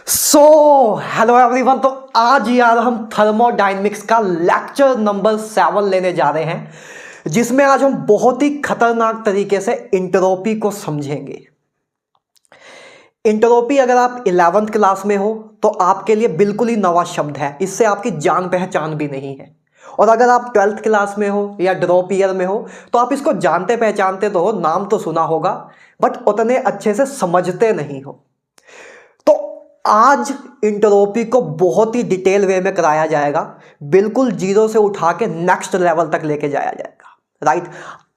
So hello everyone. तो आज यार हम थर्मोडायनेमिक्स का लेक्चर नंबर 7 लेने जा रहे हैं, जिसमें आज हम बहुत ही खतरनाक तरीके से इंट्रोपी को समझेंगे। इंट्रोपी अगर आप 11th क्लास में हो तो आपके लिए बिल्कुल ही नवा शब्द है, इससे आपकी जान पहचान भी नहीं है। और अगर आप 12th क्लास में हो या ड्रॉप ईयर में हो तो आप इसको जानते पहचानते तो हो, नाम तो सुना होगा, बट उतने अच्छे से समझते नहीं हो। तो आज इंट्रोपी को बहुत ही डिटेल वे में कराया जाएगा, बिल्कुल जीरो से उठा के नेक्स्ट लेवल तक लेके जाया जाएगा। राइट,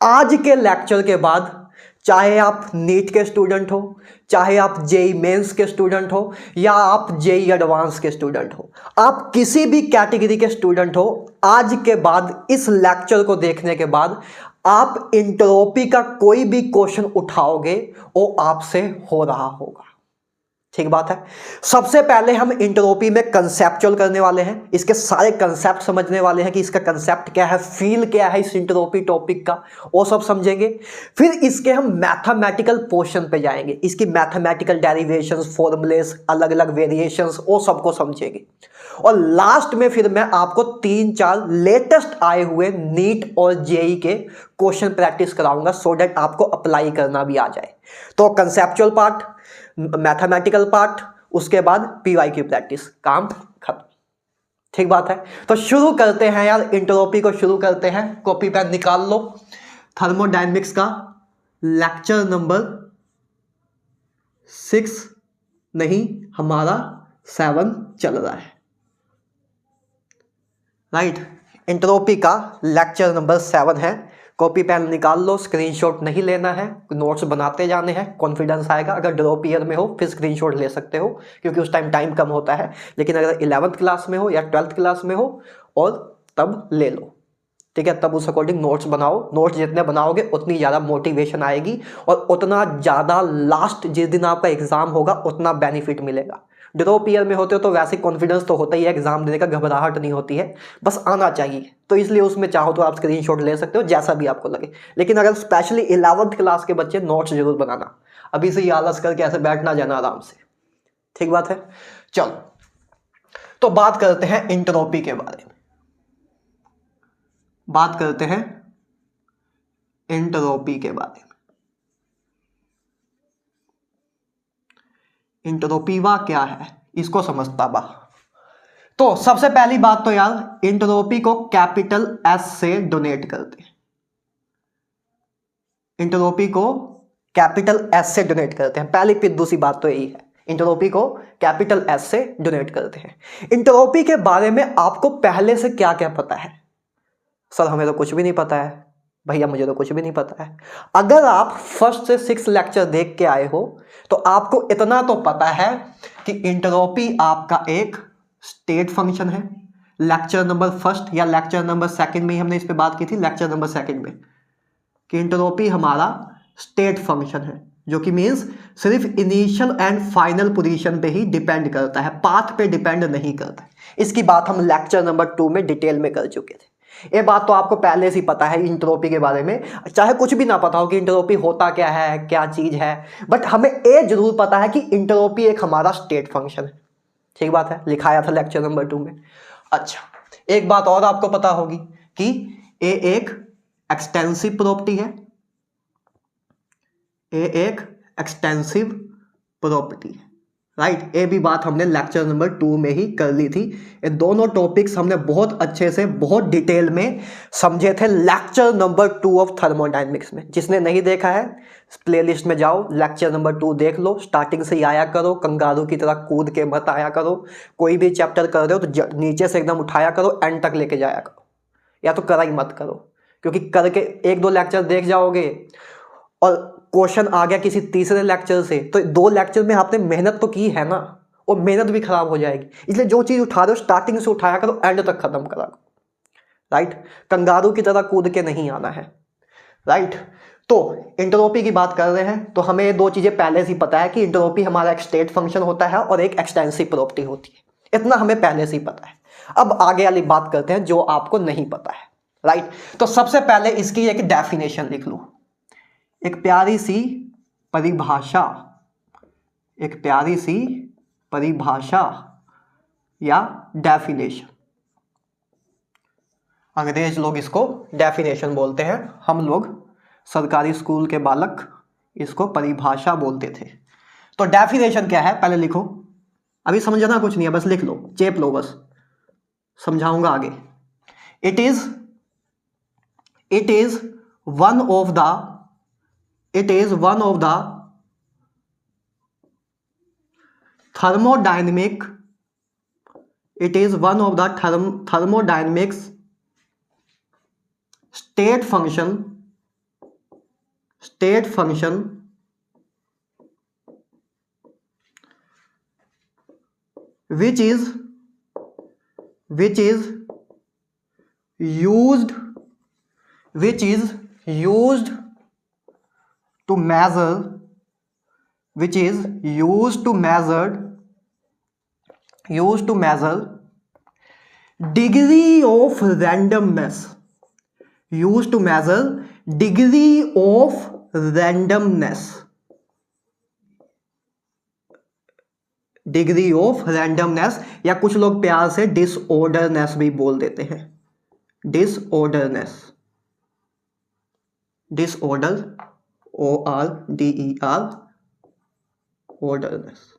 आज के लेक्चर के बाद चाहे आप नीट के स्टूडेंट हो, चाहे आप जेई मेंस के स्टूडेंट हो, या आप जेई एडवांस के स्टूडेंट हो, आप किसी भी कैटेगरी के स्टूडेंट हो, आज के बाद इस लेक्चर को देखने के बाद आप इंट्रोपी का कोई भी क्वेश्चन उठाओगे वो आपसे हो रहा होगा। ठीक बात है। सबसे पहले हम इंट्रोपी में कंसेप्चुअल करने वाले हैं, इसके सारे कंसेप्ट समझने वाले हैं कि इसका कंसेप्ट क्या है, फील क्या है इस इंट्रोपी टॉपिक का, वो सब समझेंगे। फिर इसके हम मैथमेटिकल पोर्शन पे जाएंगे, इसकी मैथमेटिकल डेरिवेशंस, फॉर्मूलेस, अलग अलग वेरिएशंस, वो सबको समझेंगे। और लास्ट में फिर मैं आपको 3-4 लेटेस्ट आए हुए नीट और जेई के क्वेश्चन प्रैक्टिस कराऊंगा, सो दैट आपको अप्लाई करना भी आ जाए। तो कंसेप्चुअल पार्ट, मैथमेटिकल पार्ट, उसके बाद पीवाईक्यू प्रैक्टिस, काम खत्म। ठीक बात है। तो शुरू करते हैं यार, इंट्रोपी को शुरू करते हैं। कॉपी पेन निकाल लो। थर्मोडायनेमिक्स का लेक्चर नंबर 6 नहीं, हमारा 7 चल रहा है। राइट, इंट्रोपी का लेक्चर नंबर 7 है। कॉपी पेन निकाल लो, स्क्रीनशॉट नहीं लेना है, नोट्स बनाते जाने हैं, कॉन्फिडेंस आएगा। अगर ड्रॉप ईयर में हो फिर स्क्रीनशॉट ले सकते हो, क्योंकि उस टाइम कम होता है। लेकिन अगर 11th क्लास में हो या 12th क्लास में हो और तब ले लो, ठीक है। तब उस अकॉर्डिंग नोट्स बनाओ। नोट्स जितने बनाओगे उतनी ज़्यादा मोटिवेशन आएगी और उतना ज़्यादा लास्ट जिस दिन आपका एग्जाम होगा उतना बेनिफिट मिलेगा। ड्रॉप ईयर में होते हो तो वैसे कॉन्फिडेंस तो होता ही है, एग्जाम देने का घबराहट नहीं होती है, बस आना चाहिए। तो इसलिए उसमें चाहो तो आप स्क्रीनशॉट ले सकते हो, जैसा भी आपको लगे। लेकिन अगर स्पेशली 11th क्लास के बच्चे, नोट्स जरूर बनाना। अभी से ही आलस करके ऐसे बैठना जाना आराम से। ठीक बात है। चलो, तो बात करते हैं इंट्रोपी के बारे में। बात करते हैं इंट्रोपी के बारे में। इंट्रोपी वा क्या है, इसको समझता बा। तो सबसे पहली बात तो यार, इंट्रोपी को कैपिटल एस से डोनेट करते हैं। इंट्रोपी को कैपिटल एस से डोनेट करते हैं। पहली पिद्दू सी बात तो यही है, इंट्रोपी को कैपिटल एस से डोनेट करते हैं। इंट्रोपी के बारे में आपको पहले से क्या क्या पता है? सर हमें तो कुछ भी नहीं पता है। भैया मुझे तो कुछ भी नहीं पता है। अगर आप 1st से 6 लेक्चर देख के आए हो तो आपको इतना तो पता है कि इंट्रोपी आपका एक स्टेट फंक्शन है। लेक्चर नंबर 1 या लेक्चर नंबर 2 में ही हमने इस पे बात की थी, लेक्चर नंबर 2 में, कि इंट्रोपी हमारा स्टेट फंक्शन है, जो कि मीन्स सिर्फ इनिशियल एंड फाइनल पोजीशन पे ही डिपेंड करता है, पाथ पे डिपेंड नहीं करता है। इसकी बात हम लेक्चर नंबर 2 में डिटेल में कर चुके थे। ये बात तो आपको पहले से पता है इंट्रोपी के बारे में, चाहे कुछ भी ना पता हो कि इंट्रोपी होता क्या है, क्या चीज है, बट हमें ये जरूर पता है कि इंट्रोपी एक हमारा स्टेट फंक्शन है। ठीक बात है, लिखाया था लेक्चर नंबर 2 में। अच्छा, एक बात और आपको पता होगी कि ये एक एक्सटेंसिव प्रॉपर्टी है। ये एक एक्सटेंसिव प्रॉपर्टी है। राइट, ये भी बात हमने लेक्चर नंबर 2 में ही कर ली थी। ये दोनों टॉपिक्स हमने बहुत अच्छे से, बहुत डिटेल में समझे थे लेक्चर नंबर 2 ऑफ थर्मोडायनेमिक्स में। जिसने नहीं देखा है प्लेलिस्ट में जाओ, लेक्चर नंबर 2 देख लो, स्टार्टिंग से ही आया करो, कंगारू की तरह कूद के मत आया करो। कोई भी चैप्टर कर रहे हो तो नीचे से एकदम उठाया करो, एंड तक लेके जाया करो, या तो करा ही मत करो। क्योंकि करके 1-2 लेक्चर देख जाओगे और क्वेश्चन आ गया किसी तीसरे लेक्चर से, तो 2 लेक्चर में आपने मेहनत तो की है ना, वो मेहनत भी खराब हो जाएगी। इसलिए जो चीज उठा रहे हो स्टार्टिंग से उठाया करो, एंड तक खत्म करा करो। राइट, कंगारू की तरह कूद के नहीं आना है। राइट, तो इंट्रोपी की बात कर रहे हैं तो हमें 2 चीजें पहले से ही पता है कि इंट्रोपी हमारा एक स्टेट फंक्शन होता है और एक एक्सटेंसिव प्रॉपर्टी होती है। इतना हमें पहले से ही पता है। अब आगे वाली बात करते हैं जो आपको नहीं पता है। राइट, तो सबसे पहले इसकी एक डेफिनेशन लिख लो, एक प्यारी सी परिभाषा, एक प्यारी सी परिभाषा या डेफिनेशन। अंग्रेज लोग इसको डेफिनेशन बोलते हैं, हम लोग सरकारी स्कूल के बालक इसको परिभाषा बोलते थे। तो डेफिनेशन क्या है पहले लिखो, अभी समझना कुछ नहीं है, बस लिख लो, चेप लो, बस समझाऊंगा आगे। It is one of the thermodynamic state function which is used to measure degree of randomness, या कुछ लोग प्यार से डिसऑर्डरनेस भी बोल देते हैं, डिसऑर्डरनेस, ORDER, ऑर्डरनेस।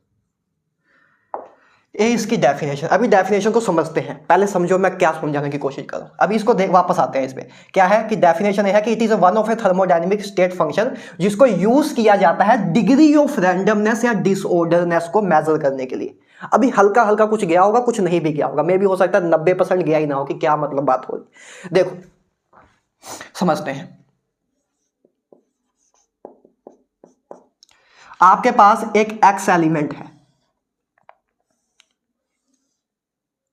ये इसकी डेफिनेशन। अभी डेफिनेशन को समझते हैं, पहले समझो मैं क्या समझाने की कोशिश कर रहा हूं। अभी इसको वापस आते हैं इस पे। क्या है कि डेफिनेशन है कि it is one of A thermodynamic state function जिसको यूज किया जाता है डिग्री ऑफ रैंडमनेस या डिसऑर्डरनेस को मेजर करने के लिए। अभी हल्का हल्का कुछ गया होगा, कुछ नहीं भी गया होगा, मे भी हो सकता है 90% गया ही ना हो कि क्या मतलब बात हो रही। देखो समझते हैं। आपके पास एक एक्स एलिमेंट है,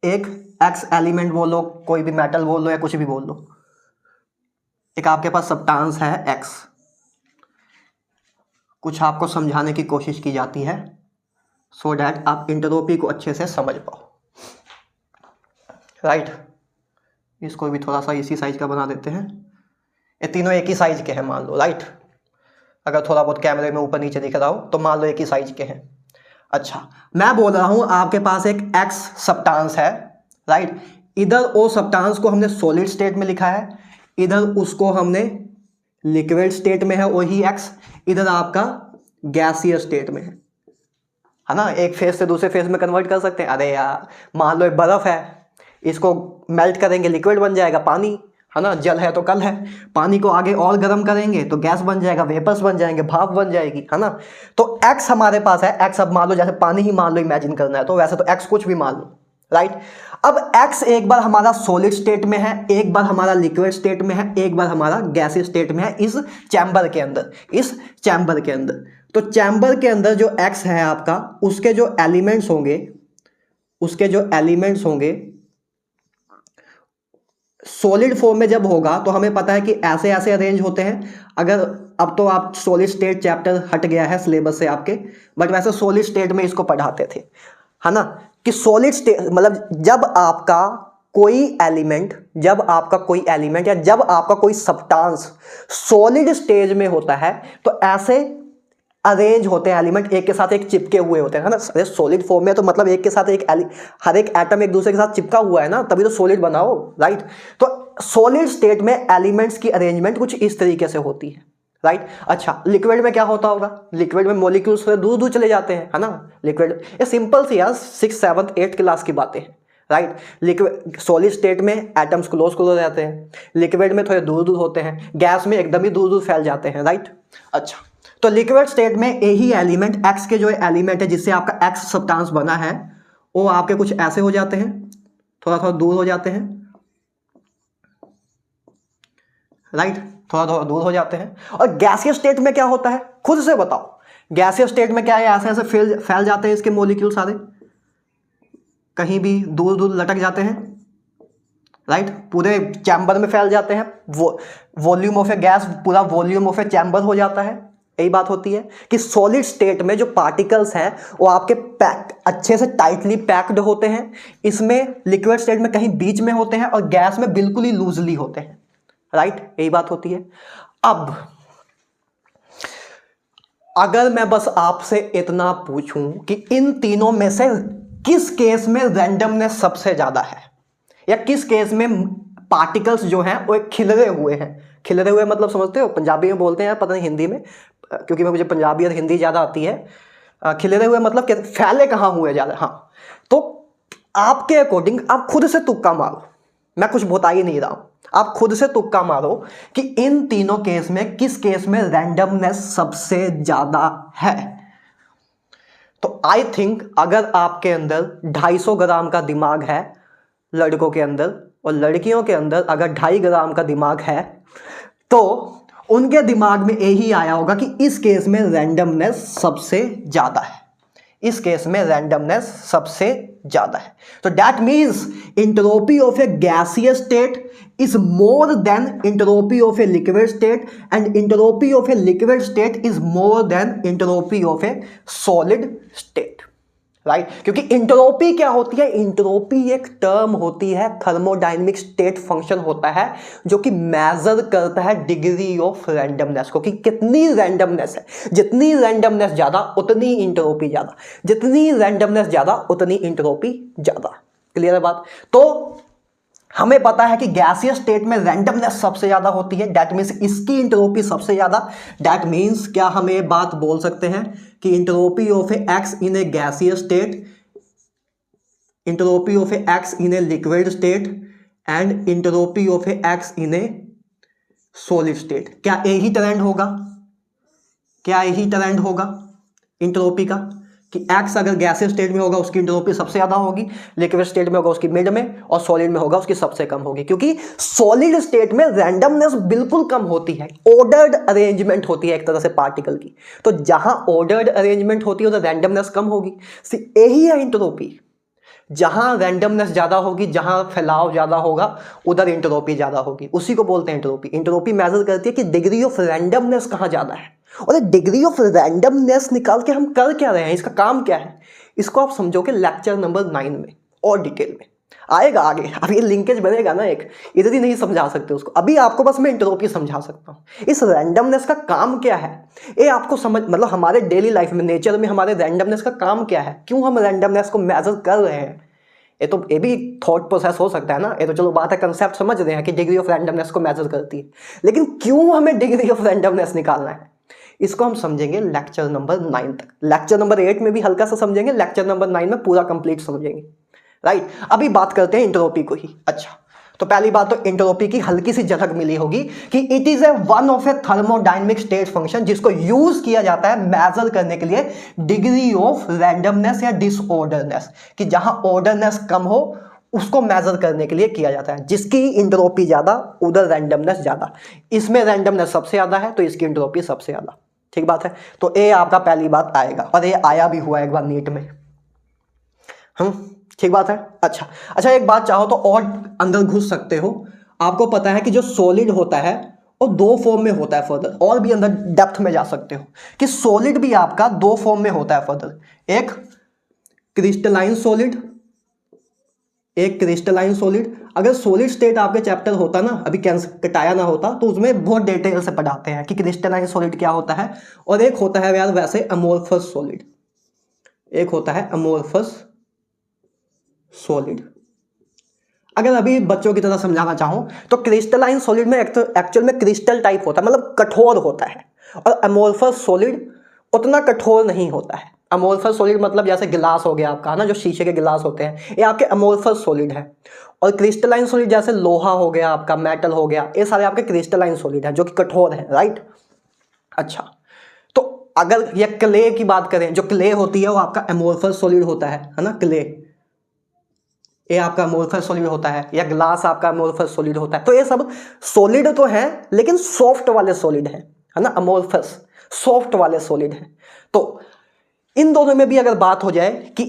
एक एक्स एलिमेंट बोलो, कोई भी मेटल बोल लो या कुछ भी बोल लो। एक आपके पास सब्सटेंस है एक्स, कुछ आपको समझाने की कोशिश की जाती है सो डैट आप एंट्रोपी को अच्छे से समझ पाओ, राइट। इसको भी थोड़ा सा इसी साइज का बना देते हैं। ये तीनों एक ही साइज के हैं मान लो, राइट। अगर थोड़ा बहुत कैमरे में ऊपर नीचे दिख रहा हो तो मान लो एक ही साइज के हैं। अच्छा, मैं बोल रहा हूं आपके पास एक एक्स सब्सटेंस है, राइट। इधर ओ सब्सटेंस को हमने सॉलिड स्टेट में लिखा है, इधर उसको हमने लिक्विड स्टेट में है वही एक्स, इधर आपका गैसीय स्टेट में है ना। एक फेज से दूसरे फेज में कन्वर्ट कर सकते हैं। अरे यार मान लो एक बर्फ है, इसको मेल्ट करेंगे लिक्विड बन जाएगा पानी, है ना। जल है तो कल है, पानी को आगे और गर्म करेंगे तो गैस बन जाएगा, वेपर्स बन जाएंगे, भाप बन जाएगी, है ना। तो एक्स हमारे पास है, एक्स अब मान लो जैसे पानी ही मान लो इमेजिन करना है तो वैसे तो एक्स कुछ भी मान लो, राइट। अब एक्स एक बार हमारा सॉलिड स्टेट में है, एक बार हमारा लिक्विड स्टेट में है, एक बार हमारा गैसीय स्टेट में है इस चैम्बर के अंदर, तो चैम्बर के अंदर जो एक्स है आपका, उसके जो एलिमेंट्स होंगे सॉलिड फॉर्म में जब होगा तो हमें पता है कि ऐसे ऐसे अरेंज होते हैं। अगर अब तो आप सॉलिड स्टेट चैप्टर हट गया है सिलेबस से आपके, बट वैसे सॉलिड स्टेट में इसको पढ़ाते थे, है ना, कि सॉलिड स्टेट मतलब जब आपका कोई एलिमेंट या जब आपका कोई सब्सटेंस सॉलिड स्टेज में होता है तो ऐसे अरेंज होते हैं एलिमेंट, एक के साथ एक चिपके हुए होते हैं, है ना। अरे सॉलिड फॉर्म में तो मतलब एक के साथ एक हर एक एटम एक दूसरे के साथ चिपका हुआ है ना, तभी तो सॉलिड बना हो, राइट। तो सॉलिड स्टेट में एलिमेंट्स की अरेंजमेंट कुछ इस तरीके से होती है, राइट। अच्छा, लिक्विड में क्या होता होगा? लिक्विड में मॉलिक्यूल्स थोड़े दूर दूर चले जाते हैं, है ना। लिक्विड ये सिंपल सी यार 6th 7th 8th क्लास की बातें हैं, राइट। लिक्विड सॉलिड स्टेट में एटम्स क्लोज रहते हैं, लिक्विड में थोड़े दूर दूर होते हैं, गैस में एकदम ही दूर दूर फैल जाते हैं, राइट। अच्छा, तो लिक्विड स्टेट में यही एलिमेंट एक्स के जो एलिमेंट है जिससे आपका एक्स सब्सटेंस बना है वो आपके कुछ ऐसे हो जाते हैं, थोड़ा थोड़ा दूर हो जाते हैं, राइट, थोड़ा थोड़ा दूर हो जाते हैं। और गैसीय स्टेट में क्या होता है खुद से बताओ? गैसीय स्टेट में क्या है, ऐसे ऐसे फैल जाते हैं इसके मॉलिक्यूल सारे, कहीं भी दूर दूर लटक जाते हैं, राइट। पूरे चैम्बर में फैल जाते हैं, वॉल्यूम ऑफ ए गैस पूरा वॉल्यूम ऑफ ए चैम्बर हो जाता है। यही बात होती है कि सॉलिड स्टेट में जो पार्टिकल्स हैं वो आपके पैक अच्छे से टाइटली पैक्ड होते हैं, इसमें लिक्विड स्टेट में कहीं बीच में होते हैं और गैस में बिल्कुल ही लूजली होते हैं, राइट। यही बात होती है। अब अगर मैं बस आपसे इतना पूछूं कि इन तीनों में से किस केस में रैंडमनेस सबसे ज्यादा है, या किस केस में पार्टिकल्स जो हैं वो खिलरे हुए हैं। खिलरे हुए मतलब समझते हो, पंजाबी में बोलते हैं, पता नहीं हिंदी में, क्योंकि मुझे पंजाबी और हिंदी ज़्यादा आती है। खिलरे हुए मतलब फैले कहाँ हुए ज़्यादा। हाँ, तो आपके अकॉर्डिंग आप खुद से तुक्का मारो, मैं कुछ बता ही नहीं रहा हूँ, आप खुद से तुक्का मारो कि इन तीनों केस में किस केस में रैंडमनेस सबसे ज़्यादा है। तो आई थिंक अगर आपके अंदर 250 ग्राम का दिमाग है लड़कों के अंदर, और लड़कियों के अंदर अगर 2.5 ग्राम का दिमाग है, तो उनके दिमाग में यही आया होगा कि इस केस में रैंडमनेस सबसे ज्यादा है, इस केस में रैंडमनेस सबसे ज्यादा है। तो that means entropy of A gaseous state is more than entropy of a liquid state, and entropy of a liquid state is more than entropy of a solid state, right क्योंकि entropy क्या होती है, entropy एक term होती है, thermodynamic state function होता है जो कि मेजर करता है डिग्री ऑफ रैंडमनेस को, कि कितनी रैंडमनेस है। जितनी रैंडमनेस ज्यादा उतनी इंट्रोपी ज्यादा, जितनी रैंडमनेस ज्यादा उतनी इंट्रोपी ज्यादा। क्लियर है बात। तो हमें पता है कि गैसियस स्टेट में रैंडमनेस सबसे ज्यादा होती है, दैट मीन्स इसकी इंट्रोपी सबसे ज्यादा। दैट मीन्स क्या हम ये बात बोल सकते हैं कि entropy of A x in A gaseous state, entropy of A x in a liquid state and entropy of A x in A solid state, क्या यही ट्रेंड होगा, क्या यही ट्रेंड होगा इंट्रोपी का, कि एक्स अगर गैसियस स्टेट में होगा उसकी इंट्रोपी सबसे ज्यादा होगी, लिक्विड स्टेट में होगा उसकी मिड में, और सॉलिड में होगा उसकी सबसे कम होगी। क्योंकि सॉलिड स्टेट में रैंडमनेस बिल्कुल कम होती है, ऑर्डर्ड अरेंजमेंट होती है एक तरह से पार्टिकल की। तो जहां ऑर्डर्ड अरेंजमेंट होती है उधर रैंडमनेस कम होगी। यही है इंट्रोपी, जहां रैंडमनेस ज्यादा होगी, जहां फैलाव ज्यादा होगा उधर इंट्रोपी ज्यादा होगी, उसी को बोलते हैं इंट्रोपी। इंट्रोपी मेजर करती है कि डिग्री ऑफ रैंडमनेस कहां ज्यादा है। और डिग्री ऑफ रैंडमनेस निकाल के हम कर क्या रहे हैं, इसका काम क्या है, इसको आप समझोगे लेक्चर नंबर 9 में और डिटेल में आएगा आगे। अब ये लिंकेज बनेगा ना, एक इधर ही नहीं समझा सकते उसको, अभी आपको बस मैं इंट्रोपी समझा सकता हूँ। इस रैंडमनेस का काम क्या है ये आपको समझ, मतलब हमारे डेली लाइफ में, नेचर में हमारे रैंडमनेस का काम क्या है, क्यों हम रैंडमनेस को मेजर कर रहे हैं। ये भी थॉट प्रोसेस हो सकता है ना, ये तो चलो बात है, कंसेप्ट समझ रहे हैं कि डिग्री ऑफ रैंडमनेस को मेजर करती है, लेकिन क्यों हमें डिग्री ऑफ रैंडमनेस निकालना है इसको हम समझेंगे लेक्चर नंबर 9 तक। लेक्चर नंबर 8 में भी हल्का सा समझेंगे, लेक्चर नंबर 9 में पूरा कंप्लीट समझेंगे, राइट। अभी बात करते हैं इंट्रोपी को ही। अच्छा, तो पहली बात तो इंट्रोपी की हल्की सी झलक मिली होगी कि it is a one of A thermodynamic state function, जिसको यूज किया जाता है मेजर करने के लिए डिग्री ऑफ रैंडमनेस या डिसऑर्डरनेस, कि जहां ऑर्डरनेस कम हो उसको मेजर करने के लिए किया जाता है। जिसकी इंट्रोपी ज्यादा उधर रैंडमनेस ज्यादा, इसमें रैंडमनेस सबसे ज्यादा है तो इसकी इंट्रोपी सबसे ज्यादा। ठीक बात है। तो ये आपका पहली बात आएगा, और ये आया भी हुआ एक बार नीट में। ठीक बात है। अच्छा, एक बात चाहो तो और अंदर घुस सकते हो। आपको पता है कि जो सॉलिड होता है वो 2 फॉर्म में होता है, फर्दर और भी अंदर डेप्थ में जा सकते हो कि सॉलिड भी आपका 2 फॉर्म में होता है फर्दर, एक क्रिस्टलाइन सॉलिड, एक क्रिस्टलाइन सॉलिड। अगर सॉलिड स्टेट आपके चैप्टर होता ना, अभी कटाया ना होता, तो उसमें बहुत डिटेल से पढ़ाते हैं कि क्रिस्टलाइन सॉलिड क्या होता है। और एक होता है यार वैसे अमोर्फस सॉलिड, एक होता है अमोर्फस सॉलिड। अगर अभी बच्चों की तरह समझाना चाहूं तो क्रिस्टलाइन सॉलिड में एक्चुअल में क्रिस्टल टाइप होता है, मतलब कठोर होता है, और अमोर्फस सॉलिड उतना कठोर नहीं होता है। अमोर्फस सॉलिड मतलब जैसे गिलास हो गया आपका ना, जो शीशे के गिलास होते हैं, ये आपके अमोर्फस सॉलिड है। और क्रिस्टलाइन सॉलिड जैसे लोहा हो गया आपका, मेटल हो गया, ये सारे आपके क्रिस्टलाइन सॉलिड है जो कि कठोर है, राइट। अच्छा, तो अगर ये क्ले की बात करें, जो क्ले होती है वो आपका अमोर्फस सॉलिड होता है ना, क्ले ये आपका अमोर्फस सॉलिड होता है, या ग्लास आपका अमोर्फस सॉलिड होता है। तो ये सब सॉलिड तो है लेकिन सॉफ्ट वाले सॉलिड है ना, अमोर्फस सॉफ्ट वाले सॉलिड है। तो इन दोनों में भी अगर बात हो जाए कि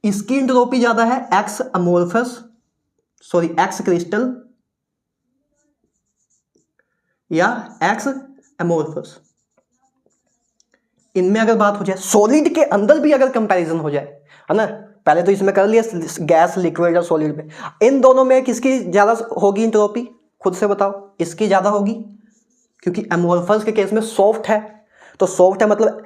इसकी इंट्रोपी ज्यादा है, एक्स क्रिस्टल या एक्स अमोर्फस, इनमें अगर बात हो जाए, सॉलिड के अंदर भी अगर कंपैरिजन हो जाए, है ना, पहले तो इसमें कर लिया गैस, लिक्विड और सॉलिड में, इन दोनों में किसकी ज्यादा होगी इंट्रोपी, खुद से बताओ। इसकी ज्यादा होगी, क्योंकि अमोर्फस के केस में सॉफ्ट है, तो सॉफ्ट है मतलब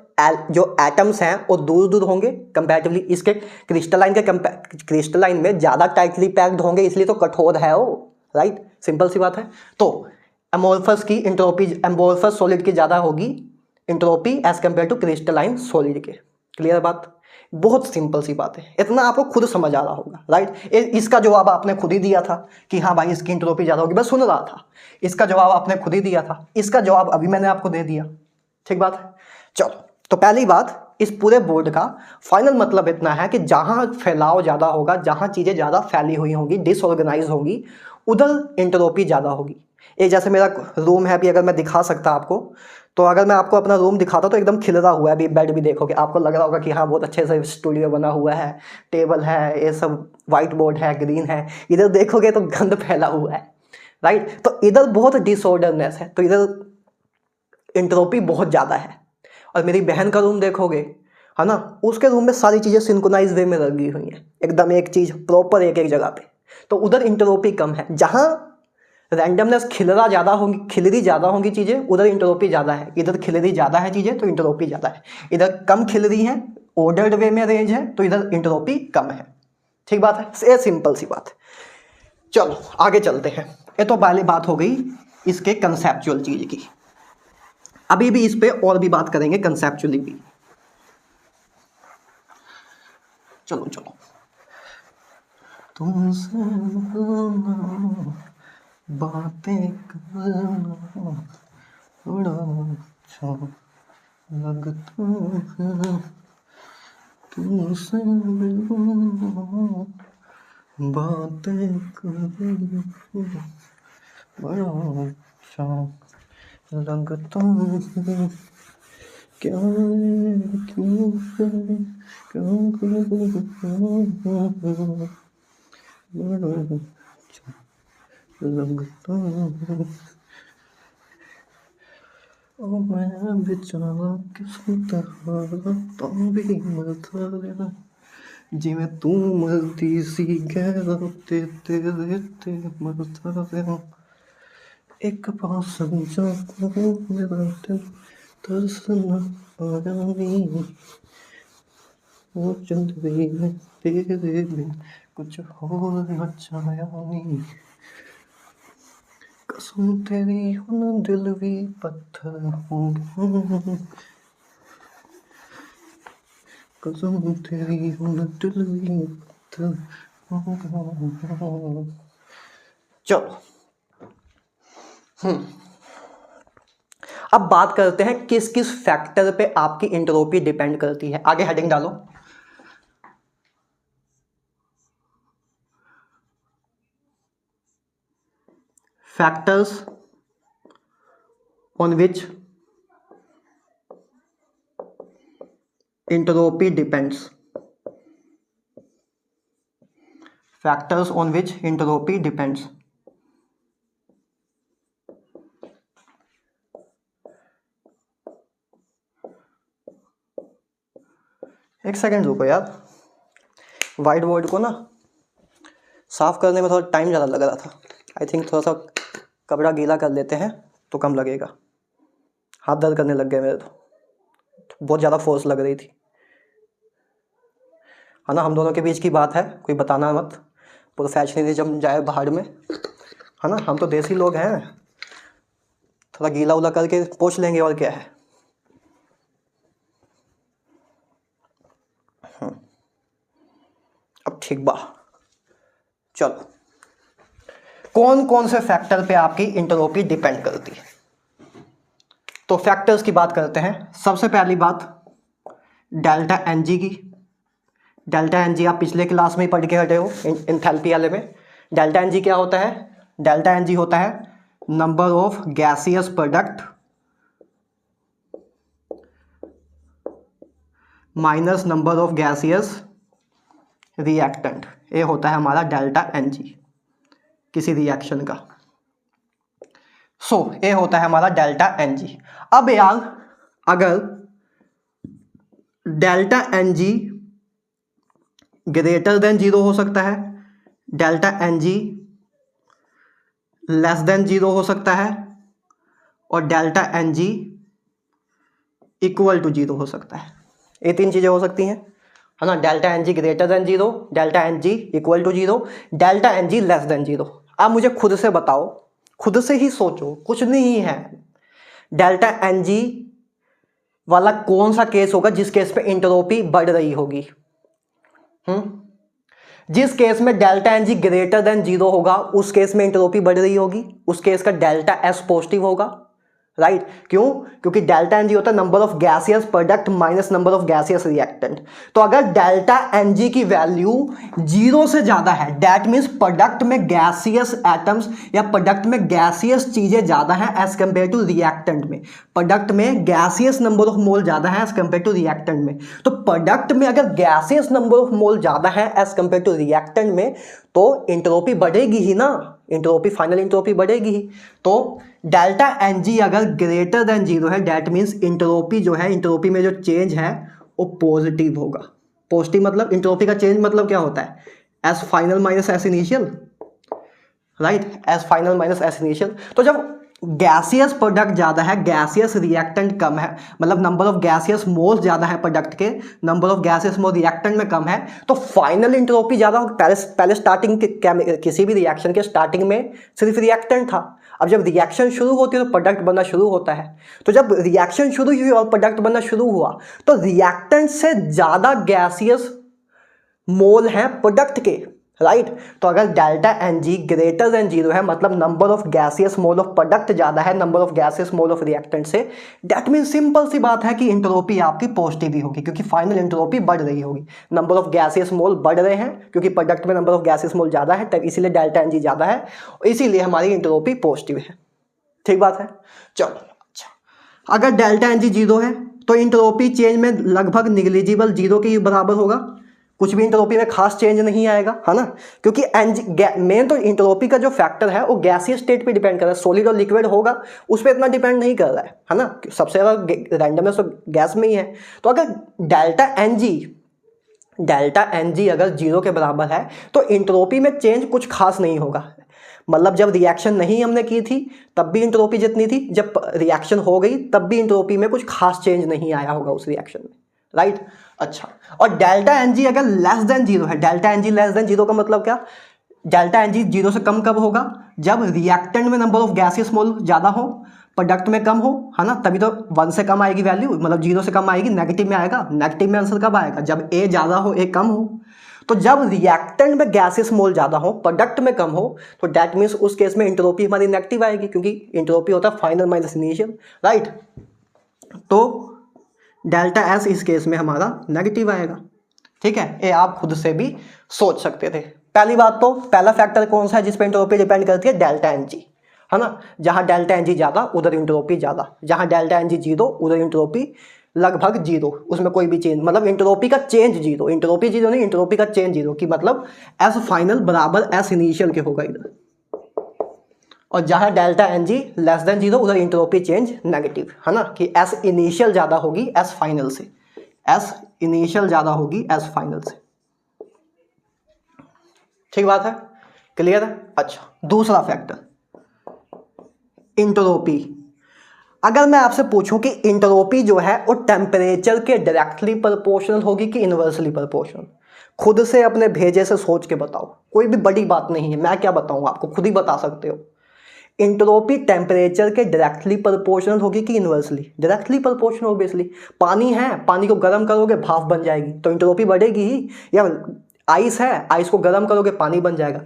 जो एटम्स हैं वो दूर दूर होंगे कंपैरेटिवली, इसके क्रिस्टलाइन में ज़्यादा टाइटली पैक्ड होंगे, इसलिए तो कठोर है वो, राइट, सिंपल सी बात है। तो एमोर्फस की इंट्रोपी, एमोर्फस सॉलिड की ज़्यादा होगी entropy as compare to crystalline solid के। क्लियर बात, बहुत सिंपल सी बात है, इतना आपको खुद समझ आ रहा होगा, राइट। इसका जवाब आपने खुद ही दिया था कि हाँ भाई इसकी इंट्रोपी ज़्यादा होगी, मैं सुन रहा था, इसका जवाब आपने खुद ही दिया था, इसका जवाब अभी मैंने आपको दे दिया, ठीक बात है। चलो, तो पहली बात, इस पूरे बोर्ड का फाइनल मतलब इतना है कि जहाँ फैलाव ज़्यादा होगा, जहाँ चीज़ें ज़्यादा फैली हुई होंगी, डिसऑर्गेनाइज होंगी, उधर इंट्रोपी ज़्यादा होगी। ये जैसे मेरा रूम है, अभी अगर मैं दिखा सकता आपको, तो अगर मैं आपको अपना रूम दिखाता तो एकदम खिल रहा हुआ है, अभी बेड भी देखोगे आपको लग रहा होगा कि हाँ बहुत अच्छे से स्टूडियो बना हुआ है, टेबल है, ये सब वाइट बोर्ड है, ग्रीन है। इधर देखोगे तो गंद फैला हुआ है, राइट। तो इधर बहुत डिसऑर्डरनेस है, तो इधर इंट्रोपी बहुत ज़्यादा है। और मेरी बहन का रूम देखोगे, है ना, उसके रूम में सारी चीज़ें सिंक्रोनाइज वे में लगी हुई हैं, एकदम एक चीज़ प्रॉपर एक एक जगह पे, तो उधर इंट्रोपी कम है। जहाँ रैंडमनेस खिलरा ज़्यादा होंगी, खिलरी ज़्यादा होंगी चीज़ें, उधर इंट्रोपी ज़्यादा है। इधर खिलरी ज़्यादा है चीज़ें तो इंट्रोपी ज़्यादा है, इधर कम खिलरी है, ऑर्डर्ड वे में रेंज है, तो इधर इंट्रोपी कम है, ठीक बात है, ये सिंपल सी बात है। चलो आगे चलते हैं। ये तो पहली बात हो गई इसके कंसेप्चुअल चीज़ की, अभी भी इस पे और भी बात करेंगे कंसेप्चुअली भी। चलो चलो, तुमसे बातें करना बड़ा अच्छा लगता है, तुमसे बातें करना बड़ा अच्छा लगता है, क्या क्यों बड़ा अच्छा लगता है। और मैं बेचारा किसी तरह तुम भी मरता रहना, जिਵੇਂ तू मरती सी गैरों ते तेरे ते मरता रहना, एक पास समझा मेरा दिल तरसना आया नहीं, वो चंदरी में तेरे बिन कुछ और न चाया नहीं, कसम तेरी हुन दिल भी पत्थर होंगे, कसम तेरी हुन दिल भी पत्थर होंगे। चलो अब बात करते हैं किस किस फैक्टर पे आपकी इंट्रोपी डिपेंड करती है। आगे हेडिंग डालो, factors on which entropy depends, factors on which entropy depends। एक सेकंड रुको यार, वाइट बोर्ड को ना साफ करने में थोड़ा टाइम ज़्यादा लग रहा था, आई थिंक थोड़ा सा कपड़ा गीला कर लेते हैं तो कम लगेगा। हाथ दर्द करने लग गए मेरे, तो बहुत ज़्यादा फोर्स लग रही थी, है ना। हम दोनों के बीच की बात है, कोई बताना मत, प्रोफेशनलिज्म जाए बाहर में, है ना। हम तो देसी लोग हैं, थोड़ा गीला उला करके पोंछ लेंगे और क्या है। अब ठीक बा, चलो कौन कौन से फैक्टर पे आपकी इंट्रोपी डिपेंड करती है, तो फैक्टर्स की बात करते हैं। सबसे पहली बात डेल्टा एन जी की। डेल्टा एन जी आप पिछले क्लास में ही पढ़ के हटे हो एंथैल्पी वाले में। डेल्टा एन जी क्या होता है? डेल्टा एन जी होता है number of gaseous product minus number of gaseous reactant, ये होता है हमारा डेल्टा एन जी किसी रिएक्शन का। ये होता है हमारा डेल्टा एन जी। अब यार अगर delta n g greater than 0 हो सकता है, delta n g less than 0 हो सकता है, और delta n g equal to zero हो सकता है। ये तीन चीज़ें हो सकती हैं, है ना। Delta n g greater than zero, delta n g equal to zero, delta n g less than zero. आप मुझे खुद से बताओ, खुद से ही सोचो, कुछ नहीं है, डेल्टा एन जी वाला कौन सा केस होगा जिस केस में एंट्रोपी बढ़ रही होगी? जिस केस में delta n g greater than zero होगा उस केस में एंट्रोपी बढ़ रही होगी, उस केस का डेल्टा एस पॉजिटिव होगा, राइट। क्यों? क्योंकि डेल्टा एन जी होता है number of gaseous product minus number of gaseous reactant. तो अगर डेल्टा एन जी की वैल्यू जीरो से ज्यादा है, दैट मीन्स प्रोडक्ट में गैसियस एटम्स या प्रोडक्ट में गैसियस चीजें ज्यादा है एज कंपेयर टू रिएक्टेंट में। प्रोडक्ट में गैसियस नंबर ऑफ मोल ज्यादा है एज कंपेयर टू रिएक्टेंट में। तो प्रोडक्ट में अगर गैसियस नंबर ऑफ मोल ज्यादा है एज कंपेयर टू रिएक्टेंट में तो एंट्रोपी बढ़ेगी ही ना, एंट्रोपी फाइनल एंट्रोपी बढ़ेगी ही। तो डेल्टा एन जी अगर ग्रेटर देन जीरो है, दैट मीन्स एंट्रोपी जो है, एंट्रोपी में जो चेंज है वो पॉजिटिव होगा। पॉजिटिव मतलब एंट्रोपी का चेंज मतलब क्या होता है? S final minus S initial, right, S final minus S initial. तो जब गैसियस प्रोडक्ट ज़्यादा है, गैसियस रिएक्टेंट कम है, मतलब नंबर ऑफ गैसियस मोल ज़्यादा है प्रोडक्ट के, number of gaseous mole reactant में कम है, तो फाइनल एंट्रोपी ज़्यादा हो। पहले स्टार्टिंग के किसी भी रिएक्शन के स्टार्टिंग में सिर्फ रिएक्टेंट था, अब जब रिएक्शन शुरू होती है तो प्रोडक्ट बनना शुरू होता है। तो जब रिएक्शन शुरू हुई और प्रोडक्ट बनना शुरू हुआ तो रिएक्टेंट से ज़्यादा गैसियस मोल हैं प्रोडक्ट के, राइट। तो अगर delta n g greater than zero है मतलब number of gaseous mole of product ज़्यादा है number of gaseous mole of reactant से, दैट मीन सिंपल सी बात है कि एंट्रोपी आपकी पॉजिटिव ही होगी क्योंकि फाइनल एंट्रोपी बढ़ रही होगी। नंबर ऑफ गैसियस मोल बढ़ रहे हैं क्योंकि प्रोडक्ट में नंबर ऑफ गैसियस मोल ज़्यादा है, तब इसीलिए डेल्टा एन जी ज़्यादा है, इसीलिए हमारी एंट्रोपी पॉजिटिव है। ठीक बात है। चलो अच्छा, अगर डेल्टा एन जी जीरो है तो एंट्रोपी चेंज में लगभग निग्लिजिबल जीरो के बराबर होगा, कुछ भी एंट्रोपी में खास चेंज नहीं आएगा, है ना। क्योंकि मेन तो एंट्रोपी का जो फैक्टर है वो गैसियस स्टेट पे डिपेंड कर रहा है, सॉलिड और लिक्विड होगा उस पर इतना डिपेंड नहीं कर रहा है ना। सबसे ज़्यादा रैंडमनेस तो गैस में ही है। तो अगर डेल्टा एन जी अगर जीरो के बराबर है तो एंट्रोपी में चेंज कुछ खास नहीं होगा। मतलब जब रिएक्शन नहीं हमने की थी तब भी एंट्रोपी जितनी थी, जब रिएक्शन हो गई तब भी एंट्रोपी में कुछ खास चेंज नहीं आया होगा उस रिएक्शन में, राइट। अच्छा, और डेल्टा एन जी अगर लेस देन जीरो है, delta n g less than zero का मतलब क्या? डेल्टा एन जी जीरो से कम कब होगा? जब रिएक्टेंट में नंबर ऑफ गैसियस मोल ज़्यादा हो, प्रोडक्ट में कम हो, है ना, तभी तो 1 से कम आएगी वैल्यू, मतलब जीरो से कम आएगी, नेगेटिव में आएगा। नेगेटिव में आंसर कब आएगा? जब ए ज़्यादा हो ए कम हो। तो जब रिएक्टेंट में गैसियस मोल ज़्यादा हो प्रोडक्ट में कम हो तो दैट मीन्स उस केस में एंट्रोपी हमारी नेगेटिव आएगी क्योंकि एंट्रोपी होता है फाइनल माइनस इनिशियल, राइट। तो डेल्टा एस इस केस में हमारा नेगेटिव आएगा। ठीक है, ये आप खुद से भी सोच सकते थे। पहली बात तो पहला फैक्टर कौन सा है जिस पे एंट्रोपी डिपेंड करती है? डेल्टा एन जी, है ना। जहां डेल्टा एन जी ज़्यादा उधर एंट्रोपी ज़्यादा, जहां डेल्टा एन जी जीरो उधर एंट्रोपी लगभग जीरो, उसमें कोई भी चेंज, मतलब एंट्रोपी का चेंज जीरो, एंट्रोपी जीरो नहीं, एंट्रोपी का चेंज जीरो की मतलब एस फाइनल बराबर एस इनिशियल के होगा इधर। और जहां delta n g less than zero उधर एंट्रोपी चेंज नेगेटिव, है ना, कि एस इनिशियल ज़्यादा होगी एस फाइनल से, एस इनिशियल ज़्यादा होगी एस फाइनल से। ठीक बात है, क्लियर है। अच्छा, दूसरा फैक्टर एंट्रोपी। अगर मैं आपसे पूछूं कि एंट्रोपी जो है वो टेम्परेचर के डायरेक्टली प्रोपोर्शनल होगी कि इनवर्सली प्रोपोर्शनल, खुद से अपने भेजे से सोच के बताओ, कोई भी बड़ी बात नहीं है, मैं क्या बताऊं आपको, खुद ही बता सकते हो। एंट्रोपी टेम्परेचर के डायरेक्टली प्रोपोर्शनल होगी कि इनवर्सली? Directly proportional obviously. पानी है, पानी को गर्म करोगे भाप बन जाएगी तो एंट्रोपी बढ़ेगी ही, या आइस है, आइस को गर्म करोगे पानी बन जाएगा,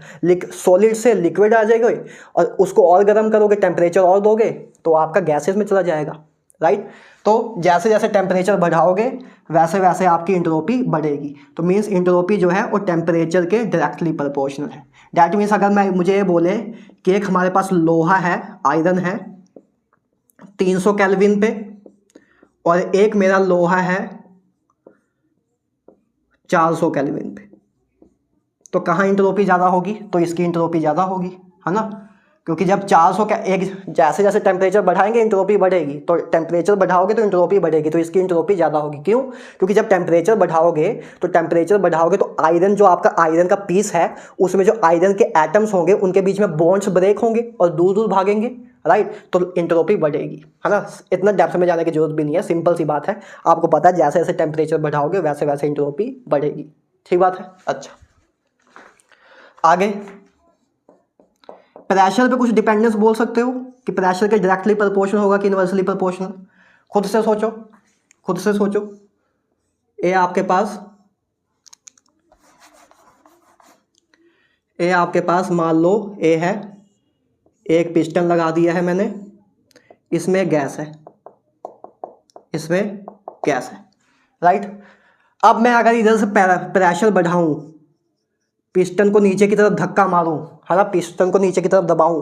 सॉलिड से लिक्विड आ जाएगा और उसको और गर्म करोगे टेम्परेचर और दोगे तो आपका गैसेस में चला जाएगा, राइट। तो जैसे जैसे टेम्परेचर बढ़ाओगे वैसे वैसे आपकी एंट्रोपी बढ़ेगी। तो मीन्स एंट्रोपी जो है वो टेम्परेचर के डायरेक्टली प्रोपोर्शनल है। डैट मीन्स अगर मुझे ये बोले कि एक हमारे पास लोहा है, आयरन है 300 केल्विन पे और एक मेरा लोहा है 400 केल्विन पे, तो कहाँ एंट्रोपी ज़्यादा होगी? तो इसकी एंट्रोपी ज़्यादा होगी, है ना, क्योंकि जब 400 का एक जैसे जैसे टेम्परेचर बढ़ाएंगे एंट्रोपी बढ़ेगी, तो टेम्परेचर बढ़ाओगे तो एंट्रोपी बढ़ेगी, तो इसकी एंट्रोपी ज़्यादा होगी। क्यों? क्योंकि जब टेम्परेचर बढ़ाओगे तो आयरन, जो आपका आयरन का पीस है उसमें जो आयरन के एटम्स होंगे उनके बीच में बॉन्ड्स ब्रेक होंगे और दूर दूर भागेंगे, राइट, तो एंट्रोपी बढ़ेगी, है ना। इतना डेप्थ में जाने की जरूरत भी नहीं है, सिंपल सी बात है, आपको पता है जैसे जैसे टेम्परेचर बढ़ाओगे वैसे वैसे एंट्रोपी बढ़ेगी, ठीक बात है। अच्छा, आगे प्रेशर पे कुछ डिपेंडेंस बोल सकते हो कि प्रेशर के डायरेक्टली प्रोपोर्शनल होगा कि इनवर्सली प्रोपोर्शनल। खुद से सोचो, खुद से सोचो। ए आपके पास मान लो ए है, एक पिस्टन लगा दिया है मैंने, इसमें गैस है, राइट। अब मैं अगर इधर से प्रेशर बढ़ाऊं, पिस्टन को नीचे की तरफ धक्का मारूं, है ना, पिस्टन को नीचे की तरफ दबाऊं,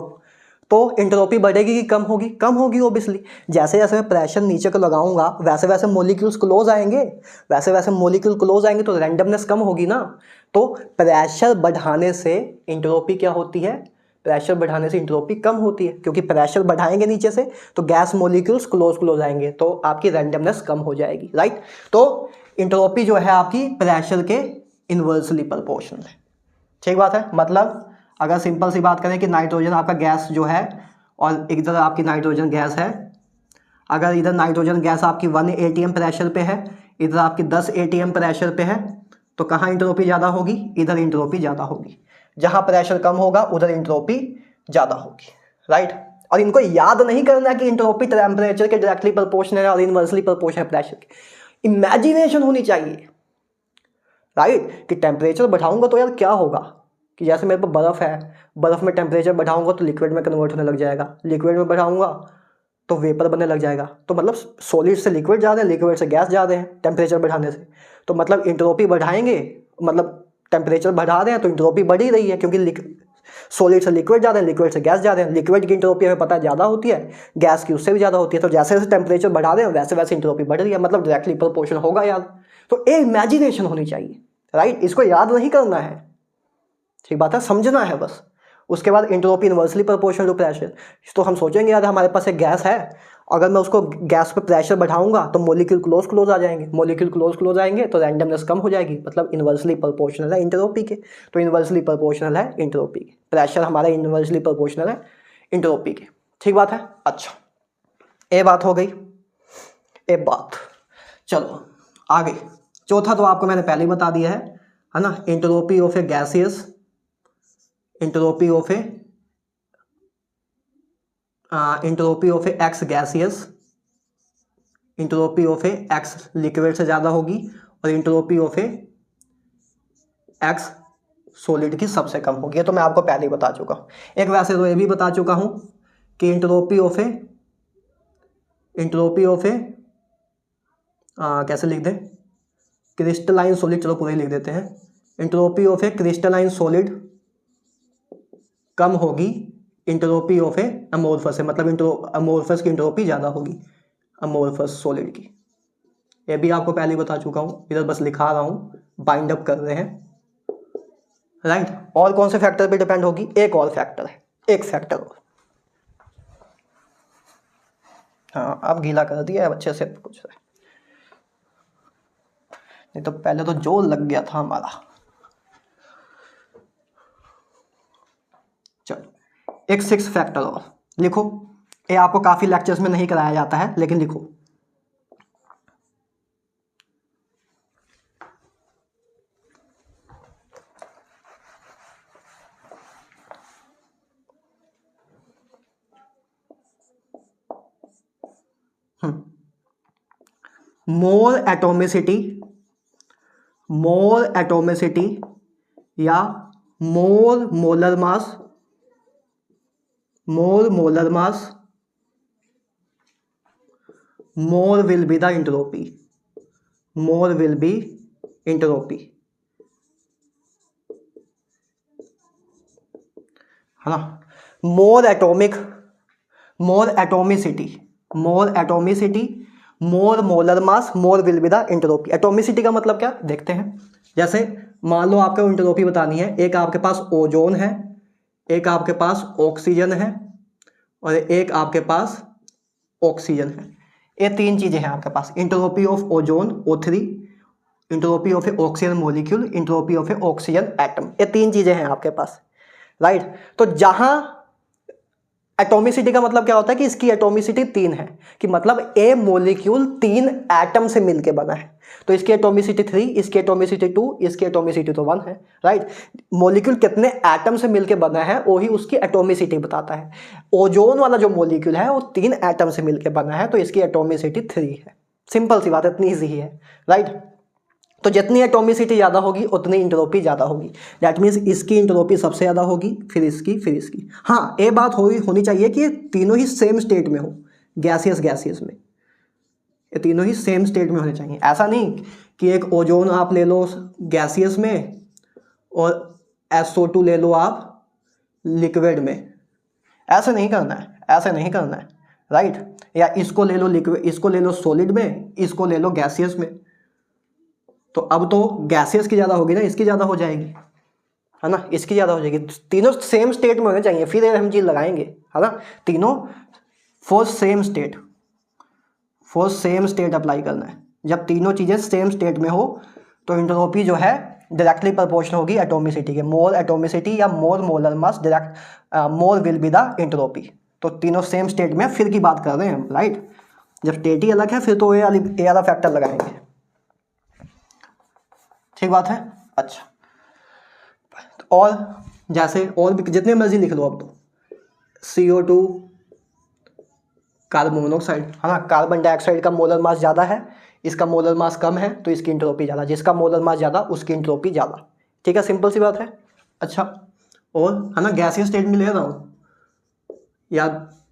तो एंट्रोपी बढ़ेगी कि कम होगी? कम होगी ऑब्वियसली। जैसे जैसे मैं प्रेशर नीचे को लगाऊंगा वैसे वैसे मॉलिक्यूल्स क्लोज आएंगे, तो रैंडमनेस कम होगी ना। तो प्रेशर बढ़ाने से एंट्रोपी क्या होती है? प्रेशर बढ़ाने से एंट्रोपी कम होती है, क्योंकि प्रेशर बढ़ाएंगे नीचे से तो गैस मॉलिक्यूल्स क्लोज आएंगे, तो आपकी रैंडमनेस कम हो जाएगी, राइट। तो एंट्रोपी जो है आपकी प्रेशर के इनवर्सली प्रोपोर्शनल है, ठीक बात है। मतलब अगर सिंपल सी बात करें कि नाइट्रोजन आपका गैस जो है और इधर आपकी नाइट्रोजन गैस है, अगर इधर नाइट्रोजन गैस आपकी 1 atm प्रेशर पे है, इधर आपकी 10 atm प्रेशर पे है, तो कहाँ एंट्रोपी ज़्यादा होगी? इधर एंट्रोपी ज़्यादा होगी। जहाँ प्रेशर कम होगा उधर एंट्रोपी ज़्यादा होगी, राइट। और इनको याद नहीं करना कि एंट्रोपी टेम्परेचर के डायरेक्टली प्रोपोर्शनल है और इनवर्सली प्रोपोर्शनल है प्रेशर के। इमेजिनेशन होनी चाहिए, राइट, कि टेम्परेचर बढ़ाऊंगा तो यार क्या होगा, कि जैसे मेरे पास बर्फ़ है, बर्फ़ में टेम्परेचर बढ़ाऊंगा तो लिक्विड में कन्वर्ट होने लग जाएगा, लिक्विड में बढ़ाऊंगा तो वेपर बनने लग जाएगा। तो मतलब सॉलिड से लिक्विड जा रहे हैं, लिक्विड से गैस जा रहे हैं टेम्परेचर बढ़ाने से। तो मतलब एंट्रोपी बढ़ाएंगे, मतलब टेम्परेचर बढ़ा रहे हैं तो एंट्रोपी बढ़ ही रही है, क्योंकि सॉलिड से लिक्विड जा रहे हैं, लिक्विड से गैस जा रहे हैं। लिक्विड की एंट्रोपी हमें पता है ज़्यादा होती है, गैस की उससे भी ज़्यादा होती है। तो जैसे जैसे टेम्परेचर बढ़ा रहे हैं वैसे वैसे एंट्रोपी बढ़ रही है, मतलब डायरेक्टली प्रोपोर्शनल होगा यार। तो एक इमेजिनेशन होनी चाहिए, राइट, इसको याद नहीं करना है, ठीक बात है, समझना है बस। उसके बाद entropy inversely proportional to pressure. तो हम सोचेंगे यार हमारे पास एक गैस है, अगर मैं उसको गैस पे प्रेशर बढ़ाऊंगा तो मॉलिक्यूल क्लोज आ जाएंगे, मॉलिक्यूल क्लोज आएंगे तो रैंडमनेस कम हो जाएगी, मतलब इनवर्सली प्रोपोर्शनल है एंट्रोपी के। तो इनवर्सली प्रोपोर्शनल है एंट्रोपी के, प्रेशर हमारा इनवर्सली प्रोपोर्शनल है एंट्रोपी के, ठीक बात है। अच्छा, ये बात हो गई, एक बात। चलो आगे, चौथा तो आपको मैंने पहले ही बता दिया है ना, entropy of A gaseous, entropy of A x gaseous, entropy of A x liquid से ज़्यादा होगी, और entropy of A x solid की सबसे कम होगी। ये तो मैं आपको पहले ही बता चुका हूँ। एक वैसे तो ये भी बता चुका हूँ कि एंट्रोपी ऑफ ए कैसे लिख दें, क्रिस्टलाइन सॉलिड, चलो पूरे लिख देते हैं। Entropy of a crystalline solid कम होगी एंट्रोपी ऑफ ए अमोर्फस है, मतलब अमोर्फस की एंट्रोपी ज़्यादा होगी अमोर्फस सॉलिड की। ये भी आपको पहले ही बता चुका हूँ, इधर बस लिखा रहा हूँ, बाइंड अप कर रहे हैं, राइट। और कौन से फैक्टर पे डिपेंड होगी? एक और फैक्टर है, एक फैक्टर और। हाँ, अब गीला कर दिया है अच्छे से कुछ, नहीं तो पहले तो जोर लग गया था हमारा। चलो एक 6 फैक्टर और लिखो, ये आपको काफ़ी लेक्चर्स में नहीं कराया जाता है लेकिन लिखो। मोर एटोमिसिटी या more molar mass, more will be the entropy, है ना। More atomicity, more molar mass, more will be the entropy. Atomicity का मतलब क्या देखते हैं। जैसे मान लो आपको एंट्रोपी बतानी है, एक आपके पास ओजोन है, एक आपके पास ऑक्सीजन है, और एक आपके पास ऑक्सीजन है। ये 3 चीज़ें हैं आपके पास, entropy of ozone O3, entropy of a oxygen molecule, entropy of a oxygen atom. ये 3 चीज़ें हैं आपके पास, राइट। तो जहाँ एटॉमिसिटी का मतलब क्या होता है कि इसकी एटॉमिसिटी 3 है, कि मतलब ए मॉलिक्यूल 3 एटम से मिलके बना है। तो इसकी एटॉमिसिटी 3, इसकी एटॉमिसिटी 2, इसकी एटॉमिसिटी तो 1 है, राइट। मॉलिक्यूल कितने एटम से मिलके बना है वही उसकी एटॉमिसिटी बताता है। ओजोन वाला जो मॉलिक्यूल है वो 3 एटम से मिलके बना है, तो इसकी एटॉमिसिटी 3 है। सिंपल सी बात है, इतनी ईजी है, राइट। तो जितनी एटॉमिसिटी ज़्यादा होगी उतनी इंट्रोपी ज़्यादा होगी। दैट मीन्स इसकी इंट्रोपी सबसे ज़्यादा होगी, फिर इसकी, फिर इसकी। हाँ, ये बात होनी चाहिए कि ये तीनों ही सेम स्टेट में हो, गैसियस में, ये तीनों ही सेम स्टेट में होने चाहिए। ऐसा नहीं कि एक ओजोन आप ले लो गैसियस में और SO2 ले लो आप लिक्विड में, ऐसे नहीं करना है, ऐसे नहीं करना है, राइट। या इसको ले लो लिक्विड, इसको ले लो सॉलिड में, इसको ले लो गैसियस में। तो अब तो गैसियस की ज़्यादा होगी ना, इसकी ज़्यादा हो जाएगी, है ना, इसकी ज़्यादा हो जाएगी। तीनों सेम स्टेट में होने चाहिए, फिर हम चीज़ लगाएंगे, है ना। तीनों फॉर सेम स्टेट अप्लाई करना है। जब तीनों चीज़ें सेम स्टेट में हो तो एंट्रोपी जो है डायरेक्टली प्रोपोर्शनल होगी एटॉमिसिटी के। मोर एटॉमिसिटी या more molar mass, direct more will be the entropy. तो तीनों सेम स्टेट में फिर की बात कर रहे हैं हम, राइट। जब स्टेट ही अलग है फिर तो ये वाला फैक्टर लगाएंगे, ठीक बात है। अच्छा, और जैसे और भी जितने मर्जी लिख लो अब तो, CO2 कार्बन मोनोऑक्साइड, है ना, कार्बन डाइऑक्साइड का मोलर मास ज़्यादा है, इसका मोलर मास कम है, तो इसकी एंट्रोपी ज़्यादा, जिसका मोलर मास ज़्यादा उसकी एंट्रोपी ज़्यादा, ठीक है, सिंपल सी बात है। अच्छा, और है ना, गैसियस स्टेट में ले रहा हूँ या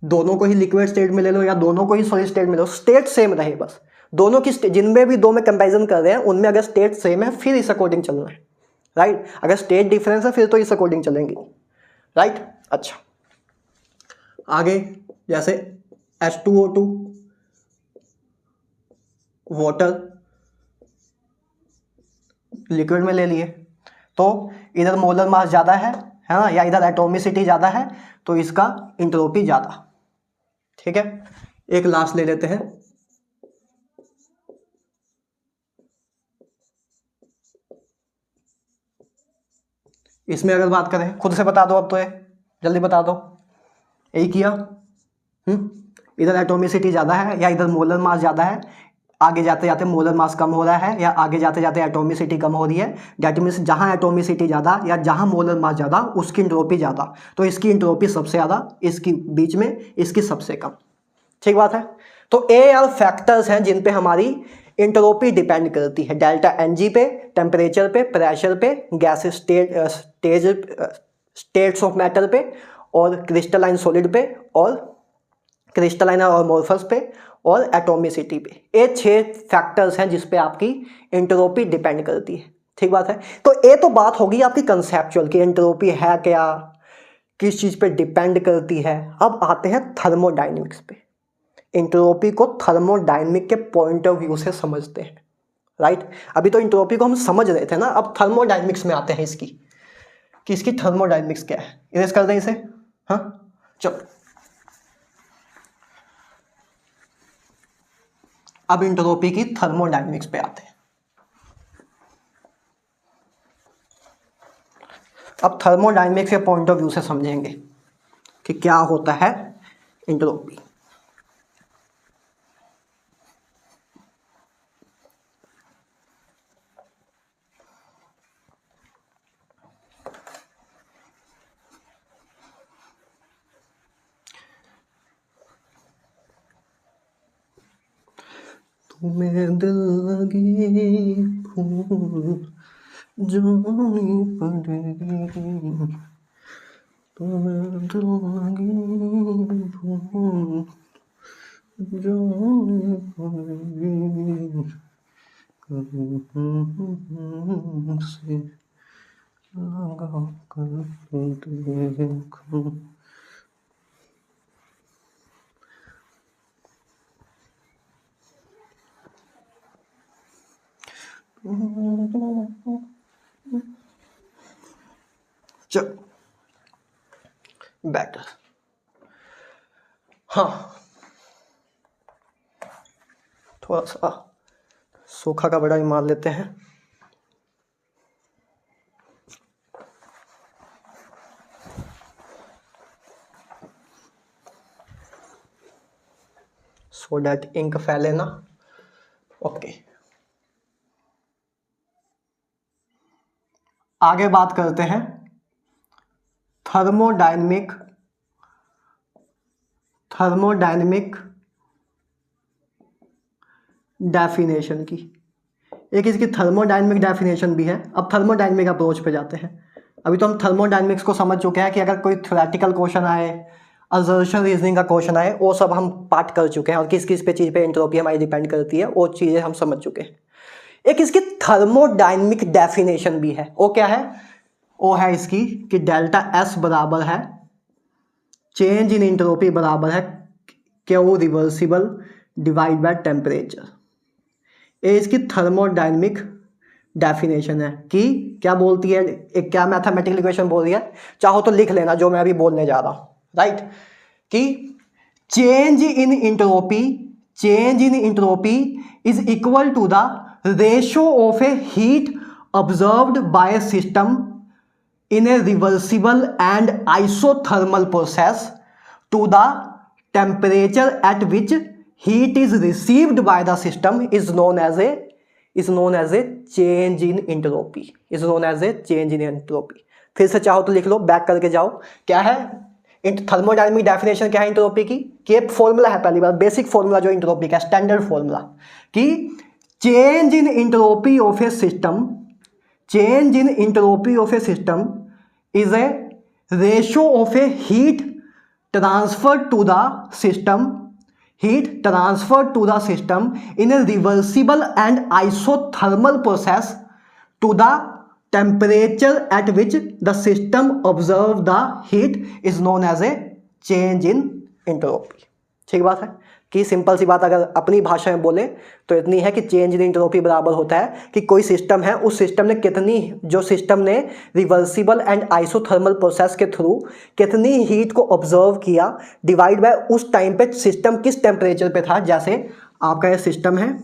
दोनों को ही लिक्विड स्टेट में ले लो या दोनों को ही सॉलिड स्टेट में लो, स्टेट सेम रहे बस। दोनों की जिनमें भी दो में कंपैरिजन कर रहे हैं उनमें अगर स्टेट सेम है फिर इस अकॉर्डिंग चलना है, राइट। अगर स्टेट डिफरेंस है फिर तो इस अकॉर्डिंग चलेंगे, राइट। अच्छा, आगे जैसे H2O2 वाटर लिक्विड में ले लिए, तो इधर मोलर मास ज़्यादा है ना, या इधर एटॉमिसिटी ज़्यादा है, तो इसका इंट्रोपी ज़्यादा, ठीक है। एक लास्ट ले लेते हैं, इसमें अगर बात करें, खुद से बता दो अब तो, ये जल्दी बता दो, यही किया। इधर एटॉमिसिटी ज़्यादा है या इधर मोलर मास ज़्यादा है, आगे जाते जाते मोलर मास कम हो रहा है या आगे जाते जाते एटॉमिसिटी कम हो रही है। दैट मीन्स जहाँ एटॉमिसिटी ज़्यादा या जहाँ मोलर मास ज़्यादा उसकी इंट्रोपी ज़्यादा, तो इसकी इंट्रोपी सबसे ज़्यादा, इसकी बीच में, इसकी सबसे कम, ठीक बात है। तो ये यार फैक्टर्स हैं जिन पे हमारी इंट्रोपी डिपेंड करती है, डेल्टा NG पे, टेम्परेचर पे, प्रेशर पे, गैस स्टेट्स ऑफ मैटर पे, और क्रिस्टलाइन सॉलिड पे, और क्रिस्टलाइन और अमोर्फस पे, और एटॉमिसिटी पे। ये 6 फैक्टर्स हैं जिस पे आपकी एंट्रोपी डिपेंड करती है, ठीक बात है। तो ये तो बात होगी आपकी कंसेप्चुअल कि एंट्रोपी है क्या, किस चीज़ पे डिपेंड करती है। अब आते हैं थर्मोडायनेमिक्स पे। एंट्रोपी को थर्मोडायनेमिक के पॉइंट ऑफ व्यू से समझते हैं, राइट। अभी तो एंट्रोपी को हम समझ रहे थे ना, अब थर्मोडायनेमिक्स में आते हैं इसकी, कि इसकी थर्मोडायनेमिक्स क्या है। इरेज कर दें इसे, हाँ चलो। अब एंट्रोपी की थर्मोडायनेमिक्स पे आते हैं। अब थर्मोडायनेमिक्स के पॉइंट ऑफ व्यू से समझेंगे कि क्या होता है एंट्रोपी। तुम्हें दिल लगी फूल जानी पड़ेगी, तुम्हें दिल लगी फूल जानी पड़ेगी, से लगा कर देखो। चल बेटर, हाँ थोड़ा सा सूखा का बड़ा ही मार लेते हैं। सो दैट इंक फैले ना। ओके, आगे बात करते हैं थर्मोडायनेमिक डेफिनेशन की। एक इसकी थर्मोडायनेमिक डेफिनेशन भी है। अब थर्मोडायनेमिक अप्रोच पे जाते हैं। अभी तो हम थर्मोडायनेमिक्स को समझ चुके हैं कि अगर कोई थ्योरेटिकल क्वेश्चन आए, असर्शन रीजनिंग का क्वेश्चन आए, वो सब हम पार्ट कर चुके हैं और किस किस पे चीज़ पे एंट्रोपी हमारी डिपेंड करती है, वो चीज़ें हम समझ चुके हैं। एक इसकी थर्मोडायनेमिक डेफिनेशन भी है। वो क्या है? वो है इसकी कि डेल्टा एस बराबर है चेंज इन एंट्रोपी बराबर है Q reversible divide by temperature. ये इसकी थर्मोडायनेमिक डेफिनेशन है कि क्या बोलती है, एक क्या मैथमेटिकल इक्वेशन बोल रही है, चाहो तो लिख लेना जो मैं अभी बोलने जा रहा हूं, राइट। कि change in entropy is equal to the ratio of a heat observed by system in a reversible and isothermal process to the temperature at which heat is received by the system is known as a change in entropy, फिर से चाहो तो लिख लो, back करके जाओ। क्या है thermodynamic definition? क्या है एंट्रोपी की? कि एक फॉर्मूला है, पहली बार बेसिक फॉर्मूला जो एंट्रोपी का, स्टैंडर्ड फॉर्मूला, कि change in entropy of a system is a ratio of a heat transferred to the system in a reversible and isothermal process to the temperature at which the system observes the heat is known as a change in entropy। ठीक बात है कि simple सी बात अगर अपनी भाषा में बोले तो इतनी है कि चेंज इन एंट्रोपी बराबर होता है कि कोई सिस्टम है, उस सिस्टम ने सिस्टम ने रिवर्सिबल एंड आइसोथर्मल प्रोसेस के थ्रू कितनी हीट को ऑब्जर्व किया डिवाइड बाय उस टाइम पे सिस्टम किस टेम्परेचर पे था। जैसे आपका ये सिस्टम है,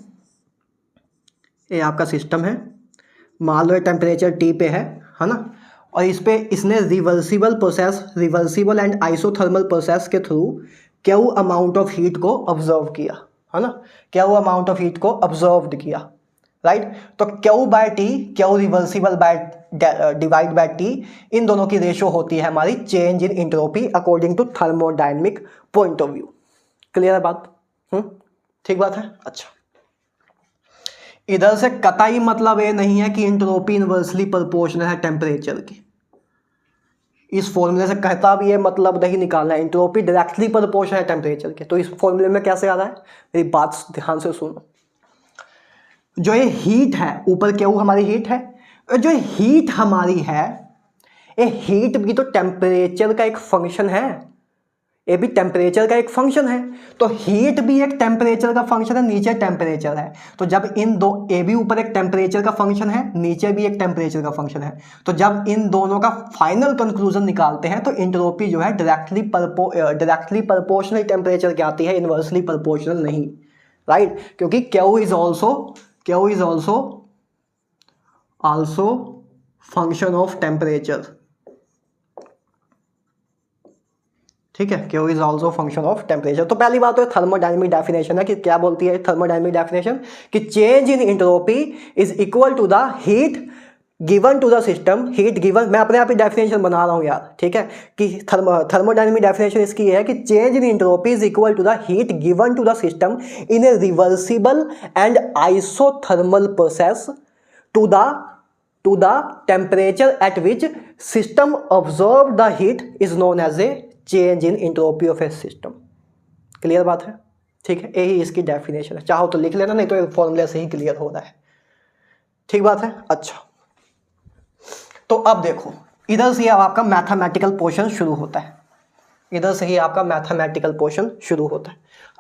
ये आपका सिस्टम है, मान लो ये टेम्परेचर टी पे है ना, और इस पे इसने रिवर्सिबल एंड आइसोथर्मल प्रोसेस के through Q amount of heat को ऑब्जर्व किया, है ना, क्यू अमाउंट ऑफ हीट को ऑब्जर्व्ड किया, राइट। तो Q by T, Q reversible by divide by T, इन दोनों की रेशो होती है हमारी change in entropy according to thermodynamic point of view. Clear है बात? ठीक बात है। अच्छा, इधर से कतई मतलब ये नहीं है कि एंट्रोपी इनवर्सली प्रोपोर्शनल है टेम्परेचर की। इस फॉर्मूले से कहता भी ये मतलब नहीं निकालना है, एंट्रोपी डायरेक्टली प्रोपोर्शनल है टेम्परेचर के। तो इस फॉर्मूले में कैसे आ रहा है, मेरी बात ध्यान से सुनो। जो ये हीट है, ऊपर क्यू हमारी हीट है, जो हीट हमारी है, ये हीट भी तो टेम्परेचर का एक फंक्शन है, ये भी टेम्परेचर का एक फंक्शन है। तो हीट भी एक टेम्परेचर का फंक्शन है, नीचे टेम्परेचर है। तो जब इन दो, ए भी ऊपर एक टेम्परेचर का फंक्शन है, नीचे भी एक टेम्परेचर का फंक्शन है, तो जब इन दोनों का फाइनल कंक्लूजन निकालते हैं तो एंट्रोपी जो है डायरेक्टली प्रोपोर्शनल टेम्परेचर की आती है, इनवर्सली प्रोपोर्शनल नहीं, राइट। क्योंकि Q is also function of temperature, ठीक है, Q is also function of temperature. तो पहली बात तो थर्मोडायनेमिक डेफिनेशन है कि क्या बोलती है थर्मोडायनेमिक डेफिनेशन, कि change in entropy is equal to the heat given to the system, heat given, मैं अपने आप ही डेफिनेशन बना रहा हूँ यार, ठीक है, कि थर्मोडायनेमिक डेफिनेशन इसकी है कि change in entropy is equal to the heat given to the system in a reversible and isothermal process to the temperature at which system observe the heat is known as a change in entropy of a system. Clear बात है? ठीक है, यही इसकी definition है, चाहो तो लिख लेना, नहीं तो फॉर्मूले से ही क्लियर हो रहा है। ठीक बात है। अच्छा, तो अब देखो, इधर से अब आपका मैथमेटिकल पोर्शन शुरू होता है,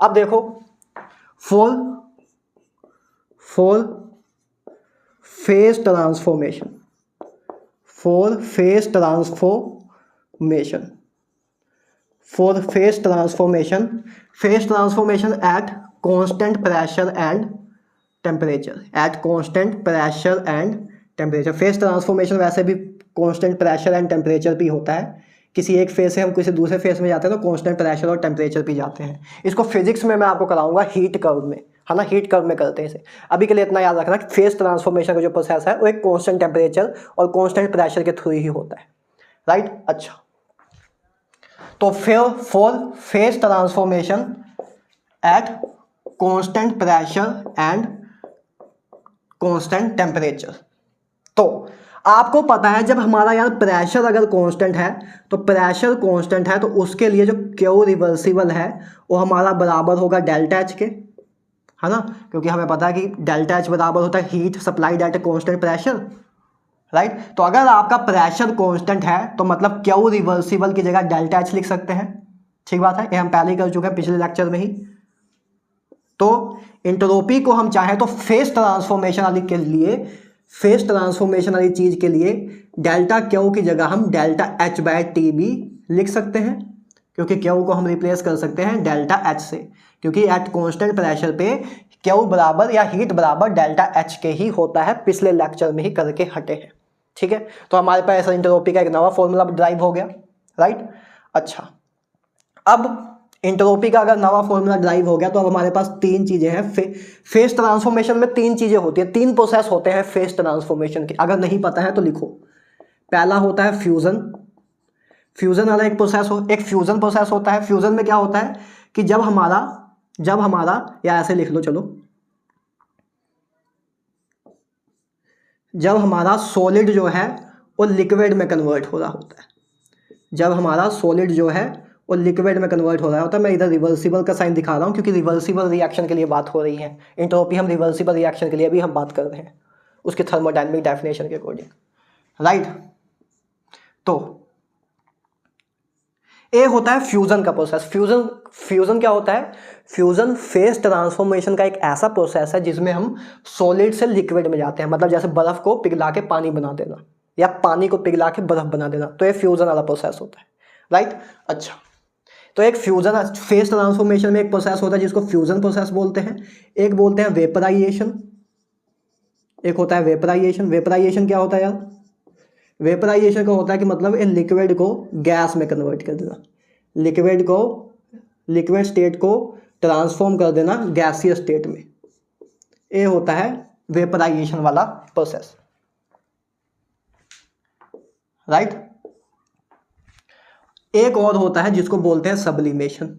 अब देखो, for phase transformation at constant pressure and temperature, phase transformation वैसे भी constant pressure and temperature भी होता है, किसी एक फेज से हम किसी दूसरे फेज में जाते हैं तो कांस्टेंट प्रेशर और टेम्परेचर पे जाते हैं। इसको फिजिक्स में मैं आपको कराऊंगा हीट कर्व में, है ना, हीट कर्व में करते हैं इसे। अभी के लिए इतना याद रखना कि फेज ट्रांसफॉर्मेशन का जो प्रोसेस है वो एक कांस्टेंट टेम्परेचर और कांस्टेंट प्रेशर के थ्रू ही होता है, राइट। अच्छा, तो for phase transformation at constant pressure and constant temperature, तो आपको पता है जब हमारा यार प्रेशर अगर कांस्टेंट है तो प्रेशर कांस्टेंट है तो उसके लिए जो क्यू रिवर्सिबल है वो हमारा बराबर होगा डेल्टा एच के, है ना, क्योंकि हमें पता है कि डेल्टा एच बराबर होता है heat supplied at constant pressure, right. तो अगर आपका प्रेशर कांस्टेंट है तो मतलब क्यू रिवर्सिबल की जगह डेल्टा एच लिख सकते हैं, ठीक बात है, ये हम पहले ही कर चुके हैं पिछले लेक्चर में ही। तो एंट्रोपी को हम चाहें तो फेज ट्रांसफॉर्मेशन वाली के लिए, फेज ट्रांसफॉर्मेशन वाली चीज के लिए डेल्टा क्यू की जगह हम डेल्टा एच बाय टी भी लिख सकते हैं, क्योंकि क्यू को हम रिप्लेस कर सकते हैं डेल्टा एच से, क्योंकि एट कांस्टेंट प्रेशर पे क्यू बराबर या हीट बराबर डेल्टा एच के ही होता है, पिछले लेक्चर में ही करके हटे हैं, ठीक है। तो हमारे पास एंट्रोपी का एक नवा फॉर्मूला ड्राइव हो गया, राइट। अच्छा, अब एंट्रोपी का अगर नवा फॉर्मूला ड्राइव हो गया तो अब हमारे पास तीन चीजें हैं। फेज ट्रांसफॉर्मेशन में तीन चीजें होती है, तीन प्रोसेस होते हैं फेज ट्रांसफॉर्मेशन के, अगर नहीं पता है तो लिखो। पहला होता है फ्यूजन, फ्यूजन वाला एक प्रोसेस एक फ्यूजन प्रोसेस होता है। फ्यूजन में क्या होता है कि जब हमारा या ऐसे लिख लो चलो, जब हमारा सॉलिड जो है वो लिक्विड में कन्वर्ट हो रहा होता है, जब हमारा सॉलिड जो है वो लिक्विड में कन्वर्ट हो रहा होता है। मैं इधर रिवर्सिबल का साइन दिखा रहा हूँ क्योंकि रिवर्सिबल रिएक्शन के लिए बात हो रही है, एंट्रोपी हम रिवर्सिबल रिएक्शन के लिए भी हम बात कर रहे हैं उसके थर्मोडायनामिक डेफिनेशन के अकॉर्डिंग, राइट। तो ए होता है फ्यूजन का प्रोसेस। फ्यूजन क्या होता है? फ्यूजन फेज ट्रांसफॉर्मेशन का एक ऐसा प्रोसेस है जिसमें हम सॉलिड से लिक्विड में जाते हैं, मतलब जैसे बर्फ को पिघला के पानी बना देना या पानी को पिघला के बर्फ बना देना, तो ये फ्यूजन वाला प्रोसेस होता है, राइट। अच्छा, तो एक फ्यूजन फेज ट्रांसफॉर्मेशन में एक प्रोसेस होता है जिसको फ्यूजन प्रोसेस बोलते हैं, एक बोलते हैं वेपराइजेशन, एक होता है वेपराइजेशन। वेपराइजेशन क्या होता है यार? वेपराइजेशन का होता है कि मतलब इन लिक्विड को गैस में कन्वर्ट कर देना, लिक्विड स्टेट को ट्रांसफॉर्म कर देना गैसीय स्टेट में, ये होता है वेपराइजेशन वाला प्रोसेस, राइट। एक और होता है जिसको बोलते हैं सब्लिमेशन,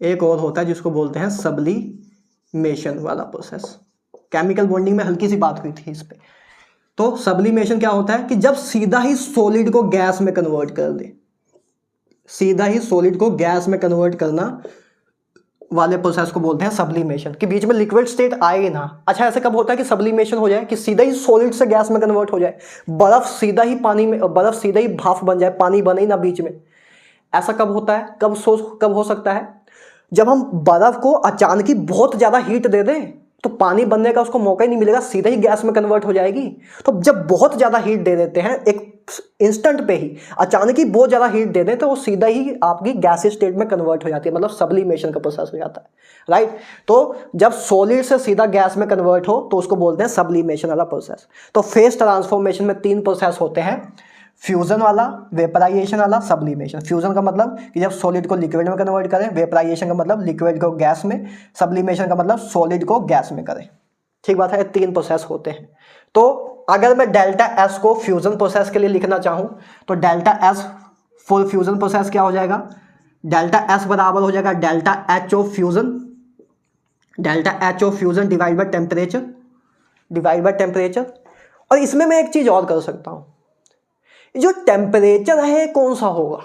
एक और होता है जिसको बोलते हैं सब्लिमेशन वाला प्रोसेस। केमिकल बॉन्डिंग में हल्की सी बात हुई थी इस पे। तो सब्लिमेशन क्या होता है कि जब सीधा ही सॉलिड को गैस में कन्वर्ट कर दे, सीधा ही सॉलिड को गैस में कन्वर्ट करना वाले प्रोसेस को बोलते हैं सब्लिमेशन, कि बीच में लिक्विड स्टेट आए ना। अच्छा, ऐसे कब होता है कि सब्लिमेशन हो जाए कि सीधा ही सॉलिड से गैस में कन्वर्ट हो जाए, बर्फ सीधा ही पानी में, बर्फ सीधा ही भाप बन जाए, पानी बने ही ना बीच में। ऐसा कब होता है? कब हो सकता है? जब हम बर्फ को अचानक ही बहुत ज्यादा हीट दे दें तो पानी बनने का उसको मौका ही नहीं मिलेगा, सीधा ही गैस में कन्वर्ट हो जाएगी। तो जब बहुत ज्यादा हीट दे देते हैं एक इंस्टेंट पे ही, अचानक ही बहुत ज्यादा हीट दे दें तो वो सीधा ही आपकी गैसीय स्टेट में कन्वर्ट हो जाती है, मतलब सब्लिमेशन का प्रोसेस हो जाता है, राइट। तो जब सॉलिड से सीधा गैस में कन्वर्ट हो तो उसको बोलते हैं सब्लिमेशन वाला प्रोसेस। तो फेज ट्रांसफॉर्मेशन में तीन प्रोसेस होते हैं, फ्यूजन वाला, वेपराइजेशन वाला, सब्लिमेशन। फ्यूजन का मतलब कि जब सॉलिड को लिक्विड में कन्वर्ट करें, वेपराइजेशन का मतलब लिक्विड को गैस में, सब्लिमेशन का मतलब सॉलिड को गैस में करें, ठीक बात है। तीन प्रोसेस होते हैं। तो अगर मैं डेल्टा एस को फ्यूजन प्रोसेस के लिए लिखना चाहूं तो delta S full fusion process क्या हो जाएगा? डेल्टा एस बराबर हो जाएगा delta H of fusion, delta H of fusion divide by temperature. और इसमें मैं एक चीज और कर सकता हूं, जो टेम्परेचर है कौन सा होगा?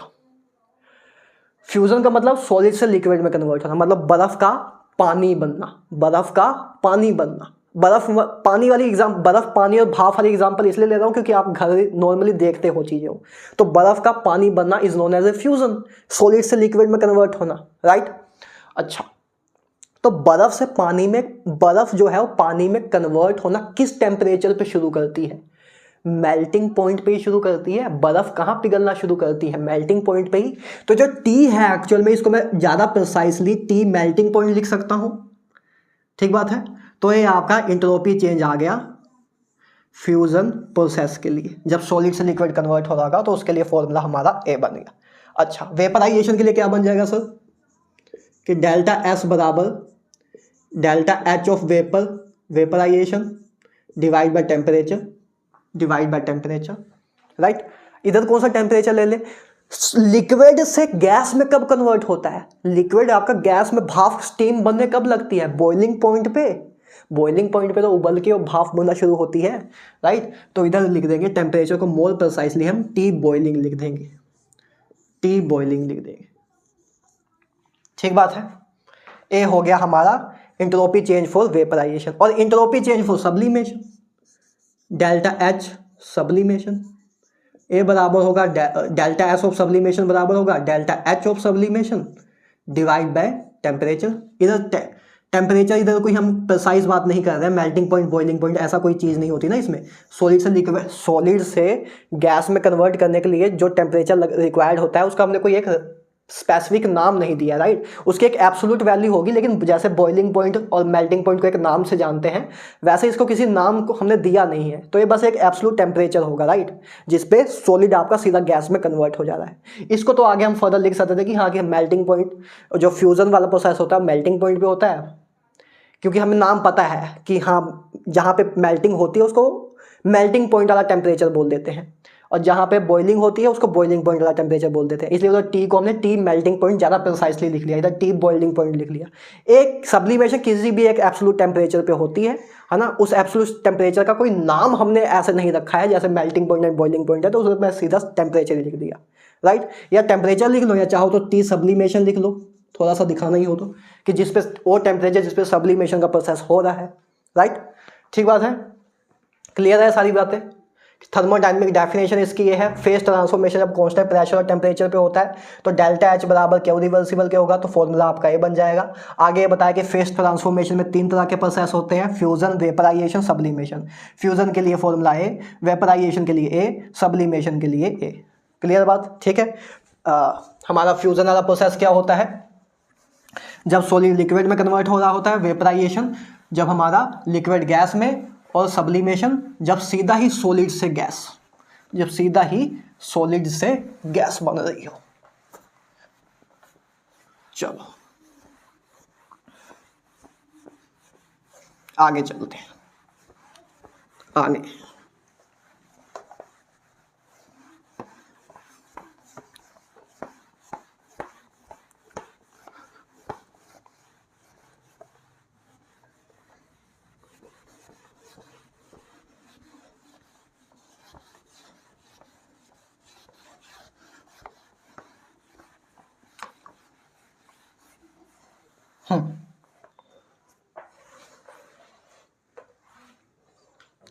फ्यूजन का मतलब सॉलिड से लिक्विड में कन्वर्ट होना, मतलब बर्फ का पानी बनना, बर्फ का पानी बनना। बर्फ पानी वाली एग्जाम्पल, बर्फ पानी और भाप वाली एग्जाम्पल इसलिए ले रहा हूं क्योंकि आप घर नॉर्मली देखते हो चीजें हो। तो बर्फ का पानी बनना is known as a fusion, solid से लिक्विड में कन्वर्ट होना, राइट। अच्छा, तो बर्फ से पानी में, बर्फ जो है वो पानी में कन्वर्ट होना किस टेम्परेचर पे शुरू करती है? मेल्टिंग पॉइंट पे ही शुरू करती है। बर्फ कहां पिघलना शुरू करती है? मेल्टिंग पॉइंट पे ही। तो जो टी है एक्चुअल में, इसको मैं ज्यादा प्रिसाइसली टी मेल्टिंग पॉइंट लिख सकता हूं, ठीक बात है। तो ये आपका एंट्रोपी चेंज आ गया फ्यूजन प्रोसेस के लिए जब सॉलिड से लिक्विड कन्वर्ट हो रहा होगा तो उसके लिए फॉर्मूला हमारा ए बन गया। अच्छा, वेपराइजेशन के लिए क्या बन जाएगा सर कि डेल्टा एस बराबर delta H of vapour vaporisation divide by temperature right. इधर कौन सा टेम्परेचर ले ले, लिक्विड से गैस में कब कन्वर्ट होता है, लिक्विड आपका गैस में भाप स्टीम बनने कब लगती है, बॉइलिंग पॉइंट पे तो उबल के और भाप बनना शुरू होती है राइट। तो इधर लिख देंगे टेम्परेचर को मोल प्रिसाइसली हम टी बॉइलिंग लिख देंगे, ठीक बात है। ए हो गया हमारा एंट्रोपी चेंज फॉर वेपराइजेशन, और entropy change for sublimation delta H sublimation, ए बराबर होगा डेल्टा एस ऑफ सब्लिमेशन बराबर होगा delta H of sublimation divide by temperature. इधर टेम्परेचर इधर कोई हम प्रिसाइज बात नहीं कर रहे हैं, मेल्टिंग पॉइंट बॉइलिंग पॉइंट ऐसा कोई चीज़ नहीं होती ना इसमें। सॉलिड से गैस में कन्वर्ट करने के लिए जो टेम्परेचर रिक्वायर्ड होता है उसका हमने कोई एक स्पेसिफिक नाम नहीं दिया राइट। उसकी एक एब्सोल्यूट वैल्यू होगी, लेकिन जैसे बॉइलिंग पॉइंट और मेल्टिंग पॉइंट को एक नाम से जानते हैं वैसे इसको किसी नाम को हमने दिया नहीं है। तो ये बस एक एब्सोल्यूट टेम्परेचर होगा राइट, जिसपे सॉलिड आपका सीधा गैस में कन्वर्ट हो जा रहा है। इसको तो आगे हम फर्दर लिख सकते थे कि हाँ कि मेल्टिंग पॉइंट जो फ्यूजन वाला प्रोसेस होता है मेल्टिंग पॉइंट पे होता है, क्योंकि हमें नाम पता है कि हाँ जहाँ पे मेल्टिंग होती है उसको मेल्टिंग पॉइंट वाला टेम्परेचर बोल देते हैं, और जहाँ पे बॉइलिंग होती है उसको बॉइलिंग पॉइंट वाला टेम्परेचर बोल देते हैं। इसलिए उधर टी को हमने टी मेल्टिंग पॉइंट ज़्यादा प्रिसाइसली लिख लिया, इधर टी बॉइलिंग पॉइंट लिख लिया। एक सब्लिमेशन किसी भी एक एब्सोल्यूट टेम्परेचर पे होती है ना, उस एब्सोल्यूट टेम्परेचर का कोई नाम हमने ऐसे नहीं रखा है जैसे melting point and boiling point है, तो उसमें सीधा टेम्परेचर ही लिख दिया राइट। या टेम्परेचर लिख लो या चाहो तो टी सब्लिमेशन लिख लो, थोड़ा सा दिखाना ही हो तो, कि जिसपे वो टेम्परेचर जिसपे सब्लिमेशन का प्रोसेस हो रहा है राइट। ठीक बात है, क्लियर है सारी बातें। थर्मोडायनेमिक डेफिनेशन इसकी ये है, फेज ट्रांसफॉर्मेशन जब कांस्टेंट प्रेशर और टेम्परेचर पे होता है तो डेल्टा एच बराबर क्यू रिवर्सिबल के होगा, तो फॉर्मूला आपका ये बन जाएगा। आगे ये बताया कि फेज ट्रांसफॉर्मेशन में 3 तरह के प्रोसेस होते हैं, फ्यूजन, वेपराइजेशन, सब्लिमेशन। फ्यूजन के लिए फॉर्मूला ए, वेपराइजेशन के लिए ए, सब्लिमेशन के लिए ए। क्लियर बात, ठीक है। हमारा फ्यूजन वाला प्रोसेस क्या होता है, जब सॉलिड लिक्विड में कन्वर्ट हो रहा होता है, वेपराइजेशन जब हमारा लिक्विड गैस में, और सब्लिमेशन जब सीधा ही सॉलिड से गैस बन रही हो। चलो आगे चलते हैं। आगे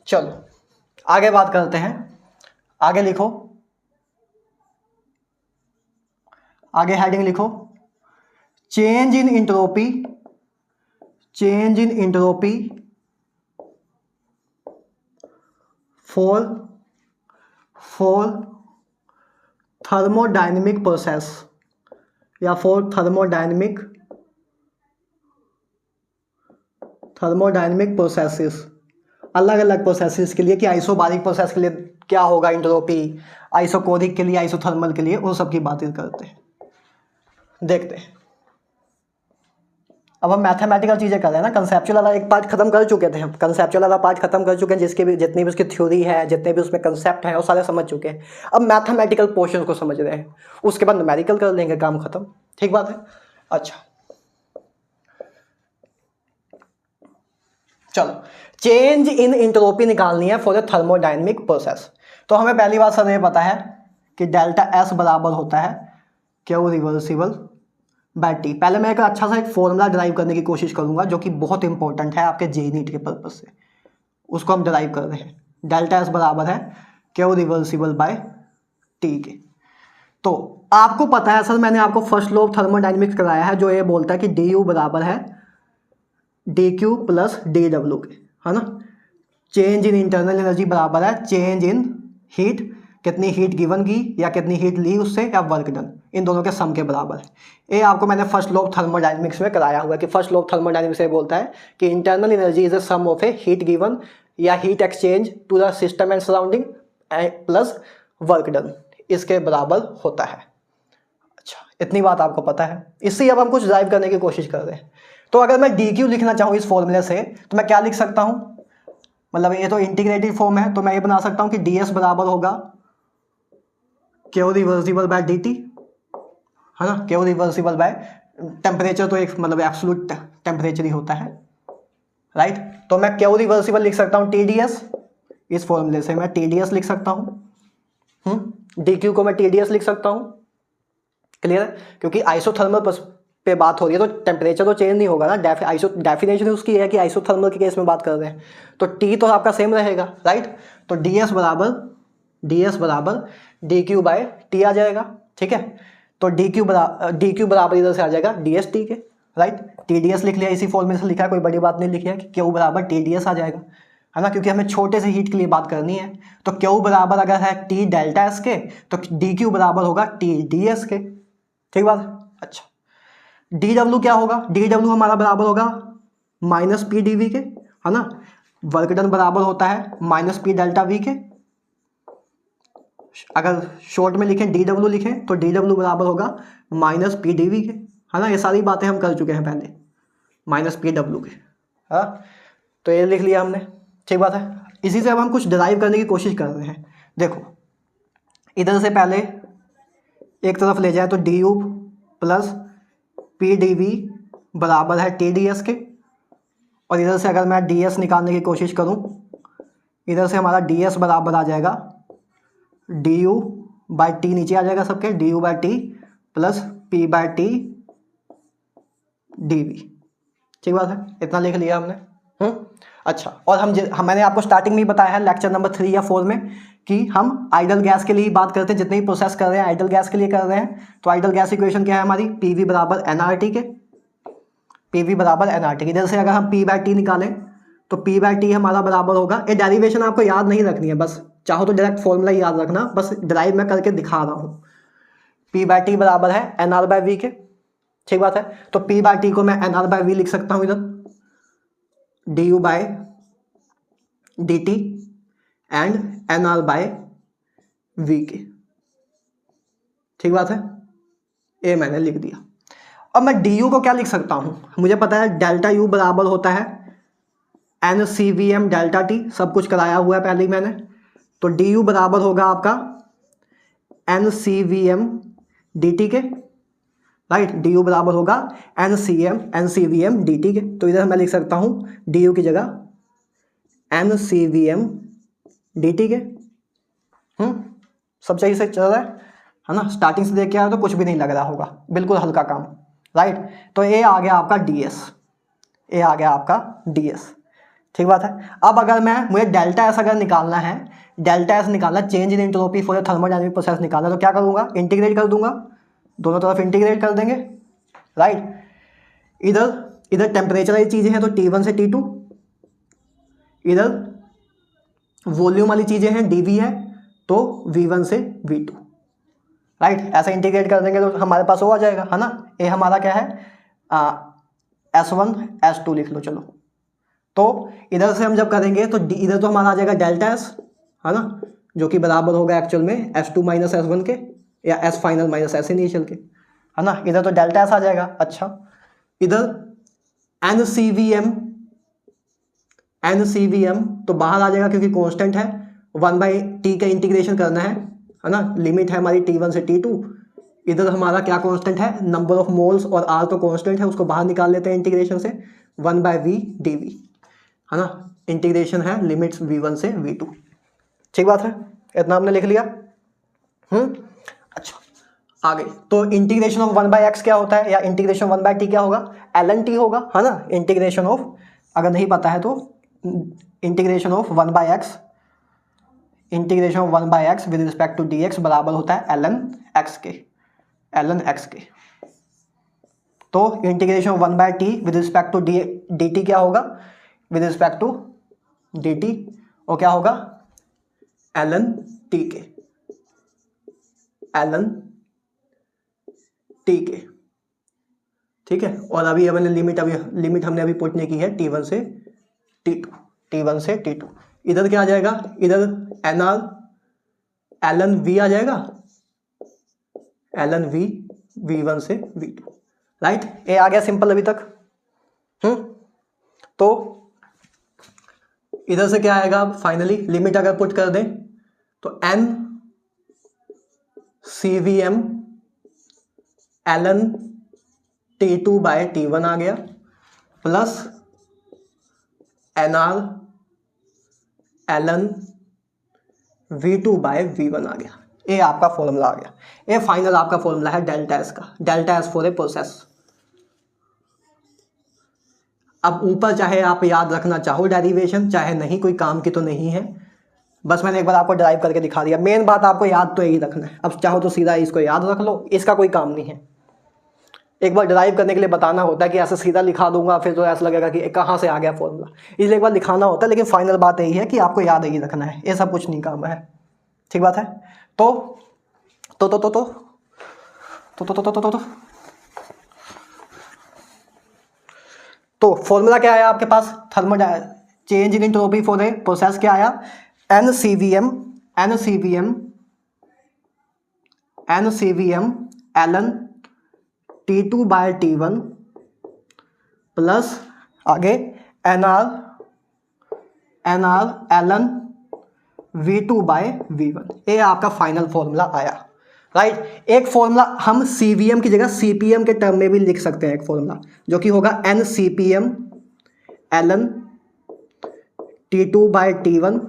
चलो आगे बात करते हैं। आगे लिखो, आगे हेडिंग लिखो, change in entropy for thermodynamic process या फॉर थर्मोडायनेमिक प्रोसेसेस। अलग अलग प्रोसेसेस के लिए, कि आइसोबारिक प्रोसेस के लिए क्या होगा इंट्रोपी, आइसोकोरिक के लिए, आइसोथर्मल के लिए, उन सब की बातें करते हैं, देखते हैं। अब हम मैथमेटिकल चीज़ें कर रहे हैं ना, कंसेप्चुअल वाला एक पार्ट खत्म कर चुके थे हम, कंसेप्चुअल वाला पार्ट खत्म कर चुके हैं, जिसके भी जितनी भी उसकी थ्योरी है, जितने भी उसमें कंसेप्ट है वो सारे समझ चुके हैं। अब मैथमेटिकल पोर्शन को समझ रहे हैं, उसके बाद न्यूमेरिकल कर लेंगे, काम खत्म। ठीक बात है। अच्छा चलो, चेंज इन इंट्रोपी निकालनी है फॉर द थर्मोडायनेमिक प्रोसेस। तो हमें पहली बात सर ये पता है कि डेल्टा एस बराबर होता है क्यू रिवर्सिबल बाय टी। पहले मैं एक अच्छा सा एक फॉर्मूला डिराइव करने की कोशिश करूंगा जो कि बहुत इंपॉर्टेंट है आपके जे नीट के पर्पज से, उसको हम डिराइव कर रहे हैं। डेल्टा एस बराबर है क्यू रिवर्सिबल बाय टी के। तो आपको पता है सर, मैंने आपको फर्स्ट लॉ ऑफ थर्मोडायनेमिक्स कराया है जो ये बोलता है कि डी यू बराबर है D Q plus D W के, है ना। चेंज इन इंटरनल एनर्जी बराबर है चेंज इन हीट, कितनी हीट गिवन की या कितनी हीट ली उससे, या वर्क डन, इन दोनों के सम के बराबर है। ये आपको मैंने फर्स्ट लॉ ऑफ थर्मोडायनेमिक्स में कराया हुआ है कि फर्स्ट लॉ ऑफ थर्मोडायनेमिक्स ये बोलता है कि internal energy is a sum of a heat given या heat exchange to the system and surrounding plus work done, इसके बराबर होता है। अच्छा, इतनी बात आपको पता है। इससे अब हम कुछ ड्राइव करने की कोशिश कर रहे हैं। तो अगर मैं डी क्यू लिखना चाहूँ इस फॉर्मूले से तो मैं क्या लिख सकता हूँ, मतलब ये तो इंटीग्रेटेड फॉर्म है, तो मैं ये बना सकता हूँ कि डी एस बराबर होगा q reversible by d T, है ना। क्यू रिवर्सिबल बाय टेम्परेचर, तो एक मतलब एब्सोल्यूट टेम्परेचर ही होता है, राइट। तो मैं क्यू रिवर्सिबल लिख सकता हूँ टी डी एस, इस फॉर्मूले से मैं टी डी एस लिख सकता हूँ, डी क्यू को मैं टी डी एस लिख सकता हूँ। क्लियर है, क्योंकि आइसोथर्मल पे बात हो रही है तो टेम्परेचर तो चेंज नहीं होगा ना। डेफिनेशन उसकी है कि आइसोथर्मल के केस में बात कर रहे हैं, तो टी तो आपका सेम रहेगा, राइट। तो डी एस बराबर डी क्यू बाय टी आ जाएगा, ठीक है। तो डी क्यू बराबर इधर से आ जाएगा डी एस टी के, राइट। टी डी एस लिख लिया, इसी फॉर्मूले से लिखा है, कोई बड़ी बात नहीं लिखी है कि क्यू बराबर टी डी एस आ जाएगा, है ना, क्योंकि हमें छोटे से हीट के लिए बात करनी है। तो क्यू बराबर अगर है टी डेल्टा एस के तो डी क्यू बराबर होगा टी डी एस के, ठीक बात है। अच्छा, डी डब्ल्यू क्या होगा, डी डब्ल्यू हमारा बराबर होगा माइनस पी डी वी के, है ना। वर्क डन बराबर होता है माइनस पी डेल्टा वी के। अगर शॉर्ट में लिखें डी डब्ल्यू लिखें तो डी डब्ल्यू बराबर होगा माइनस पी डी वी के, है ना। ये सारी बातें हम कर चुके हैं पहले, माइनस पी डब्ल्यू के, हाँ। तो ये लिख लिया हमने, ठीक बात है। इसी से अब हम कुछ डिराइव करने की कोशिश कर रहे हैं। देखो, इधर से पहले एक तरफ ले जाए तो d U plus P d V बराबर है टी डी एस के, और इधर से अगर मैं डी एस निकालने की कोशिश करूं, इधर से हमारा डी एस बराबर आ जाएगा डी यू बाई टी, नीचे आ जाएगा सबके, d U by T plus P by T d V, ठीक बात है। इतना लिख लिया हमने, अच्छा। और मैंने आपको स्टार्टिंग में ही बताया है लेक्चर नंबर 3 या 4 में कि हम आइडल गैस के लिए बात करते हैं, जितने भी प्रोसेस कर रहे हैं आइडल गैस के लिए कर रहे हैं। तो आइडल गैस इक्वेशन क्या है हमारी, पी वी बराबर एन आर टी के, पी वी बराबर एन आर टी। इधर से अगर हम पी बाई टी निकालें तो पी बाई टी हमारा बराबर होगा, ये डेरिवेशन आपको याद नहीं रखनी है, बस चाहो तो डायरेक्ट फॉर्मूला ही याद रखना, बस ड्राइव में करके दिखा रहा हूँ। पी बाई टी बराबर है एन आर बाई वी के, ठीक बात है। तो पी बाई टी को मैं एन आर बाई वी लिख सकता हूँ इधर, d U by d T and n R by V के, ठीक बात है। ये मैंने लिख दिया। अब मैं डी यू को क्या लिख सकता हूँ, मुझे पता है डेल्टा यू बराबर होता है n C V m delta T, सब कुछ कराया हुआ है पहले ही मैंने। तो डी यू बराबर होगा आपका n C V m d T के, राइट। डी यू बराबर होगा n C V m d T के। तो इधर मैं लिख सकता हूँ डी यू की जगह n C V m d T के, सब सही से चल रहा है ना। स्टार्टिंग से देख के आया तो कुछ भी नहीं लग रहा होगा, बिल्कुल हल्का काम, राइट। तो ये आ गया आपका डी एस, ये आ गया आपका डी एस, ठीक बात है। अब अगर मुझे डेल्टा एस अगर निकालना है, डेल्टा एस निकालना, change in entropy for thermodynamic process निकालना, तो क्या करूँगा, इंटीग्रेट कर दूंगा, दोनों तरफ इंटीग्रेट कर देंगे, राइट। इधर टेम्परेचर वाली चीज़ें हैं तो T1 से T2, इधर वॉल्यूम वाली चीज़ें हैं dV है तो V1 से V2, राइट। ऐसे इंटीग्रेट कर देंगे तो हमारे पास वो आ जाएगा, है ना। ये हमारा क्या है, S1 S2 लिख लो, चलो। तो इधर से हम जब करेंगे तो इधर तो हमारा आ जाएगा डेल्टा एस, है ना, जो कि बराबर होगा एक्चुअल में S2 माइनस S1 के, या S final minus S initial के, है ना। इधर तो डेल्टा एस आ जाएगा। अच्छा, इधर एन सी वी एम तो बाहर आ जाएगा क्योंकि कांस्टेंट है, 1/t का इंटीग्रेशन करना है ना। लिमिट है हमारी T1 से T2। इधर हमारा क्या कांस्टेंट है, नंबर ऑफ मोल्स, और R तो कांस्टेंट है, उसको बाहर निकाल लेते हैं इंटीग्रेशन से, 1/v dv, है ना। इंटीग्रेशन है लिमिट्स V1 से V2, ठीक बात है। इतना हमने लिख लिया, अच्छा। आगे तो इंटीग्रेशन ऑफ 1/x क्या होता है, या इंटीग्रेशन 1/t क्या होगा, ln t होगा, है ना। इंटीग्रेशन ऑफ, अगर नहीं पता है तो integration of 1/x, integration of 1/x with respect to dx बराबर होता है ln x के। तो integration of 1/t with respect to dt क्या होगा, विद रिस्पेक्ट टू dt, और क्या होगा ln t के, ठीक है। और अभी हमने लिमिट हमने अभी पुट नहीं की है T1 से T2, T1 से T2। इधर क्या आ जाएगा, इधर NR ln V आ जाएगा, ln V V1 से V2, राइट। ये आ गया सिंपल अभी तक। तो इधर से क्या आएगा, फाइनली लिमिट अगर पुट कर दें तो n CVM ln T2 by T1 आ गया, plus NR ln V2 by V1 आ गया। ये आपका फॉर्मूला आ गया। ये फाइनल आपका फॉर्मूला है डेल्टा एस का, delta S for a process. अब ऊपर चाहे आप याद रखना चाहो डेरिवेशन, चाहे नहीं, कोई काम की तो नहीं है, बस मैंने एक बार आपको ड्राइव करके दिखा दिया। मेन बात आपको याद तो यही रखना है। अब चाहो तो सीधा इसको याद रख लो, इसका कोई काम नहीं है। एक बार ड्राइव करने के लिए बताना होता है कि ऐसे सीधा लिखा दूंगा फिर तो ऐसा लगेगा कि कहाँ से आ गया फॉर्मूला, इसलिए एक बार लिखाना होता है। लेकिन फाइनल बात यही है कि आपको याद यही रखना है, ये सब कुछ नहीं काम है, ठीक बात है। तो फॉर्मूला क्या आया आपके पास, thermo change in entropy for a process क्या आया, NCVM ln T2 by T1 plus आगे NR ln V2 by V1। ये आपका फाइनल फॉर्मूला आया, राइट। एक फॉर्मूला हम CVM की जगह CPM के टर्म में भी लिख सकते हैं, एक फॉर्मूला जो कि होगा NCPM ln T2 by T1,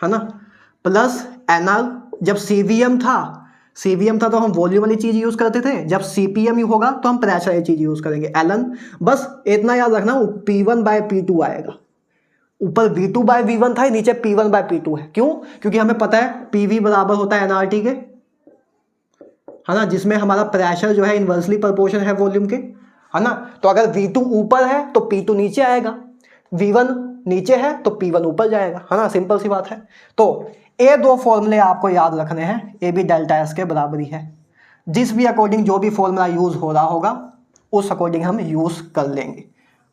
है ना, प्लस NR। जब CVM था तो हम वॉल्यूम वाली चीज यूज करते थे, जब CPM होगा तो हम प्रेशर वाली चीज यूज करेंगे, ln। बस इतना याद रखना, P1 बाय P2 आएगा। ऊपर V2 बाय V1 था, नीचे P1 बाय P2 है। क्यों? क्योंकि हमें पता है PV बराबर होता है NRT के, है ना, जिसमें हमारा प्रेशर जो है इन्वर्सली प्रोपोर्शन है वॉल्यूम के, है ना। तो अगर V2 ऊपर है तो P2 नीचे आएगा, V1 नीचे है तो P1 ऊपर जाएगा, है ना, सिंपल सी बात है। तो ये दो फॉर्मूले आपको याद रखने हैं, ये भी डेल्टा एस के बराबर ही है। जिस भी अकॉर्डिंग जो भी फॉर्मूला यूज हो रहा होगा उस अकॉर्डिंग हम यूज कर लेंगे,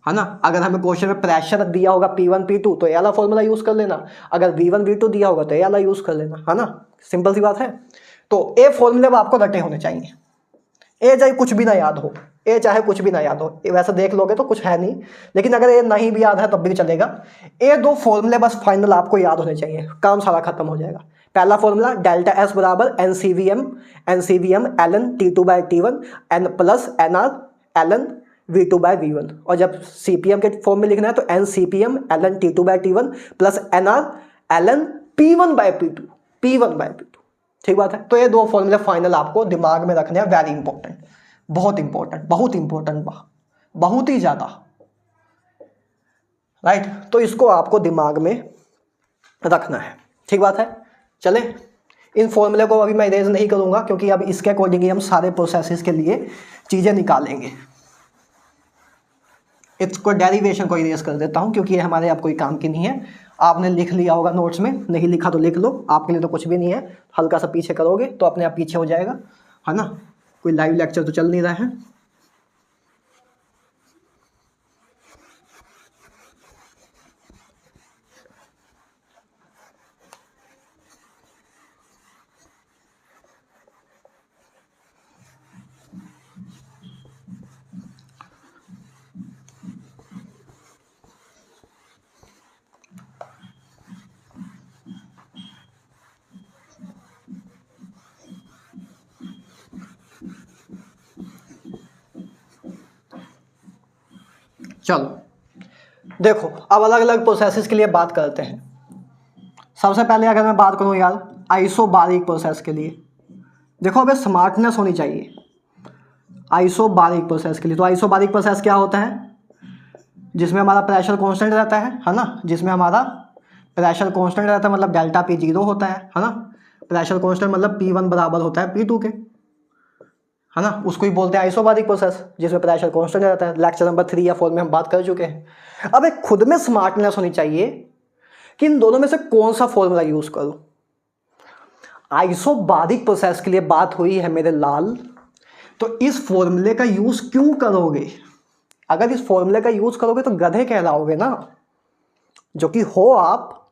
है ना। अगर हमें क्वेश्चन में प्रेशर दिया होगा P1 P2 तो ये वाला फॉर्मूला यूज कर लेना, अगर V1 V2 दिया होगा तो ये वाला यूज कर लेना, है ना, सिंपल सी बात है। तो ये फॉर्मूले आपको रटे होने चाहिए, ये चाहे कुछ भी ना याद हो, ये चाहे कुछ भी ना याद हो, वैसे देख लोगे तो कुछ है नहीं, लेकिन अगर ये नहीं भी याद है तब भी चलेगा। ये दो फॉर्मूले बस फाइनल आपको याद होने चाहिए, काम सारा खत्म हो जाएगा। पहला फॉर्मूला डेल्टा एस बराबर NCVM ln T2 by T1 n plus NR ln V2 by V1, और जब CPM के फॉर्म में लिखना है तो NCPM ln T2 by T1 plus NR ln P1 by P2, ठीक बात है। तो ये दो फॉर्मूले फाइनल आपको दिमाग में रखने हैं, वेरी इंपॉर्टेंट, बहुत इंपॉर्टेंट, बहुत ही ज्यादा, राइट। तो इसको आपको दिमाग में रखना है, ठीक बात है। चले, इन फॉर्मूले को अभी मैं इरेज नहीं करूंगा क्योंकि अब इसके अकॉर्डिंग ही हम सारे प्रोसेसेस के लिए चीजें निकालेंगे। इसको डेरिवेशन को इरेज कर देता हूं क्योंकि ये हमारे अब कोई काम की नहीं है। आपने लिख लिया होगा नोट्स में, नहीं लिखा तो लिख लो, आपके लिए तो कुछ भी नहीं है। हल्का सा पीछे करोगे तो अपने आप पीछे हो जाएगा, है ना। कोई लाइव लेक्चर तो चल नहीं रहा है। चलो देखो, अब अलग अलग प्रोसेसेस के लिए बात करते हैं। सबसे पहले अगर मैं बात करूं यार आइसोबारिक प्रोसेस के लिए, देखो अबे स्मार्टनेस होनी चाहिए आइसोबारिक प्रोसेस के लिए। तो आइसोबारिक प्रोसेस क्या होता है, जिसमें हमारा प्रेशर कांस्टेंट रहता है ना, जिसमें हमारा प्रेशर कांस्टेंट रहता है, मतलब डेल्टा P 0 होता है ना। प्रेशर कांस्टेंट मतलब P1 बराबर होता है P2 के, है ना, उसको ही बोलते हैं आइसोबारिक प्रोसेस, जिसमें प्रेशर कांस्टेंट रहता है। लेक्चर नंबर 3 या 4 में हम बात कर चुके हैं। अब एक खुद में स्मार्टनेस होनी चाहिए कि इन दोनों में से कौन सा फॉर्मूला यूज करूं। आइसोबारिक प्रोसेस के लिए बात हुई है मेरे लाल, तो इस फॉर्मूले का यूज क्यों करोगे? अगर इस फॉर्मूले का यूज करोगे तो गधे कहलाओगे ना। जो कि हो आप,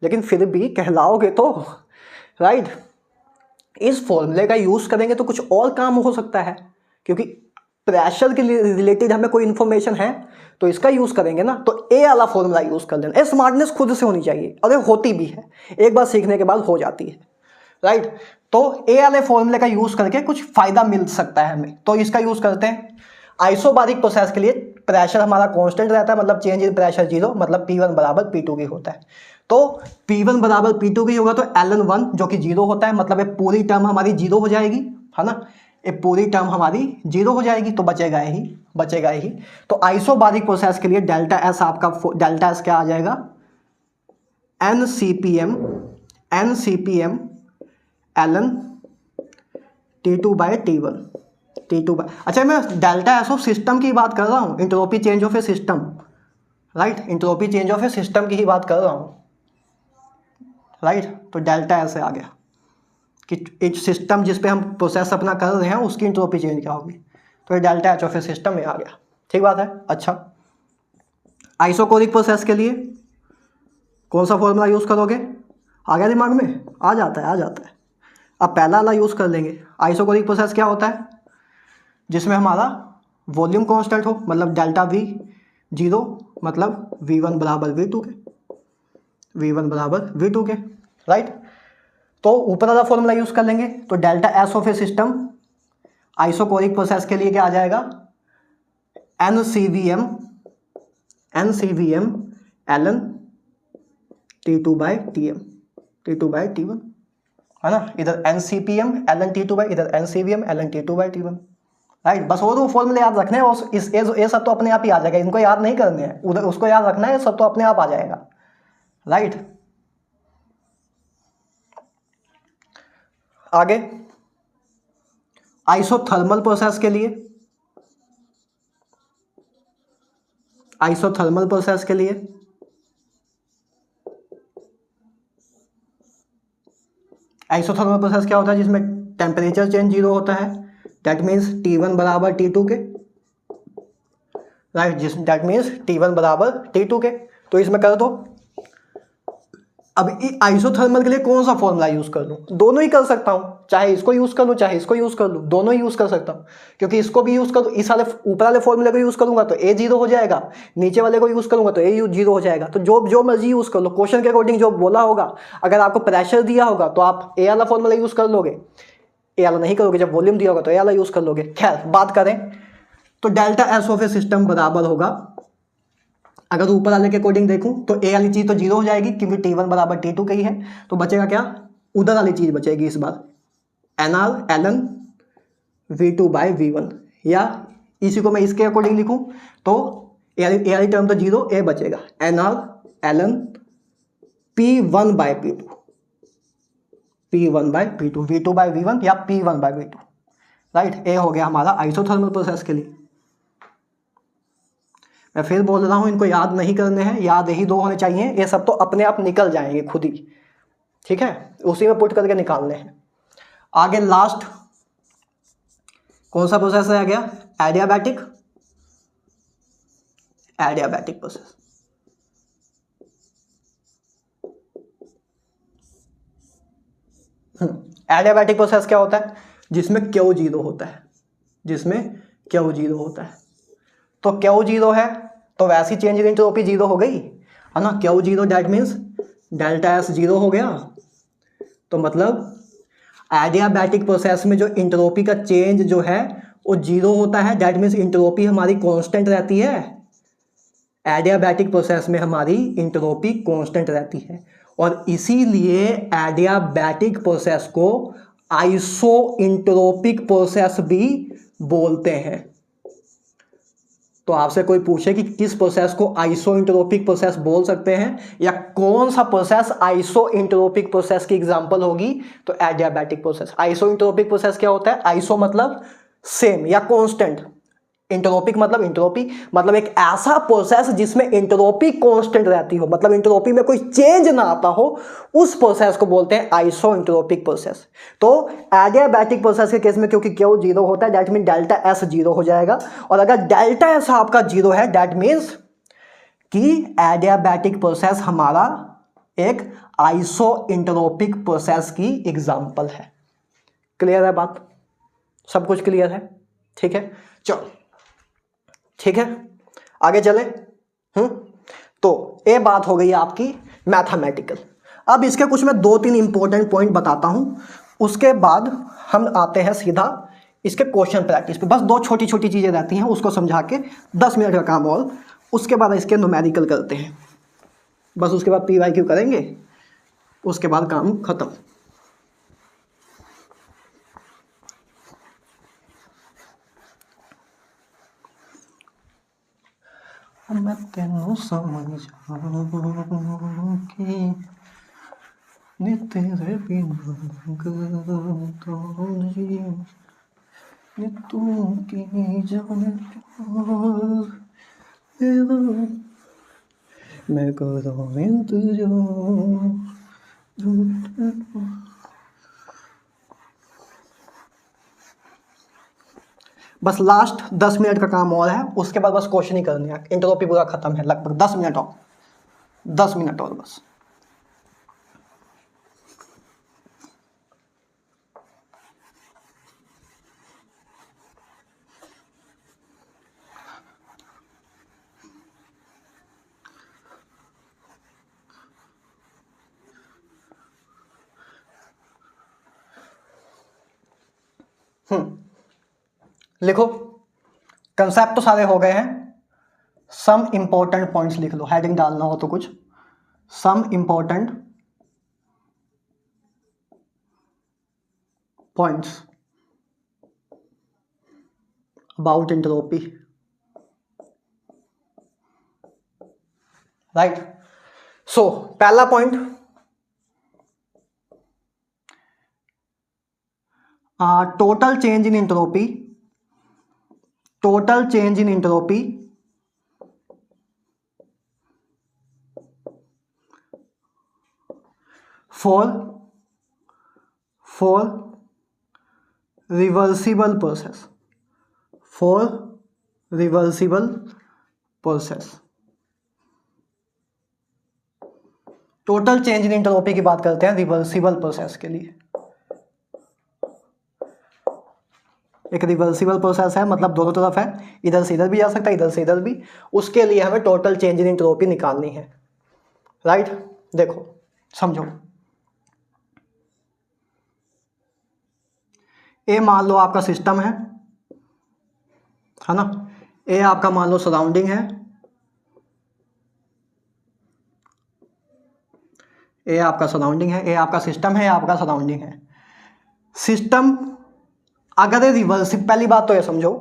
लेकिन फिर भी कहलाओगे तो, राइट। इस फॉर्मूले का यूज़ करेंगे तो कुछ और काम हो सकता है, क्योंकि प्रेशर के रिलेटेड हमें कोई इन्फॉर्मेशन है तो इसका यूज़ करेंगे ना, तो ए वाला फॉर्मूला यूज़ कर लेना। स्मार्टनेस खुद से होनी चाहिए, और ये होती भी है, एक बार सीखने के बाद हो जाती है, राइट। तो ए वाले फॉर्मूले का यूज़ करके कुछ फ़ायदा मिल सकता है हमें, तो इसका यूज़ करते हैं। आइसोबारिक प्रोसेस के लिए प्रेशर हमारा कांस्टेंट रहता है, मतलब चेंज इन प्रेशर जीरो, मतलब P1 बराबर P2 की होता है। तो P1 बराबर P2 की होगा तो ln1 जो कि जीरो होता है, मतलब ये पूरी टर्म हमारी जीरो हो जाएगी, है ना, ये पूरी टर्म हमारी जीरो हो जाएगी, तो बचेगा यही। तो आइसोबारिक प्रोसेस के लिए डेल्टा एस आपका, डेल्टा एस क्या आ जाएगा, NCPM ln T2 by T1, अच्छा मैं डेल्टा एस ऑफ सिस्टम की बात कर रहा हूँ, entropy change of a system, right, entropy change of a system की ही बात कर रहा हूँ, राइट। तो डेल्टा एस आ गया कि एक सिस्टम जिस पे हम प्रोसेस अपना कर रहे हैं उसकी इंट्रोपी चेंज क्या होगी, तो ये delta H of a system में आ गया, ठीक बात है। अच्छा, आइसोकोरिक प्रोसेस के लिए कौन सा फॉर्मूला यूज़ करोगे, आ गया दिमाग में, आ जाता है। अब पहला वाला यूज़ कर लेंगे। आइसोकोरिक प्रोसेस क्या होता है, जिसमें हमारा वॉल्यूम कांस्टेंट हो, मतलब डेल्टा V जीरो, मतलब V1 बराबर V2 के, राइट। तो ऊपर वाला फॉर्मूला यूज़ कर लेंगे, तो delta S of a system isochoric process के लिए क्या आ जाएगा, NCVM ln T2 by T1, है ना, इधर NCPM ln T2 बाई, इधर NCVM ln T2 by T1, right. बस वो फॉर्मूले याद रखने हैं, और ये सब तो अपने आप ही आ जाएगा, इनको याद नहीं करने हैं, उधर उसको याद रखना है, सब तो अपने आप आ जाएगा, राइट। आगे आइसोथर्मल प्रोसेस के लिए, आइसोथर्मल प्रोसेस क्या होता है, जिसमें टेम्परेचर चेंज जीरो होता है, दैट मीन्स T1 बराबर T2 के, राइट, दैट मीन्स T1 बराबर T2 के। तो इसमें कर दो। अब आइसोथर्मल के लिए कौन सा फॉर्मूला यूज़ कर लूँ, दोनों ही कर सकता हूँ, चाहे इसको यूज़ कर लूँ चाहे इसको यूज़ कर लूँ, दोनों ही यूज़ कर सकता हूँ, क्योंकि इसको भी यूज़ करूँ, इस वाले ऊपर वाले फॉर्मूले को यूज़ करूँगा तो ए जीरो हो जाएगा, नीचे वाले को यूज़ करूँगा तो ए जीरो हो जाएगा। तो जो मर्जी यूज़ कर लो, क्वेश्चन के अकॉर्डिंग जो बोला होगा, अगर आपको प्रेशर दिया होगा तो आप ए वाला फॉर्मूला यूज़ कर लोगे, ए वाला नहीं करोगे, जब वॉल्यूम दिया होगा तो ए वाला यूज़ कर लोगे। खैर बात करें तो delta S of a system बराबर होगा, अगर ऊपर वाले के अकॉर्डिंग देखूं तो ए वाली चीज़ तो जीरो हो जाएगी, क्योंकि T1 बराबर T2 का ही है, तो बचेगा क्या, उधर वाली चीज़ बचेगी इस बार, NR ln V2 by V1, या इसी को मैं इसके अकॉर्डिंग लिखूं तो ए वाली टर्म तो जीरो, ए बचेगा NR ln P1 by P2, V2 by V1 या P1 बाई V2, राइट। ए हो गया हमारा आइसोथर्मल प्रोसेस के लिए। मैं फिर बोल रहा हूँ, इनको याद नहीं करने हैं, याद यही दो होने चाहिए, ये सब तो अपने आप निकल जाएंगे खुद ही, ठीक है, उसी में पुट करके निकालने हैं। आगे लास्ट कौन सा प्रोसेस रह गया, एडियाबैटिक प्रोसेस। एडियाबैटिक प्रोसेस क्या होता है, जिसमें Q जीरो होता है, तो Q जीरो है तो वैसी चेंज इन एंट्रोपी जीरो हो गई, है ना, Q zero that means delta S zero हो गया। तो मतलब एडियाबैटिक प्रोसेस में जो इंट्रोपी का चेंज जो है वो जीरो होता है, दैट मीन्स इंट्रोपी हमारी कांस्टेंट रहती है, एडियाबैटिक प्रोसेस में हमारी इंट्रोपी कांस्टेंट रहती है, और इसीलिए एडियाबैटिक प्रोसेस को आइसो इंट्रोपिक प्रोसेस भी बोलते हैं। तो आपसे कोई पूछे कि किस प्रोसेस को आइसो इंट्रोपिक प्रोसेस बोल सकते हैं, या कौन सा प्रोसेस आइसो इंट्रोपिक प्रोसेस की एग्जांपल होगी, तो adiabatic process. Iso entropic process क्या होता है, आइसो मतलब सेम या कांस्टेंट, इंट्रोपिक मतलब इंट्रोपी, मतलब एक ऐसा प्रोसेस जिसमें इंट्रोपी कांस्टेंट रहती हो, मतलब इंट्रोपी में कोई चेंज ना आता हो, उस प्रोसेस को बोलते हैं आइसो इंट्रोपिक प्रोसेस। तो एडियाबैटिक प्रोसेस के केस में क्योंकि Q जीरो होता है, that mean delta S zero हो जाएगा, और अगर डेल्टा एस आपका जीरो है दैट मीन्स कि एडियाबैटिक प्रोसेस हमारा एक आइसोइंटरोपिक प्रोसेस की एग्जाम्पल है। क्लियर है बात? सब कुछ क्लियर है? ठीक है, चलो ठीक है, आगे चले। तो ये बात हो गई आपकी मैथमेटिकल। अब इसके कुछ मैं 2-3 इंपॉर्टेंट पॉइंट बताता हूं, उसके बाद हम आते हैं सीधा इसके क्वेश्चन प्रैक्टिस पे। बस 2 छोटी छोटी चीजें रहती हैं, उसको समझा के 10 मिनट का काम और उसके बाद इसके न्यूमेरिकल करते हैं। बस उसके बाद PYQ करेंगे, उसके बाद काम खत्म। मैं तेनू समझा कि नी तेरे बिना नी तू की जाने प्यार तेरा मैं करूँ इंतजार। बस लास्ट 10 मिनट का काम और है, उसके बाद बस क्वेश्चन ही करने हैं। इंटरव्यू पूरा खत्म है, लगभग 10 मिनट और, 10 मिनट और बस। लिखो, कंसेप्ट तो सारे हो गए हैं। सम इंपॉर्टेंट पॉइंट्स लिख लो, हेडिंग डालना हो तो कुछ। Some important points about entropy, right. So पहला point, total change in entropy, total change in entropy for reversible process, for reversible process। Total change in entropy की बात करते हैं रिवर्सिबल प्रोसेस के लिए। एक रिवर्सिबल प्रोसेस है, मतलब दोनों तरफ है, इधर से इधर भी जा सकता है, इधर से इधर भी। उसके लिए हमें टोटल चेंज इन एंट्रोपी निकालनी है, राइट। देखो समझो, ए मान लो आपका सिस्टम है ना, ए आपका मान लो सराउंडिंग है, ए आपका सराउंडिंग है, ए आपका सिस्टम है, ए आपका सराउंडिंग है। सिस्टम अगर ये रिवर्सिबल, पहली बात तो ये समझो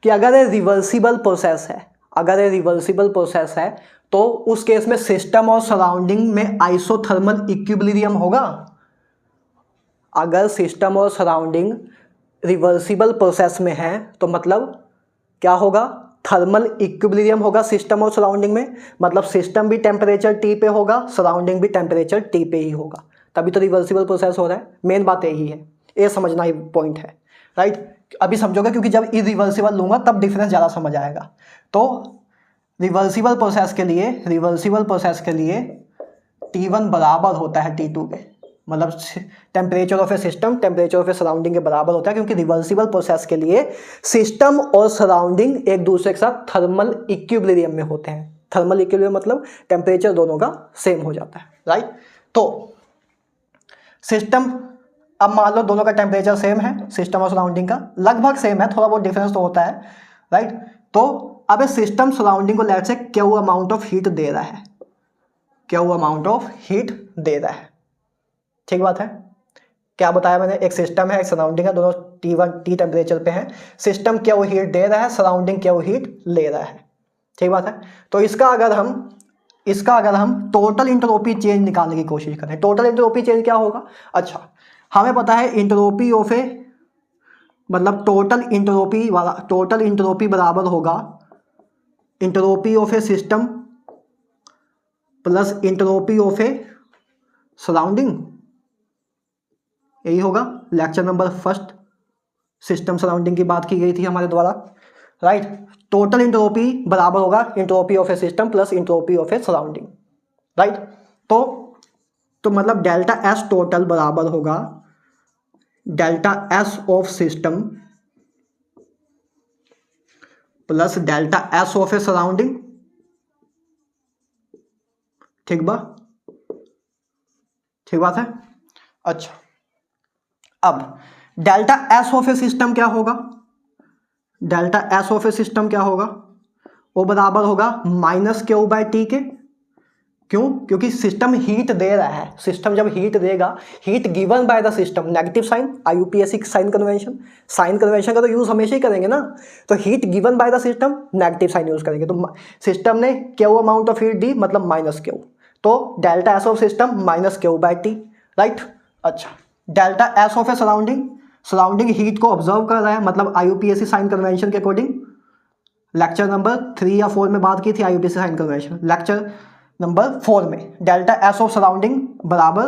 कि अगर ये रिवर्सिबल प्रोसेस है, अगर ये रिवर्सिबल प्रोसेस है तो उस केस में सिस्टम और सराउंडिंग में आइसोथर्मल इक्विलिब्रियम होगा। अगर सिस्टम और सराउंडिंग रिवर्सिबल प्रोसेस में है तो मतलब क्या होगा, थर्मल इक्विलिब्रियम होगा सिस्टम और सराउंडिंग में। मतलब सिस्टम भी टेम्परेचर T पे होगा, सराउंडिंग भी टेम्परेचर T पे ही होगा, तभी तो रिवर्सिबल प्रोसेस हो रहा है। मेन बात यही है, ये समझना ही पॉइंट है, राइट। अभी समझोगे क्योंकि जब इरिवर्सिबल लूंगा तब डिफरेंस ज़्यादा समझ आएगा। तो रिवर्सिबल प्रोसेस के लिए, रिवर्सिबल प्रोसेस के लिए T1 बराबर होता है T2 के, मतलब temperature of a system temperature of a surrounding के बराबर होता है, क्योंकि रिवर्सिबल प्रोसेस के लिए सिस्टम और सराउंडिंग एक दूसरे के साथ थर्मल इक्विलिब्रियम में होते हैं। थर्मल इक्विलिब्रियम मतलब टेम्परेचर दोनों का सेम हो जाता है, राइट। तो सिस्टम, अब मान लो दोनों का टेम्परेचर सेम है, सिस्टम और सराउंडिंग का लगभग सेम है, थोड़ा बहुत डिफरेंस तो होता है, राइट। तो अब सिस्टम सराउंडिंग को लेट से क्यू अमाउंट ऑफ हीट दे रहा है, क्यू अमाउंट ऑफ हीट दे रहा है, ठीक बात है। क्या बताया मैंने, एक सिस्टम है एक सराउंडिंग है, दोनों T टेम्परेचर पे हैं। सिस्टम क्यू हीट दे रहा है, सराउंडिंग क्यू हीट ले रहा है, ठीक बात है। तो इसका अगर हम टोटल इंट्रोपी चेंज निकालने की कोशिश करें, टोटल इंट्रोपी चेंज क्या होगा। अच्छा, हमें पता है इंट्रोपी ऑफ ए, मतलब टोटल इंट्रोपी बराबर होगा entropy of a system plus entropy of a surrounding, यही होगा। लेक्चर नंबर 1 सिस्टम सराउंडिंग की बात की गई थी हमारे द्वारा, राइट। टोटल इंट्रोपी बराबर होगा entropy of a system plus entropy of a surrounding, right. तो मतलब डेल्टा एस टोटल बराबर होगा delta S of system plus delta S of a surrounding, ठीक बात है। अच्छा, अब delta S of a system क्या होगा, delta S of a system क्या होगा, वो बराबर होगा माइनस क्यू बाय टी के। क्यों? क्योंकि सिस्टम हीट दे रहा है, सिस्टम जब हीट देगा, heat given by the system, negative sign, IUPAC sign convention का तो यूज हमेशा ही करेंगे ना। तो heat given by the system, negative sign use करेंगे। तो सिस्टम ने क्यू अमाउंट ऑफ हीट दी, मतलब माइनस क्यू, तो delta S of system minus Q by T, right. अच्छा, delta S of a surrounding heat को ऑब्जर्व कर रहा है, मतलब आईयूपीएसी साइन कन्वेंशन के अकॉर्डिंग। लेक्चर नंबर 3 या 4 में बात की थी IUPAC sign convention, lecture number 4 में। डेल्टा एस ऑफ सराउंडिंग बराबर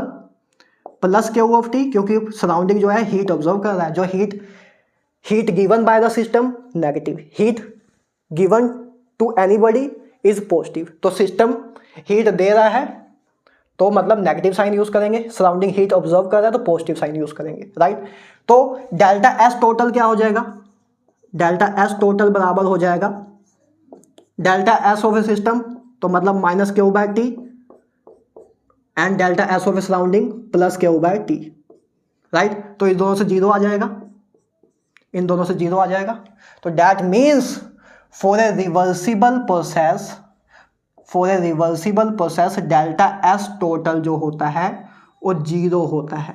प्लस क्यू ऑफ टी, क्योंकि सराउंडिंग जो है हीट ऑब्जर्व कर रहा है। जो heat given by the system negative, heat given to anybody is positive. तो सिस्टम हीट दे रहा है तो मतलब नेगेटिव साइन यूज करेंगे, सराउंडिंग हीट ऑब्जर्व कर रहा है तो पॉजिटिव साइन यूज करेंगे, राइट। तो डेल्टा एस टोटल क्या हो जाएगा, डेल्टा एस टोटल बराबर हो जाएगा delta S of a system, तो मतलब minus Q by T, and delta S of a surrounding plus q by T, right. तो इस दोनों से जीरो आ जाएगा, इन दोनों से जीरो आ जाएगा। तो that means for a reversible process delta S total जो होता है वो जीरो होता है।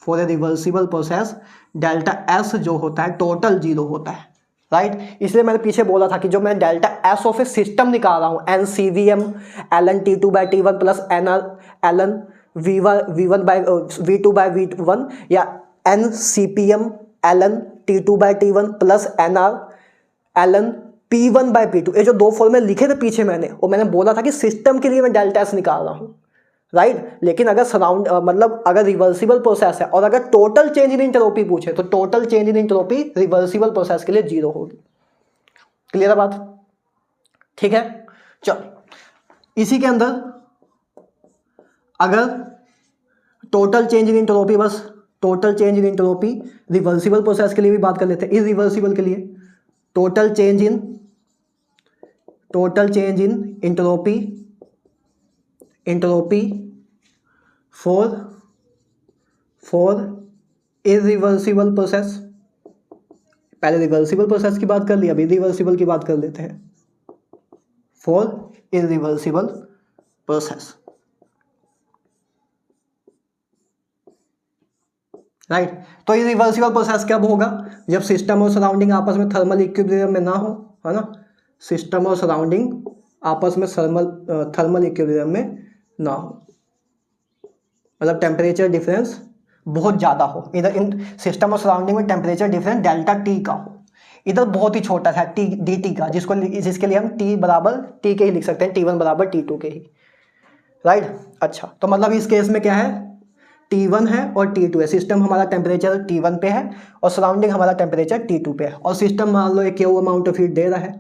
For A reversible process delta S जो होता है टोटल जीरो होता है, राइट। इसलिए मैंने पीछे बोला था कि जो मैं delta S of a system निकाल रहा हूँ, N C V M L N T two by T one plus N R L N V one by V two by V one, या N C P M L N T two by T one plus N R L N P one by P two, ये जो दो फॉर्मूले लिखे थे पीछे मैंने बोला था कि सिस्टम के लिए मैं डेल्टा एस निकाल रहा हूँ, राइट। लेकिन अगर मतलब अगर रिवर्सिबल प्रोसेस है और अगर टोटल चेंज इन एंट्रोपी पूछे तो total change in entropy reversible process के लिए जीरो होगी। क्लियर है बात? ठीक है, चलो इसी के अंदर अगर टोटल चेंज इन एंट्रोपी, बस total change in entropy reversible process के लिए भी बात कर लेते हैं। इरिवर्सिबल के लिए total change in entropy for irreversible process. पहले रिवर्सिबल प्रोसेस की बात कर ली, अभी रिवर्सिबल की बात कर लेते हैं। For irreversible process, right. तो इरिवर्सिबल प्रोसेस कब होगा? जब सिस्टम और सराउंडिंग आपस में थर्मल इक्विलिब्रियम में ना हो, है ना। सिस्टम और सराउंडिंग आपस में थर्मल इक्विलिब्रियम में ना हो, मतलब टेम्परेचर डिफरेंस बहुत ज़्यादा हो। इधर इन सिस्टम और सराउंडिंग में टेम्परेचर डिफरेंस डेल्टा टी का हो, इधर बहुत ही छोटा सा टी डी टी का, जिसके लिए हम टी बराबर टी के ही लिख सकते हैं, T1 बराबर T2 के ही, राइट। अच्छा, तो मतलब इस केस में क्या है, T1 है और T2 है। सिस्टम हमारा टेम्परेचर T1 पे है और सराउंडिंग हमारा टेम्परेचर T2 पे है, और सिस्टम मान लो एक क्यू अमाउंट ऑफ हीट दे रहा है,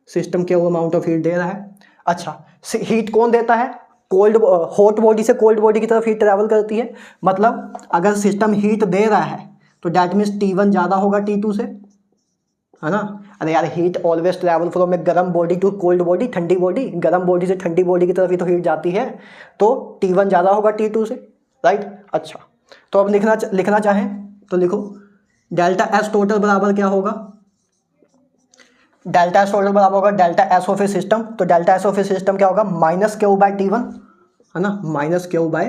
system Q amount of heat दे रहा है। अच्छा, हीट कौन देता है? हॉट बॉडी से कोल्ड बॉडी की तरफ हीट ट्रैवल करती है। मतलब अगर सिस्टम हीट दे रहा है तो डैट मीन्स T1 ज़्यादा होगा T2 से, है ना। अरे यार, हीट ऑलवेज ट्रैवल फ्रॉम ए गर्म बॉडी टू कोल्ड बॉडी, ठंडी बॉडी, गर्म बॉडी से ठंडी बॉडी की तरफ ही तो हीट जाती है, तो T1 ज़्यादा होगा T2 से, राइट। अच्छा, तो अब लिखना चाहें तो लिखो, डेल्टा एस टोटल बराबर क्या होगा? डेल्टा एस टोटल बराबर होगा delta S of a system. तो delta S of a system क्या होगा? माइनस क्यू बाय T1, है ना, माइनस क्यू बाय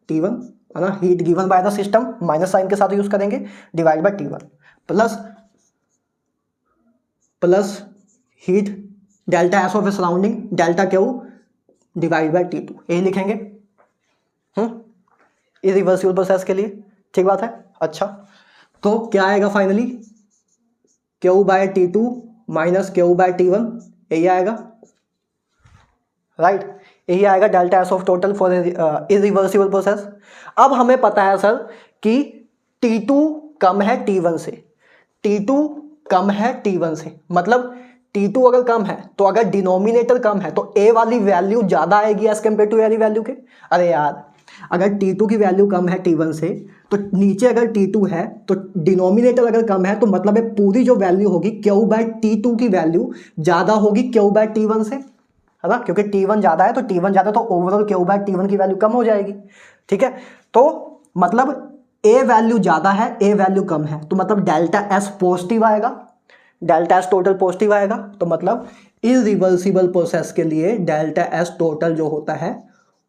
T1, है ना। Heat given by the system minus sign के साथ यूज करेंगे, divide by T1 plus heat delta S of a surrounding delta q divide by T2, यही लिखेंगे irreversible process के लिए, ठीक बात है। अच्छा, तो क्या आएगा finally? Q by T2 minus Q by T1, यही आएगा, राइट। यही आएगा delta S of total for irreversible process. अब हमें पता है सर कि T2 कम है T1 से, T2 कम है T1 से, मतलब T2 अगर कम है तो अगर डिनोमिनेटर कम है तो A वाली वैल्यू ज़्यादा आएगी एज कम्पेयर टू A वाली वैल्यू के। अरे यार, अगर T2 की वैल्यू कम है T1 से तो नीचे अगर T2 है तो डिनोमिनेटर अगर कम है तो मतलब है पूरी जो वैल्यू होगी Q/T2 की वैल्यू ज़्यादा होगी Q/T1 से, है ना, क्योंकि T1 ज़्यादा है तो T1 ज़्यादा तो ओवरऑल Q/T1 की वैल्यू कम हो जाएगी। ठीक है, तो मतलब A वैल्यू ज़्यादा है A वैल्यू कम है तो मतलब डेल्टा S पॉजिटिव आएगा, डेल्टा S टोटल पॉजिटिव आएगा। तो मतलब इरिवर्सिबल प्रोसेस के लिए डेल्टा S टोटल जो होता है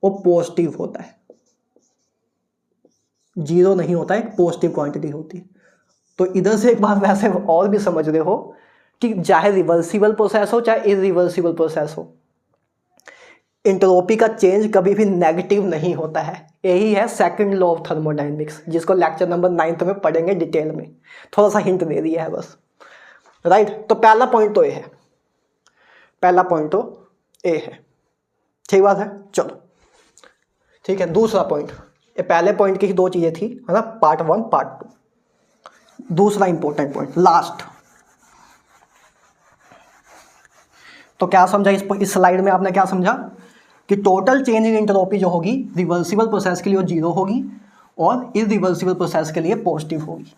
वो पॉजिटिव होता है, जीरो नहीं होता है, एक पॉजिटिव क्वांटिटी होती है। तो इधर से एक बात वैसे और भी समझ रहे हो कि चाहे रिवर्सिबल प्रोसेस हो चाहे इरिवर्सिबल प्रोसेस हो, एंट्रोपी का चेंज कभी भी नेगेटिव नहीं होता है। यही है सेकंड लॉ ऑफ थर्मोडायनेमिक्स, जिसको लेक्चर नंबर 9 में पढ़ेंगे डिटेल में, थोड़ा सा हिंट दे दिया है बस। राइट, तो पहला पॉइंट तो ये है, पहला पॉइंट तो ए है। ठीक बात है, चलो ठीक है। दूसरा पॉइंट, ये पहले पॉइंट की ही दो चीजें थी, है ना, पार्ट 1 पार्ट 2। दूसरा इंपॉर्टेंट पॉइंट लास्ट, तो क्या समझा इस स्लाइड में आपने, क्या समझा कि टोटल चेंज इन एंट्रोपी जो होगी रिवर्सिबल प्रोसेस के लिए वो जीरो होगी और इरिवर्सिबल प्रोसेस के लिए पॉजिटिव होगी।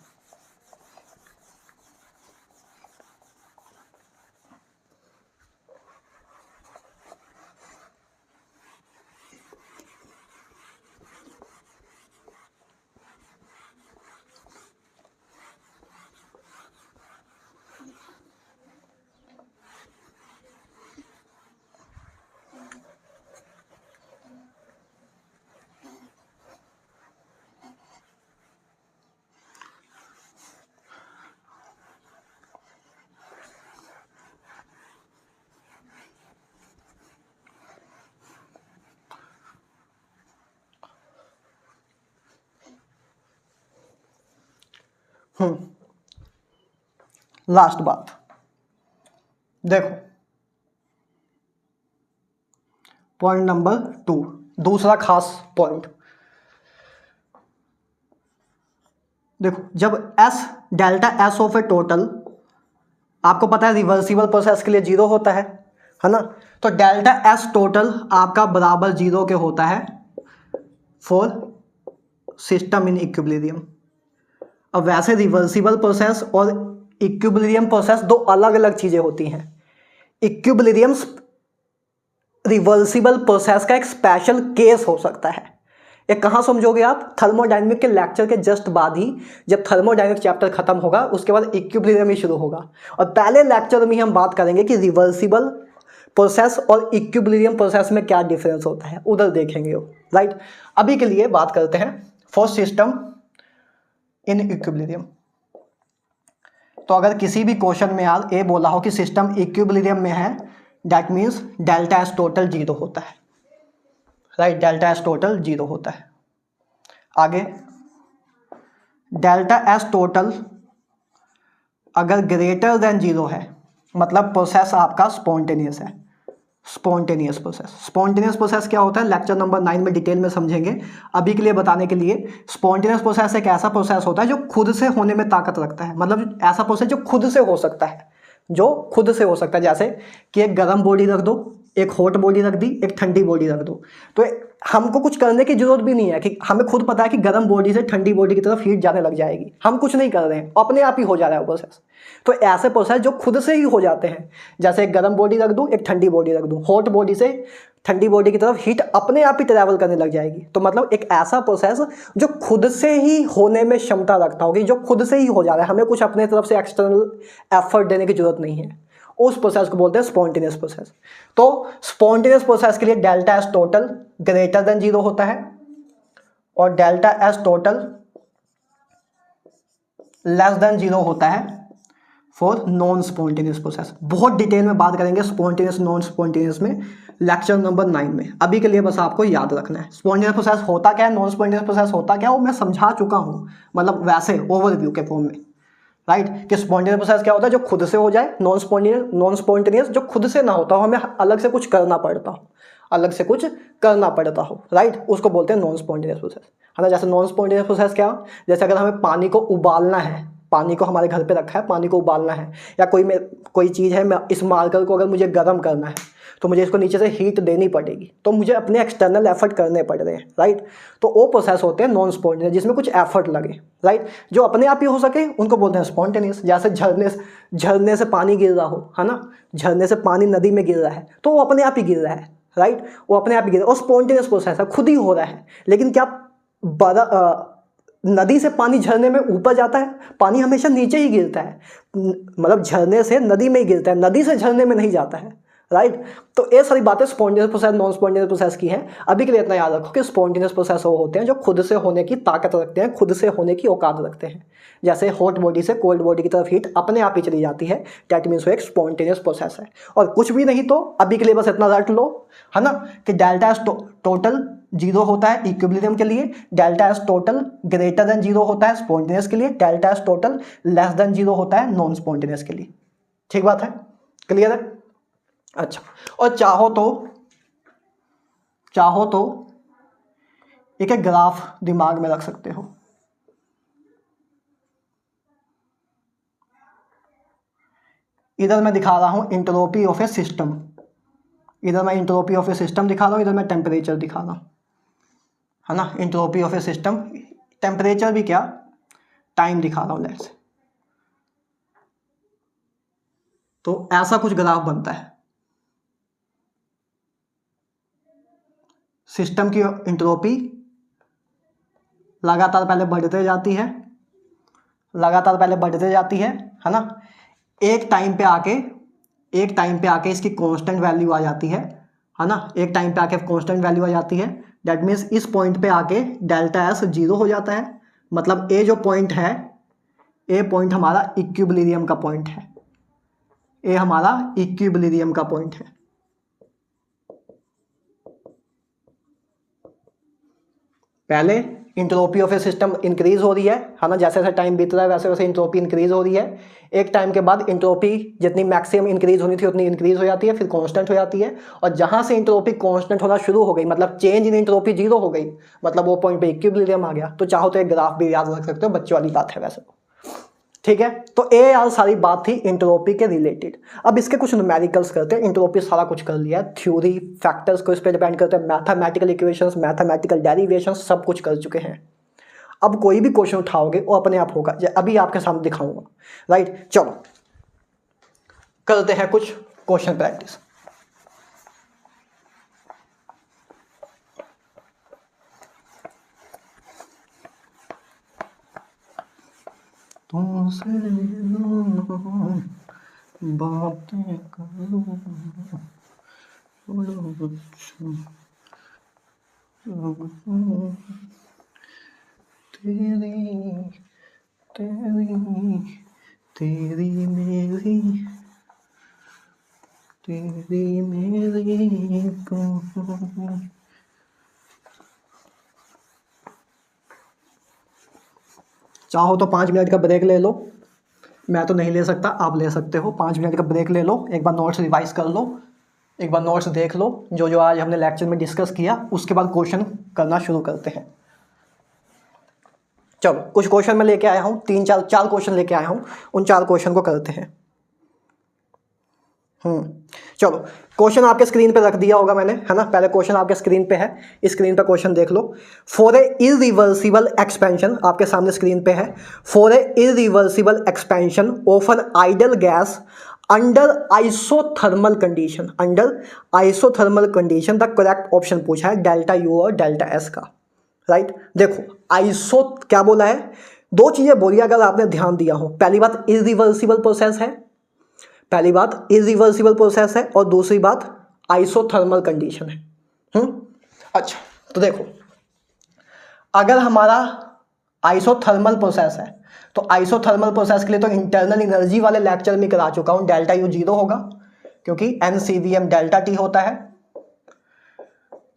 लास्ट बात देखो, पॉइंट नंबर 2, दूसरा खास पॉइंट देखो, जब S delta S of A total, आपको पता है रिवर्सिबल प्रोसेस के लिए जीरो होता है ना, तो डेल्टा S टोटल आपका बराबर जीरो के होता है फॉर सिस्टम इन इक्विलिब्रियम। अब वैसे रिवर्सिबल प्रोसेस और इक्विलिब्रियम प्रोसेस दो अलग अलग चीजें होती हैं। इक्विलिब्रियम रिवर्सिबल प्रोसेस का एक स्पेशल केस हो सकता है। ये कहाँ समझोगे आप, थर्मोडायनेमिक के लेक्चर के जस्ट बाद ही, जब थर्मोडायनेमिक चैप्टर खत्म होगा उसके बाद इक्विलिब्रियम ही शुरू होगा, और पहले लेक्चर में हम बात करेंगे कि रिवर्सिबल प्रोसेस और इक्विलिब्रियम प्रोसेस में क्या डिफरेंस होता है, उधर देखेंगे वो। राइट, अभी के लिए बात करते हैं फॉर सिस्टम इन इक्विलिब्रियम। तो अगर किसी भी क्वेश्चन में यार ए बोला हो कि सिस्टम इक्विलिब्रियम में है, that means delta S total zero होता है। Right, delta S total zero होता है। आगे डेल्टा एस टोटल अगर ग्रेटर देन जीरो है, मतलब प्रोसेस आपका स्पॉन्टेनियस है। स्पॉन्टेनियस प्रोसेस, स्पॉन्टेनियस प्रोसेस क्या होता है लेक्चर नंबर 9 में डिटेल में समझेंगे। अभी के लिए बताने के लिए, स्पॉन्टेनियस प्रोसेस एक ऐसा प्रोसेस होता है जो खुद से होने में ताकत रखता है, मतलब ऐसा प्रोसेस जो खुद से हो सकता है, जो खुद से हो सकता है। जैसे कि एक गर्म बॉडी रख दो, एक हॉट बॉडी रख दी, एक ठंडी बॉडी रख दो, तो हमको कुछ करने की जरूरत भी नहीं है कि हमें खुद पता है कि गर्म बॉडी से ठंडी बॉडी की तरफ हीट जाने लग जाएगी, हम कुछ नहीं कर रहे हैं, अपने आप ही हो जा रहा है वो प्रोसेस। तो ऐसे प्रोसेस जो खुद से ही हो जाते हैं, जैसे एक गर्म बॉडी रख दूं, एक ठंडी बॉडी रख दूं, हॉट बॉडी से ठंडी बॉडी की तरफ हीट अपने आप ही ट्रैवल करने लग जाएगी। तो मतलब एक ऐसा प्रोसेस जो खुद से ही होने में क्षमता रखता होगी, जो खुद से ही हो जा रहा है, हमें कुछ अपने तरफ से एक्सटर्नल एफर्ट देने की जरूरत नहीं है, उस प्रोसेस को बोलते हैं स्पॉन्टेनियस प्रोसेस। तो स्पॉन्टेनियस प्रोसेस के लिए delta S total greater than zero होता है और delta S total less than zero होता है फॉर नॉन स्पॉन्टेनियस प्रोसेस। बहुत डिटेल में बात करेंगे स्पॉन्टेनियस नॉन स्पॉन्टेनियस में लेक्चर नंबर 9 में। अभी के लिए बस आपको याद रखना है स्पॉन्टेनियस प्रोसेस होता क्या है, नॉन स्पॉन्टेनियस प्रोसेस होता क्या है, वो मैं समझा चुका हूँ, मतलब वैसे ओवरव्यू के फॉर्म में। राइट, कि स्पॉन्टेनियस प्रोसेस क्या होता है जो खुद से हो जाए, नॉन स्पॉन्टेनियस जो खुद से ना होता हो, हमें अलग से कुछ करना पड़ता हो, अलग से कुछ करना पड़ता हो। राइट, उसको बोलते हैं नॉन स्पॉन्टेनियस प्रोसेस, है ना। जैसे नॉन स्पॉन्टेनियस प्रोसेस क्या, जैसे अगर हमें पानी को उबालना है पानी को हमारे घर पे रखा है, पानी को उबालना है, या कोई चीज़ है, मैं इस मार्कर को अगर मुझे गर्म करना है तो मुझे इसको नीचे से हीट देनी पड़ेगी, तो मुझे अपने एक्सटर्नल एफर्ट करने पड़ रहे हैं, राइट। तो वो प्रोसेस होते हैं नॉन स्पॉन्टेनियस, जिसमें कुछ एफर्ट लगे, राइट। जो अपने आप ही हो सके उनको बोलते हैं स्पॉन्टेनियस। जैसे झरने से पानी गिर रहा हो, है ना, झरने से पानी नदी में गिर रहा है तो वो अपने आप ही गिर रहा है, राइट, वो अपने आप ही गिर रहा है, और स्पॉन्टेनियस प्रोसेस है, खुद ही हो रहा है। लेकिन क्या नदी से पानी झरने में ऊपर जाता है? पानी हमेशा नीचे ही गिरता है, मतलब झरने से नदी में ही गिरता है, नदी से झरने में नहीं जाता है, राइट। तो ये सारी बातें spontaneous process, non spontaneous process की हैं। अभी के लिए इतना याद रखो कि स्पॉन्टेनियस प्रोसेस वो होते हैं जो खुद से होने की ताकत रखते हैं, खुद से होने की औकात रखते हैं। जैसे हॉट बॉडी से कोल्ड बॉडी की तरफ हीट अपने आप ही चली जाती है, दैट मीन्स वो एक स्पॉन्टेनियस प्रोसेस है। और कुछ भी नहीं तो अभी के लिए बस इतना रट लो, है ना, कि डेल्टा एस टोटल 0 होता है इक्विलिब्रियम के लिए, delta S total greater than 0 होता है स्पॉन्टेनियस के लिए, delta S total less than 0 होता है नॉन स्पॉन्टेनियस के लिए। ठीक बात है, क्लियर है? अच्छा, और चाहो तो एक ग्राफ दिमाग में रख सकते हो। इधर मैं दिखा रहा हूं एंट्रोपी ऑफ ए सिस्टम, इधर मैं एंट्रोपी ऑफ ए सिस्टम दिखा रहा हूं, इधर मैं टेम्परेचर दिखा रहा हूं, है ना। Entropy of a system, temperature भी क्या, टाइम दिखा रहा हूं लेट्स। तो ऐसा कुछ ग्राफ बनता है, सिस्टम की एंट्रोपी लगातार पहले बढ़ते जाती है, है ना। एक टाइम पे आके इसकी कांस्टेंट वैल्यू आ जाती है ना, एक टाइम पे आके कांस्टेंट वैल्यू आ जाती है। दैट मीन्स इस पॉइंट पे आके डेल्टा एस 0 हो जाता है, मतलब ए जो पॉइंट है, ए पॉइंट हमारा इक्विलिब्रियम का पॉइंट है, ए हमारा इक्विलिब्रियम का पॉइंट है। पहले entropy of a system increase हो रही है ना, जैसे जैसे टाइम बीत रहा है वैसे वैसे इंट्रोपी इंक्रीज हो रही है। एक टाइम के बाद इंट्रोपी जितनी मैक्सिमम इंक्रीज होनी थी उतनी इंक्रीज हो जाती है, फिर कांस्टेंट हो जाती है, और जहां से इंट्रोपी कांस्टेंट होना शुरू हो गई, मतलब चेंज इन इंट्रोपी 0 हो गई, मतलब वो पॉइंट पे इक्विलिब्रियम आ गया। तो चाहो तो एक ग्राफ भी याद रख सकते हो, बच्चों वाली बात है वैसे, ठीक है। तो ये यार सारी बात थी इंट्रोपी के रिलेटेड। अब इसके कुछ न्यूमेरिकल्स करते हैं। इंट्रोपी सारा कुछ कर लिया, थ्योरी फैक्टर्स को इस पर डिपेंड करते हैं, मैथमेटिकल इक्वेशंस, मैथमेटिकल डेरिवेशंस सब कुछ कर चुके हैं। अब कोई भी क्वेश्चन उठाओगे वो अपने आप होगा, अभी आपके सामने दिखाऊंगा, राइट। चलो करते हैं कुछ क्वेश्चन प्रैक्टिस। तुमसे बातें करूं, तेरी मेरी चाहो तो 5 मिनट का ब्रेक ले लो, मैं तो नहीं ले सकता, आप ले सकते हो। 5 मिनट का ब्रेक ले लो, एक बार नोट्स रिवाइज कर लो, एक बार नोट्स देख लो, जो आज हमने लेक्चर में डिस्कस किया, उसके बाद क्वेश्चन करना शुरू करते हैं। चलो कुछ क्वेश्चन मैं लेके आया हूँ, 4 क्वेश्चन लेके आया हूँ, उन 4 क्वेश्चन को करते हैं। चलो क्वेश्चन आपके स्क्रीन पे रख दिया होगा मैंने, है ना। पहले क्वेश्चन आपके स्क्रीन पे है, स्क्रीन पे क्वेश्चन देख लो। फॉर ए इरिवर्सिबल एक्सपेंशन, आपके सामने स्क्रीन पे है, for a irreversible expansion of an ideal gas under isothermal condition, the correct option पूछा है डेल्टा यू और डेल्टा एस का, राइट। देखो आइसो क्या बोला है, 2 चीजें बोली अगर आपने ध्यान दिया हो। पहली बात इरिवर्सिबल प्रोसेस है, और दूसरी बात आइसोथर्मल कंडीशन है। अच्छा तो देखो, अगर हमारा आइसोथर्मल प्रोसेस है तो आइसोथर्मल प्रोसेस के लिए तो इंटरनल एनर्जी वाले लेक्चर में करा चुका हूं, डेल्टा यू 0 होगा क्योंकि NCVM डेल्टा टी होता है।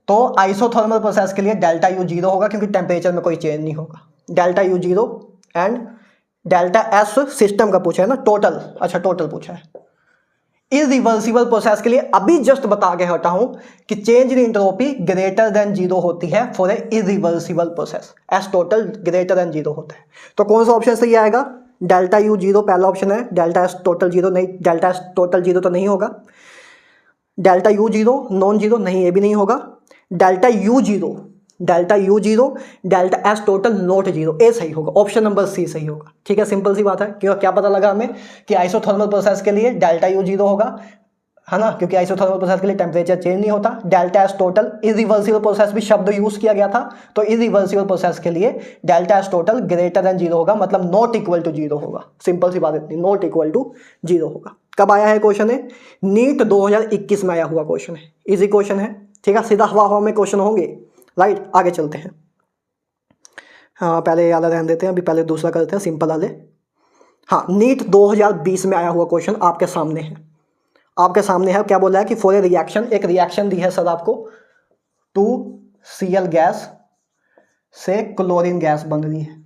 तो आइसोथर्मल प्रोसेस के लिए डेल्टा यू 0 होगा क्योंकि टेम्परेचर में कोई चेंज नहीं होगा, delta you 0। And delta S system का पूछा है ना, टोटल, अच्छा टोटल पूछा है। इरिवर्सिबल प्रोसेस के लिए अभी जस्ट बता के हटा हूं कि change in entropy greater than 0 होती है for a irreversible process, S total greater than 0 होता है। तो कौन सा ऑप्शन सही आएगा, डेल्टा यू जीरो पहला ऑप्शन है, डेल्टा एस टोटल जीरो नहीं, डेल्टा एस टोटल जीरो तो नहीं होगा। Delta U zero non zero नहीं, ये भी नहीं होगा। Delta U zero, delta U zero, delta S total not zero, A सही होगा, ऑप्शन नंबर सी सही होगा। ठीक है, सिंपल सी बात है। क्यों, क्या पता लगा हमें कि आइसोथर्मल प्रोसेस के लिए डेल्टा यू जीरो होगा, है ना, क्योंकि आइसोथर्मल प्रोसेस के लिए टेम्परेचर चेंज नहीं होता। Delta S total irreversible process भी शब्द यूज किया गया था, तो इरिवर्सिबल प्रोसेस के लिए delta S total greater than zero होगा, मतलब नॉट इक्वल टू जीरो होगा। सिंपल सी बात इतनी, नॉट इक्वल टू जीरो होगा। कब आया है क्वेश्चन है? नीट 2021 में आया हुआ क्वेश्चन है, इजी क्वेश्चन है। ठीक है, सीधा हवा हवा में क्वेश्चन होंगे। राइट, आगे चलते हैं। हाँ, पहले ये वाला रहने देते हैं, अभी पहले दूसरा करते हैं, सिंपल वाले। हाँ, नीट 2020 में आया हुआ क्वेश्चन आपके सामने है, आपके सामने है। क्या बोला है कि फॉर ए रिएक्शन, एक रिएक्शन दी है सर आपको, 2Cl गैस से क्लोरीन गैस बन रही है।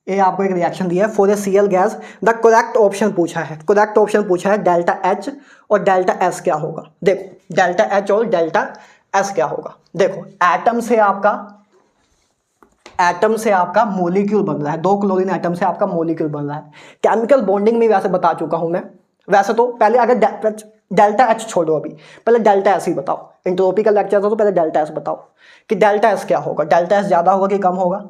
ये आपको एक रिएक्शन दिया है for A Cl gas. The correct option पूछा है, करेक्ट ऑप्शन पूछा है डेल्टा H और डेल्टा S क्या होगा। देखो डेल्टा H और डेल्टा S क्या होगा। देखो एटम से आपका मोलिक्यूल बन रहा है, 2 क्लोरीन एटम से आपका मोलिक्यूल बन रहा है। केमिकल बॉन्डिंग में वैसे बता चुका हूं मैं। वैसे तो पहले अगर डेल्टा H छोड़ो, अभी पहले डेल्टा S ही बताओ। एंट्रोपी का लेक्चर था तो पहले डेल्टा S बताओ कि डेल्टा S क्या होगा। डेल्टा S ज्यादा होगा कि कम होगा?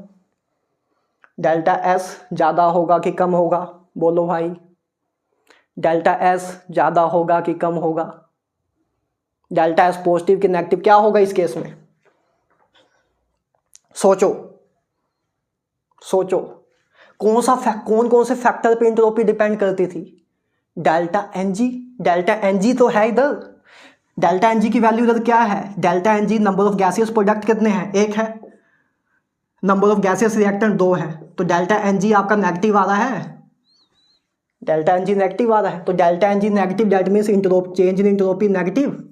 डेल्टा S ज्यादा होगा कि कम होगा? बोलो भाई, डेल्टा S ज्यादा होगा कि कम होगा? डेल्टा S पॉजिटिव कि नेगेटिव, क्या होगा इस केस में? सोचो सोचो, कौन से फैक्टर पे एंट्रोपी डिपेंड करती थी? डेल्टा Ng, डेल्टा Ng तो है इधर। डेल्टा Ng की वैल्यू इधर क्या है? Delta Ng number of gaseous product कितने हैं? 1 है। नंबर ऑफ गैसियस रिएक्टेंट 2 है, तो डेल्टा Ng आपका नेगेटिव आ रहा है। डेल्टा Ng नेगेटिव आ रहा है, तो delta Ng negative, that means change in entropy negative,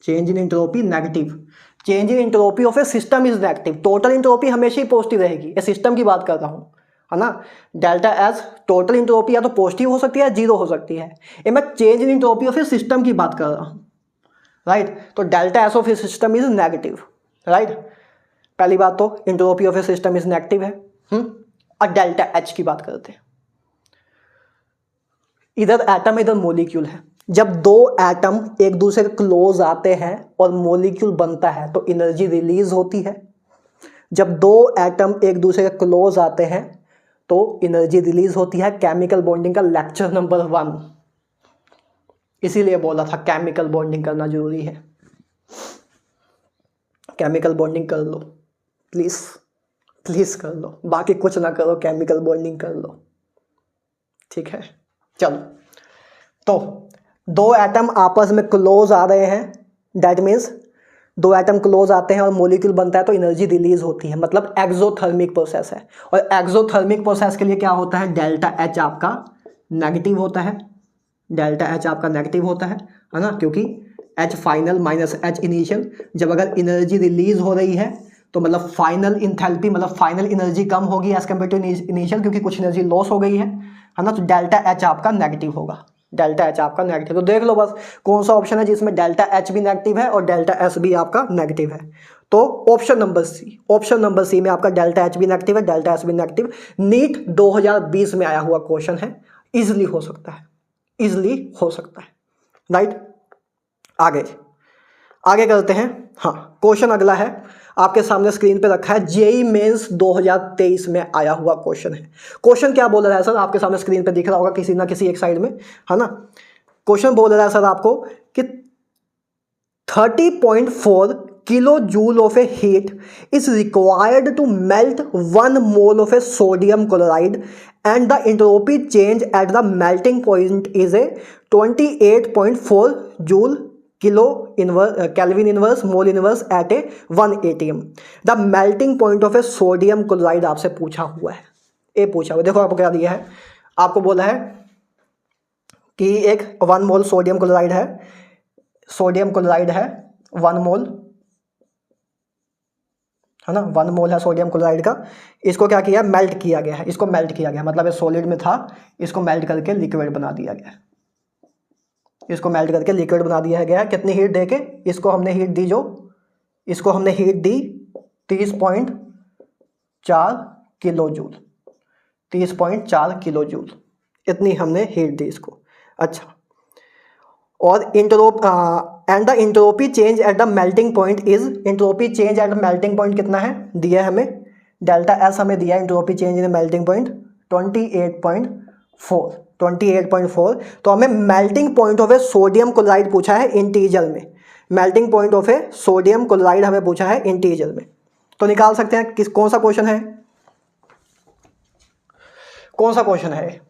change in entropy negative. Change in entropy of a system is negative. Total entropy हमेशा ही positive रहेगी, ये सिस्टम की बात कर रहा हूं, है ना। डेल्टा एस टोटल एंट्रोपी या तो पॉजिटिव हो सकती है या जीरो हो सकती है। ये मैं change in entropy of a system की बात कर रहा हूं, राइट। तो delta S of a system is negative, right. पहली बात तो entropy of a system is negative है। और डेल्टा एच की बात करते हैं, इधर एटम इधर मॉलिक्यूल है। जब दो एटम एक दूसरे के क्लोज आते हैं और मॉलिक्यूल बनता है तो एनर्जी रिलीज होती है। जब दो एटम एक दूसरे के क्लोज आते हैं तो एनर्जी रिलीज होती है। केमिकल बॉन्डिंग का लेक्चर नंबर 1, इसीलिए बोला था केमिकल बॉन्डिंग करना जरूरी है। केमिकल बॉन्डिंग कर लो प्लीज, प्लीज कर लो, बाकी कुछ ना करो, केमिकल बॉन्डिंग कर लो, ठीक है। चलो, तो दो एटम आपस में क्लोज आ रहे हैं, दैट मीन्स दो एटम क्लोज आते हैं और मॉलिक्यूल बनता है तो एनर्जी रिलीज होती है, मतलब एक्सोथर्मिक प्रोसेस है। और एक्सोथर्मिक प्रोसेस के लिए क्या होता है? डेल्टा एच आपका नेगेटिव होता है, डेल्टा एच आपका नेगेटिव होता है ना, क्योंकि H final minus H initial. जब अगर एनर्जी रिलीज हो रही है तो मतलब फाइनल इंथैल्पी, मतलब फाइनल एनर्जी कम होगी एज कम्पेयर टू इनिशियल, क्योंकि कुछ एनर्जी लॉस हो गई है ना। तो डेल्टा एच आपका नेगेटिव होगा, डेल्टा एच आपका नेगेटिव। तो देख लो बस कौन सा ऑप्शन है जिसमें डेल्टा एच भी नेगेटिव है और डेल्टा एस भी आपका नेगेटिव है। तो option number C, option number C में आपका डेल्टा एच भी नेगेटिव है, डेल्टा एस भी नेगेटिव। नीट 2020 में आया हुआ क्वेश्चन है, इजिली हो सकता है, इजिली हो सकता है, राइट। आगे करते हैं। हाँ, क्वेश्चन अगला है आपके सामने स्क्रीन पे रखा है, जेईई मेंस 2023 में आया हुआ क्वेश्चन है। क्वेश्चन क्या बोल रहा है सर? आपके सामने स्क्रीन पे दिख रहा होगा किसी ना किसी एक साइड में, है ना। क्वेश्चन बोल रहा है सर आपको कि 30.4 kilo joule of a heat is required to melt 1 mole of a sodium chloride and the entropy change at the melting point is a 28.4 joule kilo kelvin inverse mole inverse at a 1 atm। The melting point of a sodium chloride आपसे पूछा हुआ है, ये पूछा हुआ। देखो आपको क्या दिया है, आपको बोला है कि एक 1 मोल सोडियम क्लोराइड है, सोडियम क्लोराइड है 1 मोल, है ना, 1 मोल है सोडियम क्लोराइड का। इसको क्या किया? मेल्ट किया गया है, इसको मेल्ट किया गया, मतलब ये सॉलिड में था, इसको मेल्ट करके लिक्विड बना दिया गया, इसको मेल्ट करके लिक्विड बना दिया गया। कितनी हीट देके? इसको हमने हीट दी, इसको हमने हीट दी 30.4 किलो जूल, 30.4 किलो जूल, इतनी हमने हीट दी इसको। अच्छा, और and the entropy change at the melting point is, entropy change at the melting point कितना है दिया है हमें, डेल्टा एस हमें दिया है entropy change in melting point 28.4। तो हमें melting point of a sodium chloride पूछा है इंटीजर में, melting point of a sodium chloride हमें पूछा है इंटीजर में। तो निकाल सकते हैं कौन सा क्वेश्चन है, कौन सा क्वेश्चन है,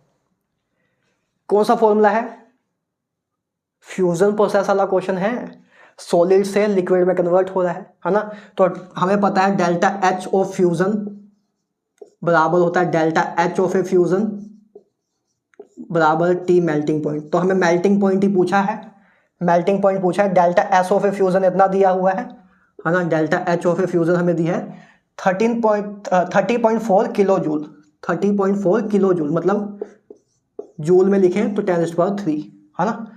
कौन सा फॉर्मूला है, फ्यूजन प्रोसेस वाला क्वेश्चन है, सॉलिड से लिक्विड में कन्वर्ट हो रहा है ना। तो हमें पता है डेल्टा एच ऑफ फ्यूजन बराबर होता है delta H of A fusion बराबर टी मेल्टिंग पॉइंट। तो हमें मेल्टिंग पॉइंट ही पूछा है, मेल्टिंग पॉइंट पूछा है, delta H of A fusion इतना दिया हुआ है ना, delta H of A fusion हमें दिया है 30.4 किलो जूल, 30.4 किलो जूल, मतलब जूल में लिखें तो 10⁻³ है ना।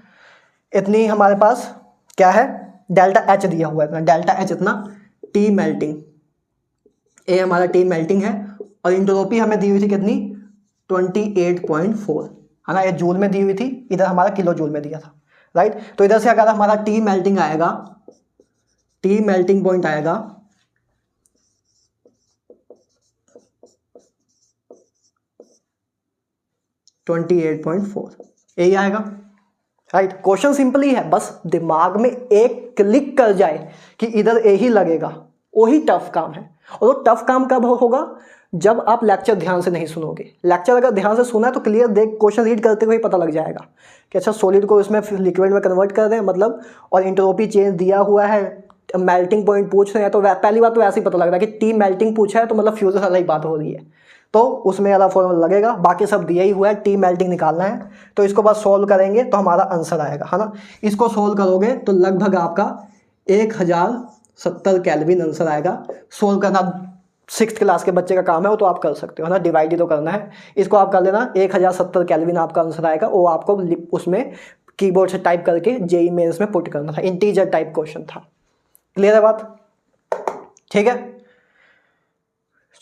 इतनी हमारे पास क्या है, डेल्टा एच दिया हुआ है इतना, डेल्टा एच इतना, टी मेल्टिंग, ए हमारा टी मेल्टिंग है, और इंट्रोपी हमें दी हुई थी कितनी 28.4 है ना, ये जूल में दी हुई थी, इधर हमारा किलो जूल में दिया था, राइट। तो इधर से अगर हमारा टी मेल्टिंग आएगा, टी मेल्टिंग पॉइंट आएगा 28.4, यही आएगा, राइट। क्वेश्चन सिंपल ही है, बस दिमाग में एक क्लिक कर जाए कि इधर ए ही लगेगा, वही टफ काम है। और वो टफ काम कब होगा, जब आप लेक्चर ध्यान से नहीं सुनोगे। लेक्चर अगर ध्यान से सुना है तो क्लियर देख क्वेश्चन रीड करते हुए पता लग जाएगा कि अच्छा सॉलिड को इसमें लिक्विड में कन्वर्ट कर रहे हैं मतलब, और इंट्रोपी चेंज दिया हुआ है, मेल्टिंग पॉइंट पूछ रहे हैं, तो पहली बात तो ऐसे ही पता लग रहा है कि टी मेल्टिंग पूछा है तो मतलब फ्यूजन वाला ही बात हो रही है, तो उसमें वाला फॉर्मूला लगेगा। बाकी सब दिया ही हुआ है, टी मेल्टिंग निकालना है, तो इसको बस सोल्व करेंगे तो हमारा आंसर आएगा, है ना। इसको सोल्व करोगे तो लगभग आपका 1070 केल्विन आंसर आएगा। सोल्व करना 6th क्लास के बच्चे का काम है, वो तो आप कर सकते हो ना, डिवाइड ही तो करना है। इसको आप कर लेना, 1070 केल्विन आपका आंसर आएगा, वो आपको उसमें कीबोर्ड से टाइप करके जेईई मेंस में पुट करना था, इंटीजर टाइप क्वेश्चन था। क्लियर है बात, ठीक है।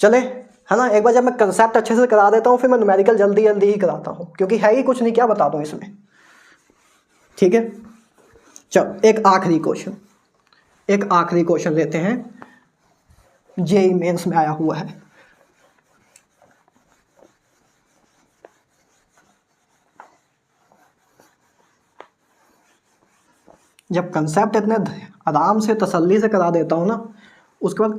चले, है ना। एक बार जब मैं कंसेप्ट अच्छे से करा देता हूँ फिर मैं न्यूमेरिकल जल्दी जल्दी ही कराता हूँ, क्योंकि है ही कुछ नहीं, क्या बता दूँ इसमें, ठीक है। चलो एक आखिरी क्वेश्चन लेते हैं, जेईई मेंस में आया हुआ है। जब कंसेप्ट इतने आराम से तसल्ली से करा देता हूँ ना, उसके बाद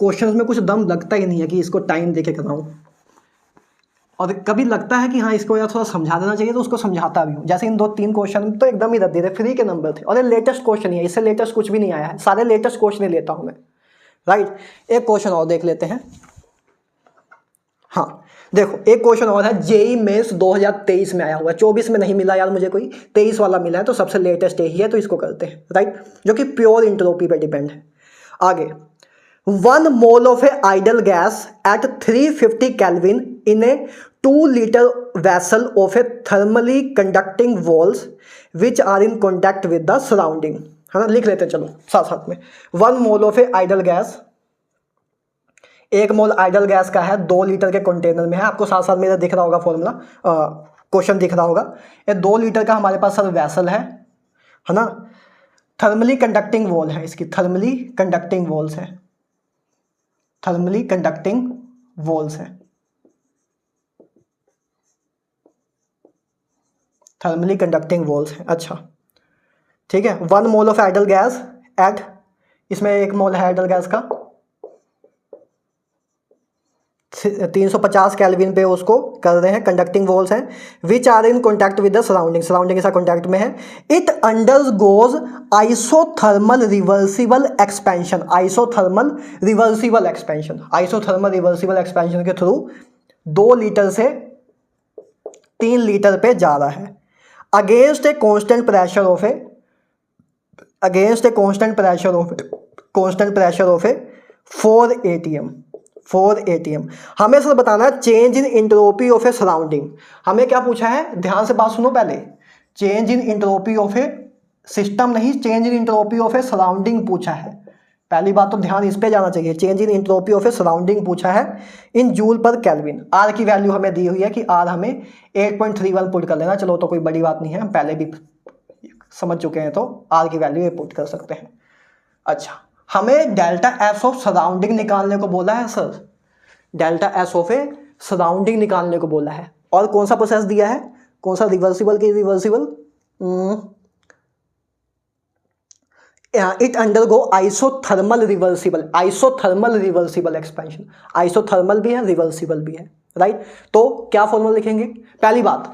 क्वेश्चंस में कुछ दम लगता ही नहीं है कि इसको टाइम देके कराऊं, और कभी लगता है कि हाँ इसको यार थोड़ा समझा देना चाहिए तो उसको समझाता भी हूँ। जैसे इन 2-3 क्वेश्चन तो एकदम ही रद्दी थे, फ्री के नंबर थे, और ये लेटेस्ट क्वेश्चन ही है, इससे लेटेस्ट कुछ भी नहीं आया है, सारे लेटेस्ट क्वेश्चन ही लेता हूँ मैं, राइट। एक क्वेश्चन और देख लेते हैं, हाँ देखो एक क्वेश्चन और है, जेईई मेंस 2023 में आया हुआ है, 24 में नहीं मिला यार मुझे कोई, 23 वाला मिला है, तो सबसे लेटेस्ट यही है, तो इसको करते हैं, राइट, जो कि प्योर इंट्रोपी पे डिपेंड है। आगे, 1 mole of a ideal gas at 350 Kelvin in a 2 liter vessel of a thermally conducting walls which are in contact with the surrounding, है ना। लिख लेते हैं चलो साथ साथ में। 1 mole of a ideal gas, 1 mole idol gas का है, 2 लीटर के कंटेनर में है, आपको साथ साथ मेरा दिख रहा होगा फॉर्मूला, क्वेश्चन दिख रहा होगा। ये 2 लीटर का हमारे पास सर वैसल है ना, थर्मली कंडक्टिंग वॉल है इसकी, थर्मली कंडक्टिंग वॉल्स है, थर्मली कंडक्टिंग वॉल्स है, थर्मली कंडक्टिंग वॉल्स है। अच्छा ठीक है, 1 mole of idol gas at, इसमें 1 मोल है आइडल गैस का, 350 केल्विन पे उसको कर रहे हैं, कंडक्टिंग वॉल्स हैं, which are in contact with the surrounding, surrounding के साथ कॉन्टैक्ट में है। It undergoes isothermal reversible expansion, isothermal reversible expansion, isothermal reversible expansion के थ्रू 2 लीटर से 3 लीटर पे जा रहा है, against a constant pressure of a, against a constant pressure of, constant pressure of a 4 atm, 4 atm। हमें sir बताना है change in entropy of a surrounding. हमें क्या पूछा है, ध्यान से बात सुनो पहले, change in entropy of a system नहीं, change in entropy of a surrounding पूछा है। पहली बात तो ध्यान इस पे जाना चाहिए, change in entropy of a surrounding पूछा है in joule per kelvin. R की वैल्यू हमें दी हुई है कि आर हमें 8.31 पुट कर लेना, चलो तो कोई बड़ी बात नहीं है, हम पहले भी समझ चुके हैं, तो आर की वैल्यू ये पुट कर सकते हैं। अच्छा, हमें डेल्टा एस ऑफ सराउंडिंग निकालने को बोला है sir, delta S of a surrounding निकालने को बोला है। और कौन सा प्रोसेस दिया है, कौन सा, रिवर्सिबल की reversible, it undergo isothermal reversible, isothermal reversible expansion, isothermal भी है रिवर्सिबल भी है, राइट। तो क्या फॉर्मूला लिखेंगे, पहली बात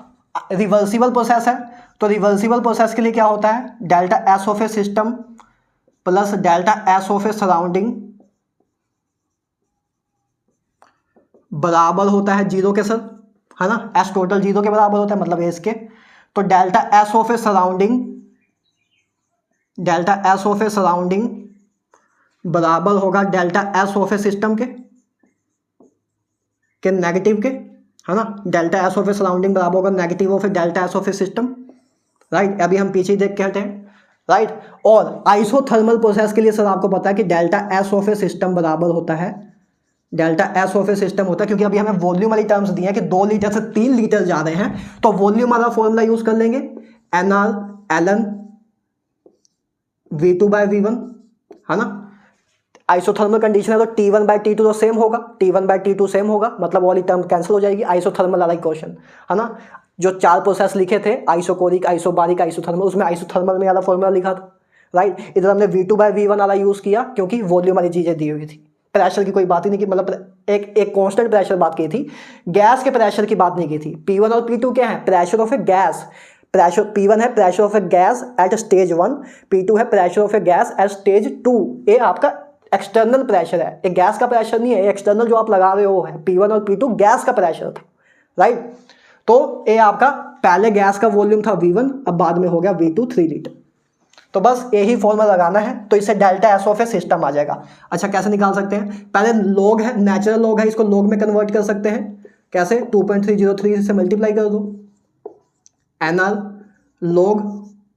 रिवर्सिबल प्रोसेस है तो रिवर्सिबल प्रोसेस के लिए क्या होता है, delta S of a system plus delta S of a surrounding बराबर होता है 0 के सर, है ना, एस टोटल 0 के बराबर होता है, मतलब एस के। तो delta S of a surrounding, delta S of a surrounding बराबर होगा delta S of a system के नेगेटिव के, है ना, delta S of a surrounding बराबर होगा negative of A delta S of a system, right. अभी हम पीछे देख के हटे हैं, राइट। और आइसोथर्मल प्रोसेस के लिए सर आपको पता है कि delta S of a system बराबर होता है, delta S of a system होता है, क्योंकि अभी हमें वॉल्यूम वाली टर्म्स दी है कि 2 लीटर से 3 लीटर जा रहे हैं, तो वॉल्यूम वाला फॉर्मूला यूज कर लेंगे, N R L N V2/V1, है ना। आइसोथर्मल कंडीशन है तो T1/T2 तो सेम होगा, T1/T2 सेम होगा, मतलब वाली टर्म कैंसिल हो जाएगी, आइसोथर्मल वाला इक्वेशन, है ना। जो 4 प्रोसेस लिखे थे, आइसोकोरिक, आइसोबारिक, आइसोथर्मल, उसमें आइसोथर्मल में वाला फॉर्मूला लिखा था, राइट। इधर हमने V2/V1 वाला यूज किया क्योंकि वॉल्यूम वाली चीजें दी हुई थी, प्रेशर की कोई बात ही नहीं की, मतलब एक कांस्टेंट प्रेशर बात की थी, गैस के प्रेशर की बात नहीं की थी। P1 और P2 क्या है, pressure of A gas, pressure P1 है pressure of A gas at stage 1, P2 है pressure of A gas at stage 2। ये आपका एक्सटर्नल प्रेशर है, एक गैस का प्रेशर नहीं है, एक्सटर्नल जो आप लगा रहे हो है, P1 और P2 गैस का प्रेशर था, राइट। तो ये आपका पहले गैस का वॉल्यूम था V1, अब बाद में हो गया V2 3 लीटर। तो बस यही फॉर्मूला लगाना है, तो इससे delta S of a system आ जाएगा। अच्छा, कैसे निकाल सकते हैं, पहले लॉग है, नेचुरल लॉग है, इसको लॉग में कन्वर्ट कर सकते हैं, कैसे, 2.303 से मल्टीप्लाई कर दो, एन आर लॉग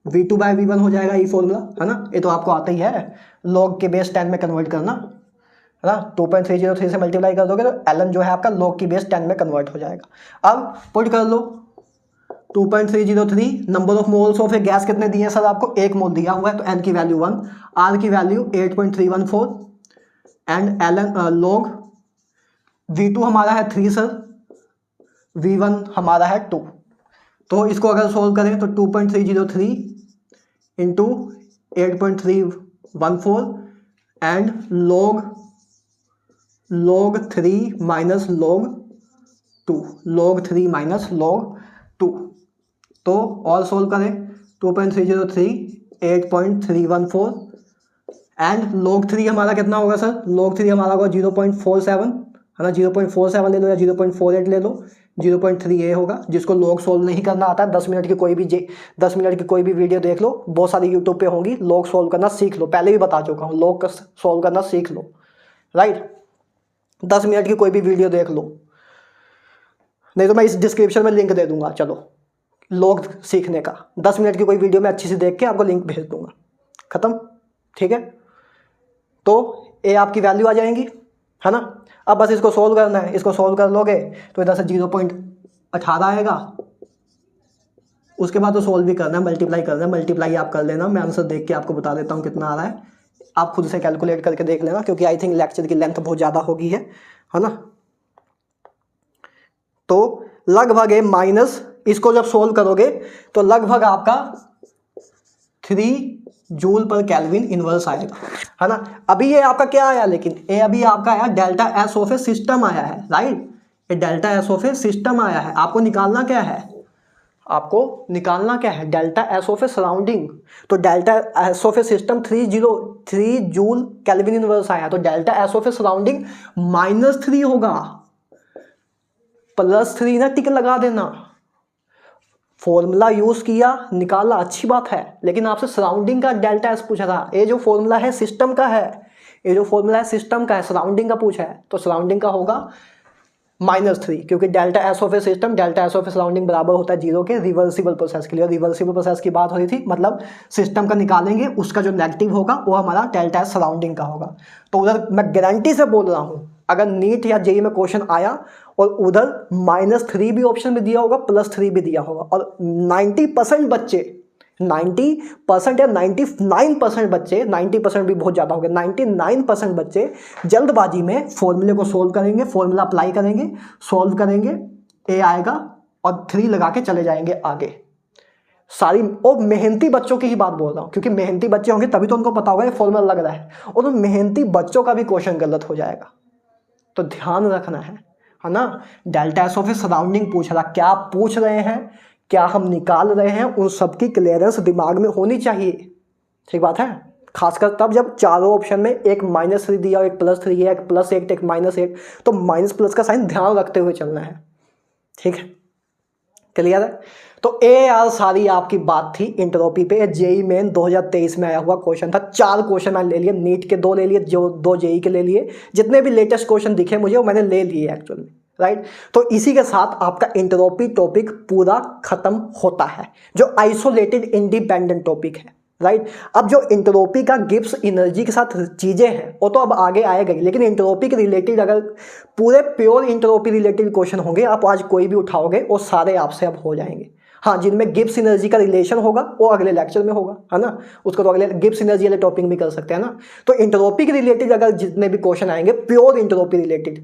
V2/V1 हो जाएगा, ये फॉर्मूला, है ना, ये तो आपको आता ही है, लॉग के बेस 10 में कन्वर्ट करना, है ना। 2.303 से मल्टीप्लाई कर दोगे तो एलन जो है आपका लॉग की बेस 10 में कन्वर्ट हो जाएगा। अब पुट कर लो 2.303, number of moles of A gas कितने दिए हैं सर आपको, 1 मोल दिया हुआ है, तो एन की वैल्यू 1, आर की value 8.314 and ln log V2 हमारा है 3 सर, V1 हमारा है 2। तो इसको अगर सोल्व करें तो 2.303 into 8.314 and log 3 minus log 2, log 3 minus log 2। तो और सोल्व करें 2.303 8.314 एंड log 3 हमारा कितना होगा सर, log 3 हमारा होगा 0.47, है ना, 0.47 ले लो या 0.48 ले लो, 0.3 ये होगा। जिसको लॉग सोल्व नहीं करना आता है 10 मिनट की कोई भी वीडियो देख लो, बहुत सारी यूट्यूब पे होंगी, लॉग सोल्व करना सीख लो, पहले भी बता चुका हूँ, लॉग सोल्व करना सीख लो, राइट। 10 मिनट की कोई भी वीडियो देख लो, नहीं तो मैं इस डिस्क्रिप्शन में लिंक दे दूंगा, चलो लॉग सीखने का 10 मिनट की कोई वीडियो में अच्छी से देख के आपको लिंक भेज दूंगा, खत्म, ठीक है। तो ये आपकी वैल्यू आ जाएंगी, है ना। अब बस इसको सोल्व करना है, इसको सोल्व कर लोगे तो इधर से 0.18 आएगा, उसके बाद तो सोल्व भी करना है, मल्टीप्लाई करना है, मल्टीप्लाई आप कर लेना, मैं आंसर देख के आपको बता देता हूँ कितना आ रहा है, आप खुद से कैलकुलेट करके देख लेना, क्योंकि आई थिंक लेक्चर की लेंथ बहुत ज़्यादा होगी है ना। तो लगभग माइनस, इसको जब सोल्व करोगे तो लगभग आपका 3 जूल पर केल्विन इनवर्स आएगा, है ना। अभी ये आपका क्या आया, लेकिन ये अभी आपका आया delta S of a system आया है, राइट। ये delta S of a system आया है, आपको निकालना क्या है, आपको निकालना क्या है, delta S of a surrounding. तो delta S of a system 3 joule kelvin inverse आया, तो delta S of a surrounding -3 होगा, +3 ना टिक लगा देना, फॉर्मूला यूज किया निकाला, अच्छी बात है, लेकिन आपसे सराउंडिंग का डेल्टा एस पूछा था, ये जो फॉर्मूला है सिस्टम का है, ये जो फॉर्मूला है सिस्टम का है, सराउंडिंग का पूछा है, तो सराउंडिंग का होगा -3, क्योंकि delta S of a system delta S of a surrounding बराबर होता है 0 के रिवर्सिबल प्रोसेस के लिए। रिवर्सिबल प्रोसेस की बात हो रही थी, मतलब सिस्टम का निकालेंगे, उसका जो नेगेटिव होगा वो हमारा डेल्टा एस सराउंडिंग का होगा। तो उधर मैं गारंटी से बोल रहा हूँ, अगर नीट या जेईई में क्वेश्चन आया और उधर -3 भी ऑप्शन में दिया होगा, +3 भी दिया होगा, और 90% बच्चे, 90% या 99% बच्चे, 90% भी बहुत ज़्यादा हो गया, 99% बच्चे जल्दबाजी में फॉर्मूले को सोल्व करेंगे, फॉर्मूला अप्लाई करेंगे, सोल्व करेंगे, ए आएगा और 3 लगा के चले जाएंगे आगे। सारी और मेहनती बच्चों की ही बात बोल रहा हूँ, क्योंकि मेहनती बच्चे होंगे तभी तो उनको पता होगा ये फॉर्मूला लग रहा है, और उन मेहनती बच्चों का भी क्वेश्चन गलत हो जाएगा। तो ध्यान रखना है ना। Delta S of a surrounding पूछ रहा, क्या पूछ रहे हैं, क्या हम निकाल रहे हैं, उन सबकी क्लियरेंस दिमाग में होनी चाहिए। ठीक बात है, खासकर तब जब चारों ऑप्शन में एक -3 दिया हो, एक +3 है, एक +1, एक -1, तो माइनस प्लस का साइन ध्यान रखते हुए चलना है। ठीक है, क्लियर है। तो ए यार सारी आपकी बात थी एंट्रोपी पे। जेईई मेन 2023 में आया हुआ क्वेश्चन था, 4 क्वेश्चन मैंने ले लिए, नीट के 2 ले लिए, जो 2 जेईई के ले लिए, जितने भी लेटेस्ट क्वेश्चन दिखे मुझे वो मैंने ले लिए एक्चुअल में, राइट। तो इसी के साथ आपका एंट्रोपी टॉपिक पूरा खत्म होता है, जो आइसोलेटेड इंडिपेंडेंट टॉपिक है, राइट। अब जो एंट्रोपी का गिब्स एनर्जी के साथ चीज़ें हैं वो तो अब आगे आएगा, लेकिन एंट्रोपी के रिलेटेड अगर पूरे प्योर एंट्रोपी रिलेटेड क्वेश्चन होंगे, आप आज कोई भी उठाओगे वो सारे आपसे अब हो जाएंगे। हाँ, जिनमें गिब्स एनर्जी का रिलेशन होगा वो अगले लेक्चर में होगा, है ना, उसको तो अगले गिब्स एनर्जी वाले टॉपिक भी कर सकते हैं ना। तो एंट्रोपी के रिलेटेड अगर जितने भी क्वेश्चन आएंगे प्योर एंट्रोपी रिलेटेड,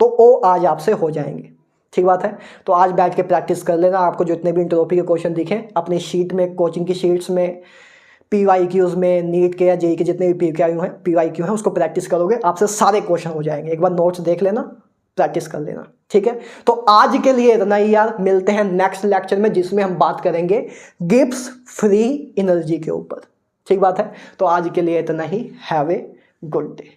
तो वो आज आपसे हो जाएंगे। ठीक बात है। तो आज बैठ के प्रैक्टिस कर लेना, आपको जितने भी एंट्रोपी के क्वेश्चन दिखें अपनी शीट में, कोचिंग की शीट्स में, PYQs में, नीट के या जेईई के जितने भी PYQ हैं उसको प्रैक्टिस करोगे, आपसे सारे क्वेश्चन हो जाएंगे। एक बार नोट्स देख लेना, प्रैक्टिस कर लेना। ठीक है, तो आज के लिए इतना ही यार, मिलते हैं नेक्स्ट लेक्चर में जिसमें हम बात करेंगे गिब्स फ्री एनर्जी के ऊपर। ठीक बात है, तो आज के लिए इतना ही। Have a good day.